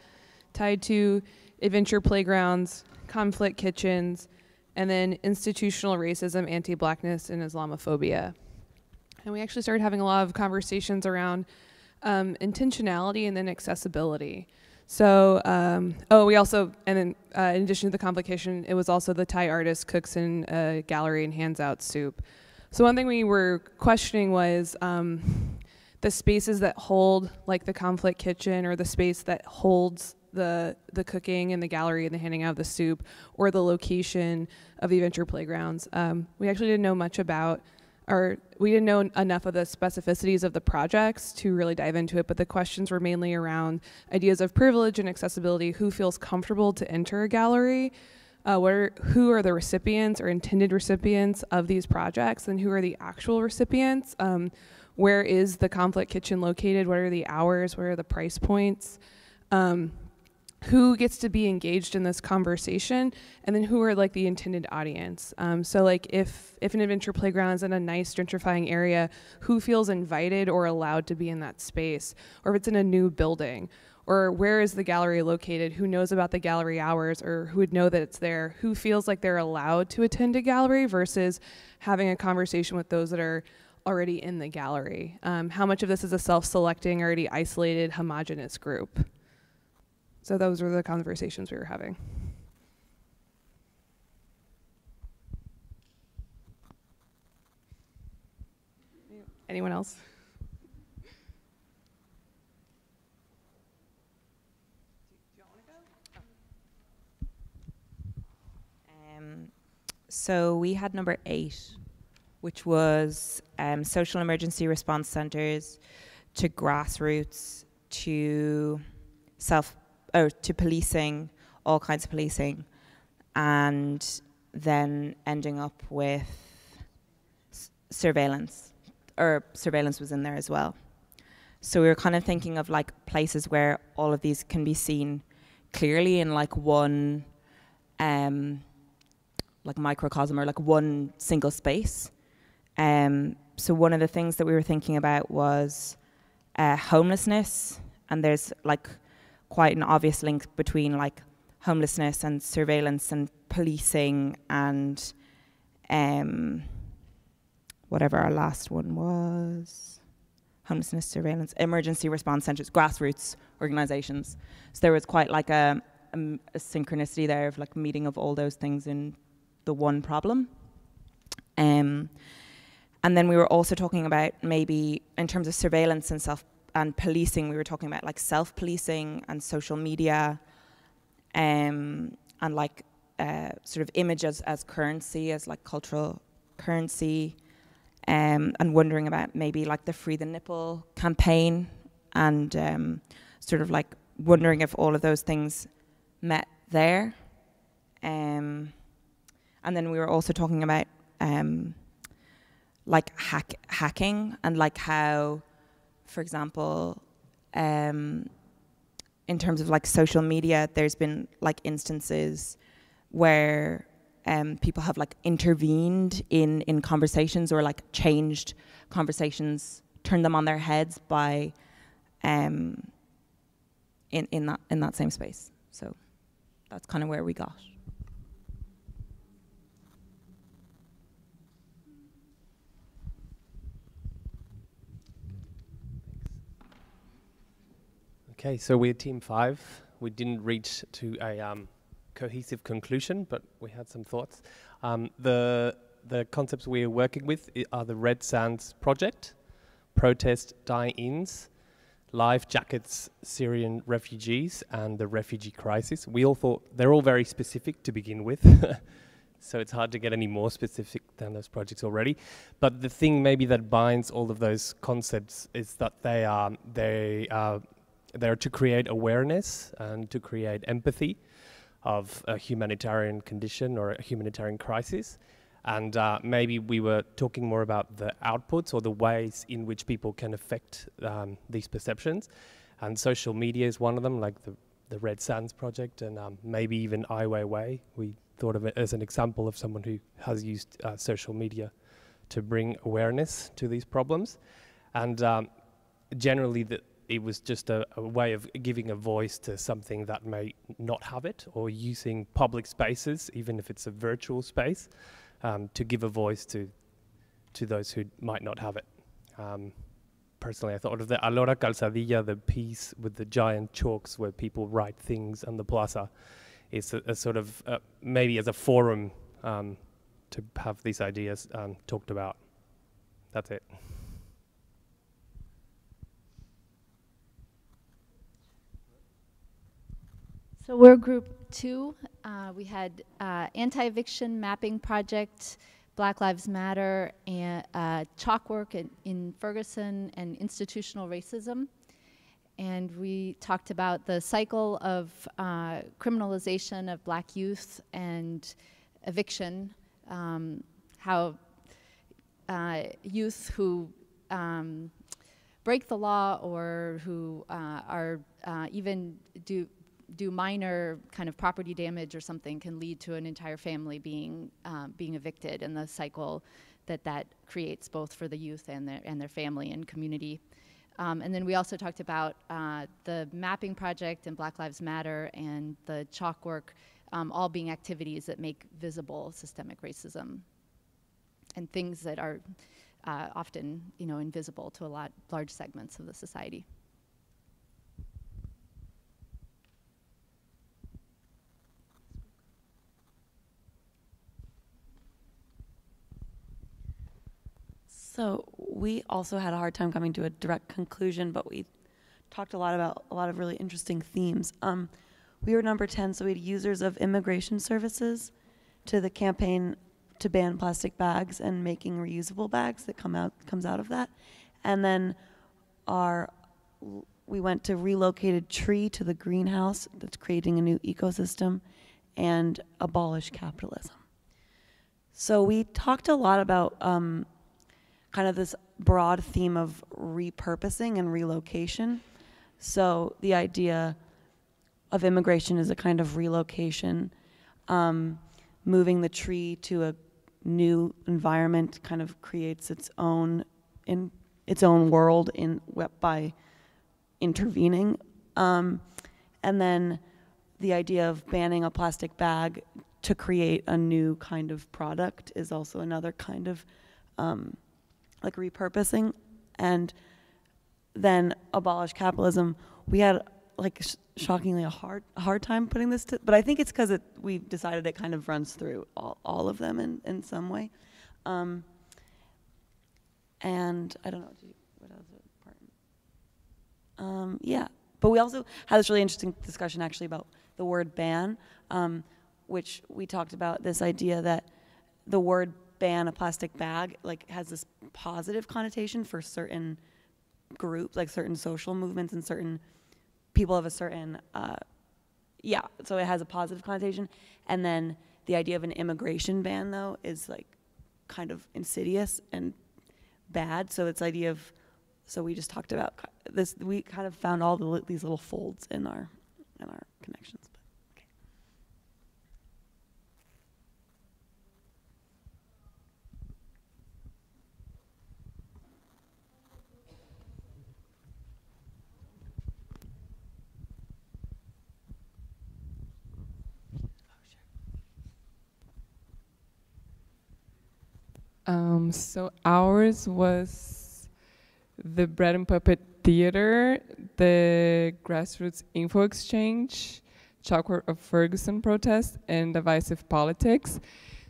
tied to adventure playgrounds, conflict kitchens, and then institutional racism, anti-blackness, and Islamophobia. And we actually started having a lot of conversations around intentionality and then accessibility. So, we also, and then in addition to the complication, it was also the Thai artist cooks in a gallery and hands out soup. So one thing we were questioning was the spaces that hold like the conflict kitchen, or the space that holds the cooking and the gallery and the handing out of the soup, or the location of the adventure playgrounds. We actually didn't know much about we didn't know enough of the specificities of the projects to really dive into it, but the questions were mainly around ideas of privilege and accessibility, who feels comfortable to enter a gallery, who are the recipients or intended recipients of these projects, and who are the actual recipients. Where is the conflict kitchen located? What are the hours? What are the price points? Who gets to be engaged in this conversation? And then who are like the intended audience? So like if an adventure playground is in a nice gentrifying area, who feels invited or allowed to be in that space? Or if it's in a new building? Or where is the gallery located? Who knows about the gallery hours, or who would know that it's there? Who feels like they're allowed to attend a gallery versus having a conversation with those that are already in the gallery? How much of this is a self-selecting, already isolated, homogenous group? So those were the conversations we were having. Anyone else? So we had number 8, which was social emergency response centers, to grassroots, to to policing, all kinds of policing, and then ending up with surveillance, or surveillance was in there as well. So we were kind of thinking of like places where all of these can be seen clearly in like one like microcosm, or like one single space. So one of the things that we were thinking about was homelessness, and there's like quite an obvious link between like homelessness and surveillance and policing and whatever our last one was. Homelessness, surveillance, emergency response centers, grassroots organizations. So there was quite like a synchronicity there of like meeting of all those things in the one problem. And then we were also talking about maybe in terms of surveillance and policing, we were talking about like self-policing and social media, and like sort of images as currency, as like cultural currency, and wondering about maybe like the Free the Nipple campaign, and sort of like wondering if all of those things met there. And then we were also talking about like hacking, and like how, for example, in terms of like social media, there's been like instances where people have like intervened in conversations, or like changed conversations, turned them on their heads by in that same space. So that's kind of where we got. Okay, so we're team 5. We didn't reach to a cohesive conclusion, but we had some thoughts. The concepts we are working with are the Red Sands Project, protest die-ins, life jackets, Syrian refugees, and the refugee crisis. We all thought they're all very specific to begin with, so it's hard to get any more specific than those projects already. But the thing maybe that binds all of those concepts is that they are to create awareness and to create empathy of a humanitarian condition or a humanitarian crisis. And maybe we were talking more about the outputs or the ways in which people can affect these perceptions. And social media is one of them, like the Red Sands Project, and maybe even Ai Weiwei. We thought of it as an example of someone who has used social media to bring awareness to these problems. And generally, it was just a way of giving a voice to something that may not have it, or using public spaces, even if it's a virtual space, to give a voice to those who might not have it. Personally, I thought of the Alora Calzadilla, the piece with the giant chalks where people write things on the plaza. It's a sort of, maybe as a forum to have these ideas talked about. That's it. So we're group 2. We had anti-eviction mapping project, Black Lives Matter and chalk work in Ferguson and institutional racism. And we talked about the cycle of criminalization of black youth and eviction, how youth who break the law or who are even do minor kind of property damage or something can lead to an entire family being evicted, and the cycle that creates both for the youth and their family and community. And then we also talked about the mapping project and Black Lives Matter and the chalk work all being activities that make visible systemic racism and things that are often, invisible to large segments of the society. So we also had a hard time coming to a direct conclusion, but we talked a lot about a lot of really interesting themes. We were number 10, so we had users of immigration services to the campaign to ban plastic bags and making reusable bags that comes out of that. And then we went to relocated tree to the greenhouse that's creating a new ecosystem, and abolish capitalism. So we talked a lot about kind of this broad theme of repurposing and relocation. So the idea of immigration is a kind of relocation, moving the tree to a new environment kind of creates its own world by intervening. And then the idea of banning a plastic bag to create a new kind of product is also another kind of like repurposing. And then abolish capitalism. We had like shockingly a hard time putting this to, but I think it's because we decided it kind of runs through all of them in some way. And I don't know, what else part? Yeah, but we also had this really interesting discussion actually about the word ban, which we talked about this idea that the word ban a plastic bag like has this positive connotation for certain groups, like certain social movements and certain people of a certain, so it has a positive connotation. And then the idea of an immigration ban, though, is like kind of insidious and bad. So it's idea of, so we just talked about this, we kind of found all these little folds in our connections. So ours was the Bread and Puppet Theater, the Grassroots Info Exchange, Chalkwork of Ferguson protest, and divisive politics.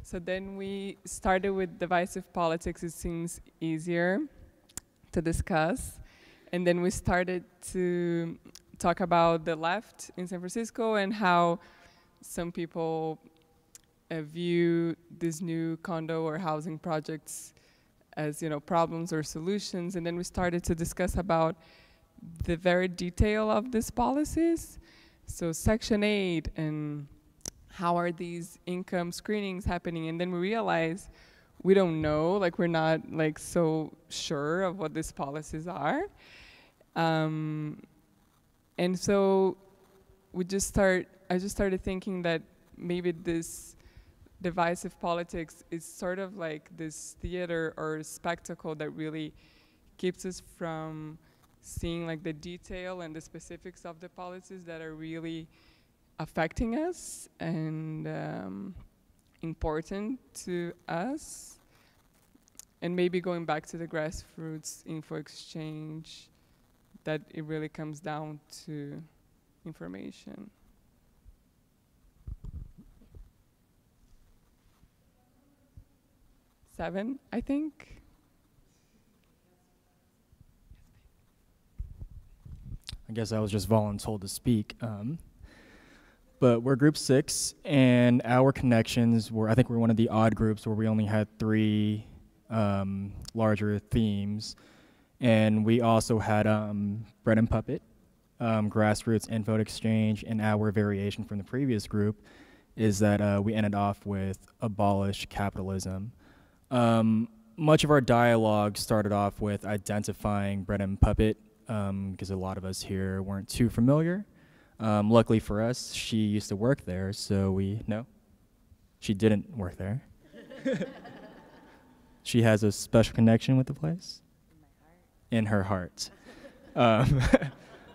So then we started with divisive politics. It seems easier to discuss. And then we started to talk about the left in San Francisco and how some people view these new condo or housing projects as, problems or solutions. And then we started to discuss about the very detail of these policies. So Section 8 and how are these income screenings happening? And then we realized we don't know, like we're not like so sure of what these policies are. And so I just started thinking that maybe this divisive politics is sort of like this theater or spectacle that really keeps us from seeing like the detail and the specifics of the policies that are really affecting us and important to us. And maybe going back to the Grassroots Info Exchange, that it really comes down to information. Seven, I think. I guess I was just voluntold to speak. but we're group 6, and our connections were, I think we're one of the odd groups where we only had 3 larger themes. And we also had Bread and Puppet, Grassroots, Info Exchange, and our variation from the previous group is that we ended off with Abolish Capitalism. Much of our dialogue started off with identifying Bread and Puppet because a lot of us here weren't too familiar. Luckily for us, she used to work there, so no, she didn't work there. She has a special connection with the place. In her heart.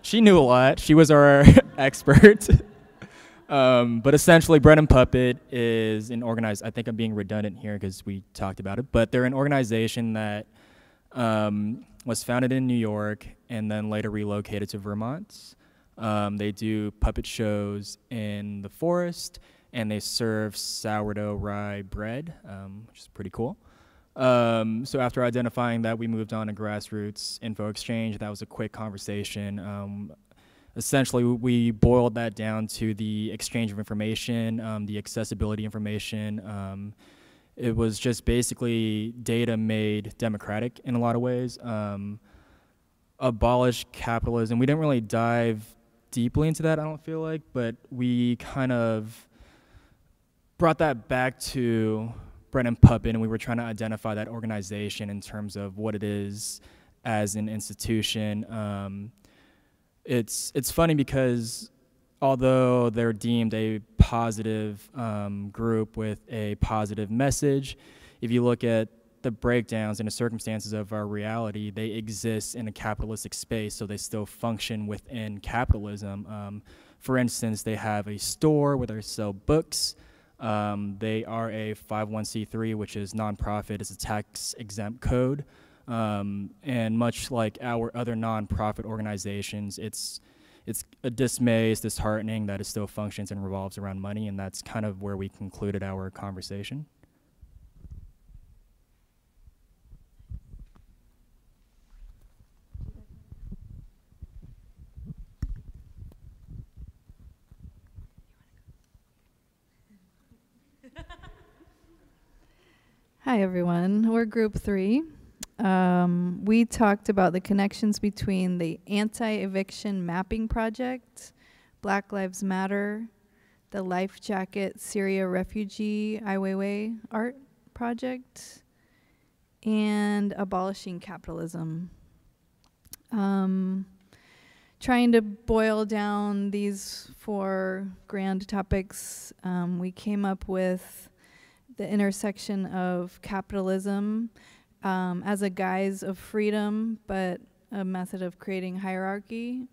She knew a lot. She was our expert. But essentially, Bread and Puppet is an organized, I think I'm being redundant here because we talked about it, but they're an organization that was founded in New York and then later relocated to Vermont. They do puppet shows in the forest, and they serve sourdough rye bread, which is pretty cool. So after identifying that, we moved on to Grassroots Info Exchange. That was a quick conversation. Essentially, we boiled that down to the exchange of information, the accessibility information. It was just basically data made democratic in a lot of ways. Abolish capitalism. We didn't really dive deeply into that, I don't feel like, but we kind of brought that back to Bread and Puppet, and we were trying to identify that organization in terms of what it is as an institution. It's funny because although they're deemed a positive group with a positive message, if you look at the breakdowns and the circumstances of our reality, they exist in a capitalistic space, so they still function within capitalism. For instance, they have a store where they sell books. They are a 501c3, which is nonprofit. It's a tax-exempt code. And much like our other nonprofit organizations, it's a dismay, it's disheartening that it still functions and revolves around money, and that's kind of where we concluded our conversation. Hi everyone, we're group 3. We talked about the connections between the Anti-Eviction Mapping Project, Black Lives Matter, the Life Jacket Syria Refugee Ai Weiwei Art Project, and Abolishing Capitalism. Trying to boil down these 4 grand topics, we came up with the intersection of capitalism as a guise of freedom, but a method of creating hierarchy,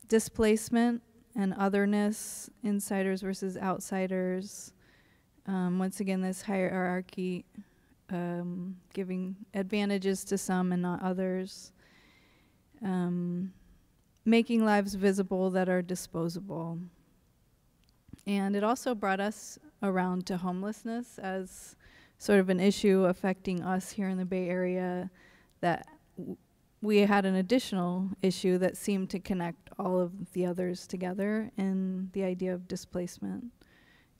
displacement and otherness, insiders versus outsiders. Once again, this hierarchy giving advantages to some and not others. Making lives visible that are disposable. And it also brought us around to homelessness as sort of an issue affecting us here in the Bay Area, that we had an additional issue that seemed to connect all of the others together in the idea of displacement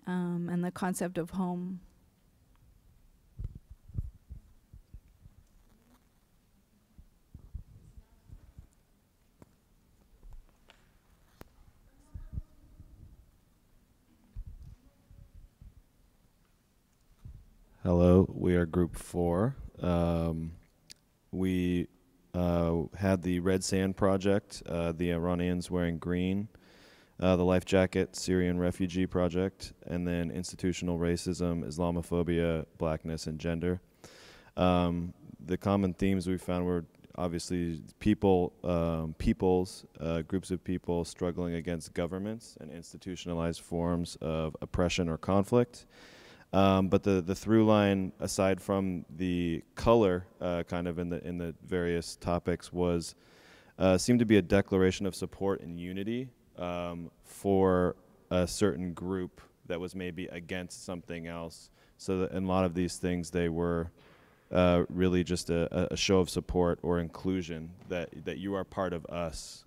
and the concept of home. Hello, we are group 4. We had the Red Sand Project, the Iranians wearing green, the Life Jacket Syrian Refugee Project, and then institutional racism, Islamophobia, blackness, and gender. The common themes we found were obviously peoples, groups of people struggling against governments and institutionalized forms of oppression or conflict. But the through line, aside from the color, kind of in the various topics, was seemed to be a declaration of support and unity for a certain group that was maybe against something else. So that in a lot of these things, they were really just a show of support or inclusion, that you are part of us.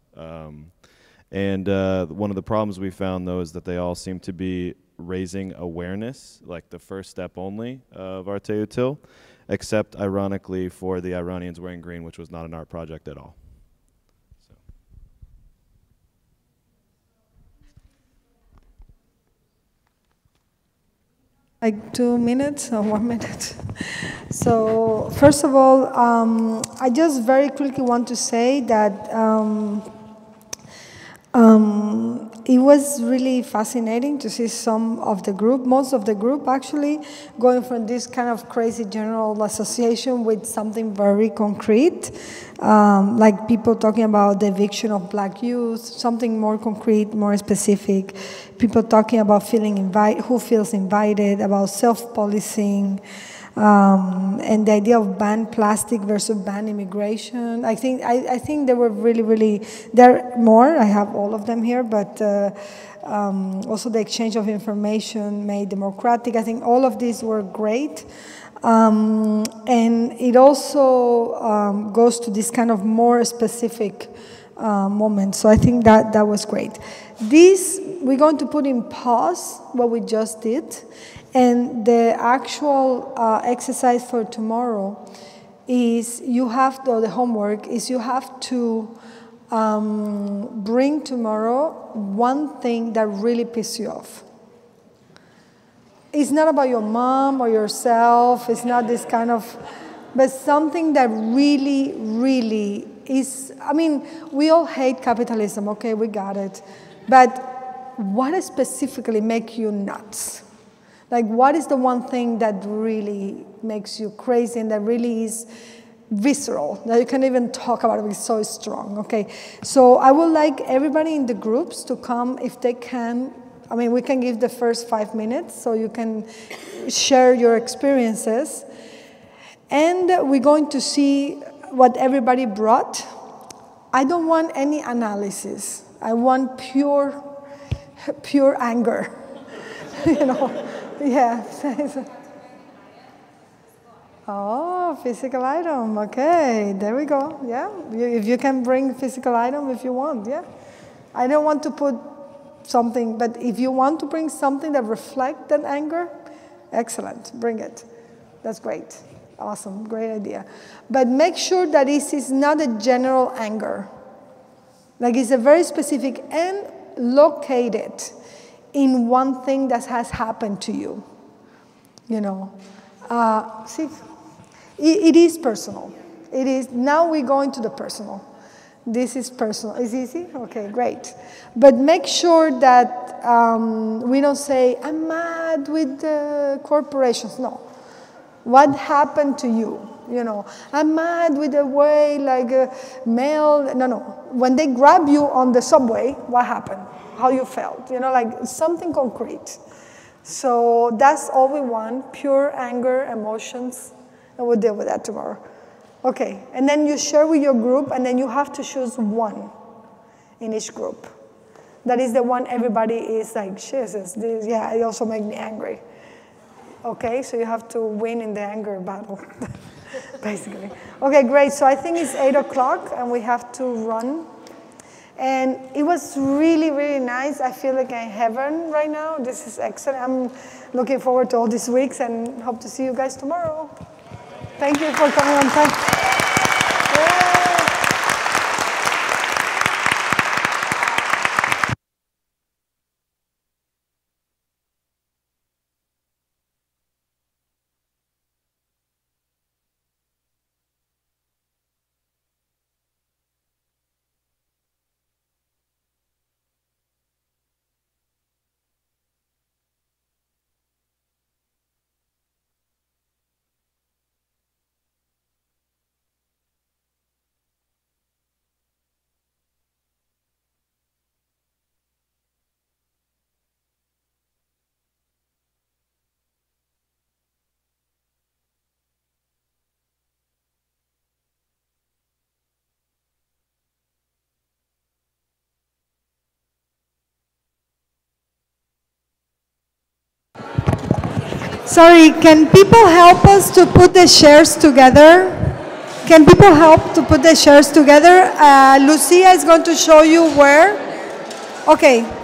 And one of the problems we found, though, is that they all seem to be raising awareness, like the first step only of Arte Útil, except, ironically, for the Iranians wearing green, which was not an art project at all. Like 2 minutes or 1 minute. So first of all, I just very quickly want to say that it was really fascinating to see some of the group, most of the group actually, going from this kind of crazy general association with something very concrete, like people talking about the eviction of black youth, something more concrete, more specific, people talking about who feels invited, about self-policing, and the idea of ban plastic versus ban immigration. I think they were really, there are more, I have all of them here, but also the exchange of information made democratic. I think all of these were great. And it also goes to this kind of more specific moment. So I think that was great. This, we're going to put in pause what we just did. And the actual exercise for tomorrow is the homework is you have to bring tomorrow one thing that really pisses you off. It's not about your mom or yourself, it's not this kind of, but something that really is, I mean, we all hate capitalism, okay, we got it. But what specifically makes you nuts? Like, what is the one thing that really makes you crazy and that really is visceral, that you can't even talk about it, it's so strong, okay? So I would like everybody in the groups to come if they can. I mean, we can give the first 5 minutes so you can share your experiences. And we're going to see what everybody brought. I don't want any analysis. I want pure anger, you know. Yeah. Oh, physical item. Okay, there we go. Yeah, if you can bring physical item if you want. Yeah, I don't want to put something, but if you want to bring something that reflects that anger, excellent. Bring it. That's great. Awesome. Great idea. But make sure that this is not a general anger. Like it's a very specific and located in one thing that has happened to you, you know. See, it is personal. It is, now we're going to the personal. This is personal. Is easy? Okay, great. But make sure that we don't say, I'm mad with the corporations. No. What happened to you? You know, I'm mad with the way, like, mail. No. When they grab you on the subway, what happened? How you felt, you know, like something concrete. So that's all we want, pure anger, emotions, and we'll deal with that tomorrow. Okay, and then you share with your group, and then you have to choose one in each group. That is the one everybody is like, Jesus, this, yeah, it also makes me angry. Okay, so you have to win in the anger battle, basically. Okay, great, so I think it's 8 o'clock, and we have to run. And it was really nice. I feel like I'm in heaven right now. This is excellent. I'm looking forward to all these weeks and hope to see you guys tomorrow. Thank you for coming on time. Sorry, can people help us to put the shares together? Can people help to put the shares together? Lucia is going to show you where. Okay.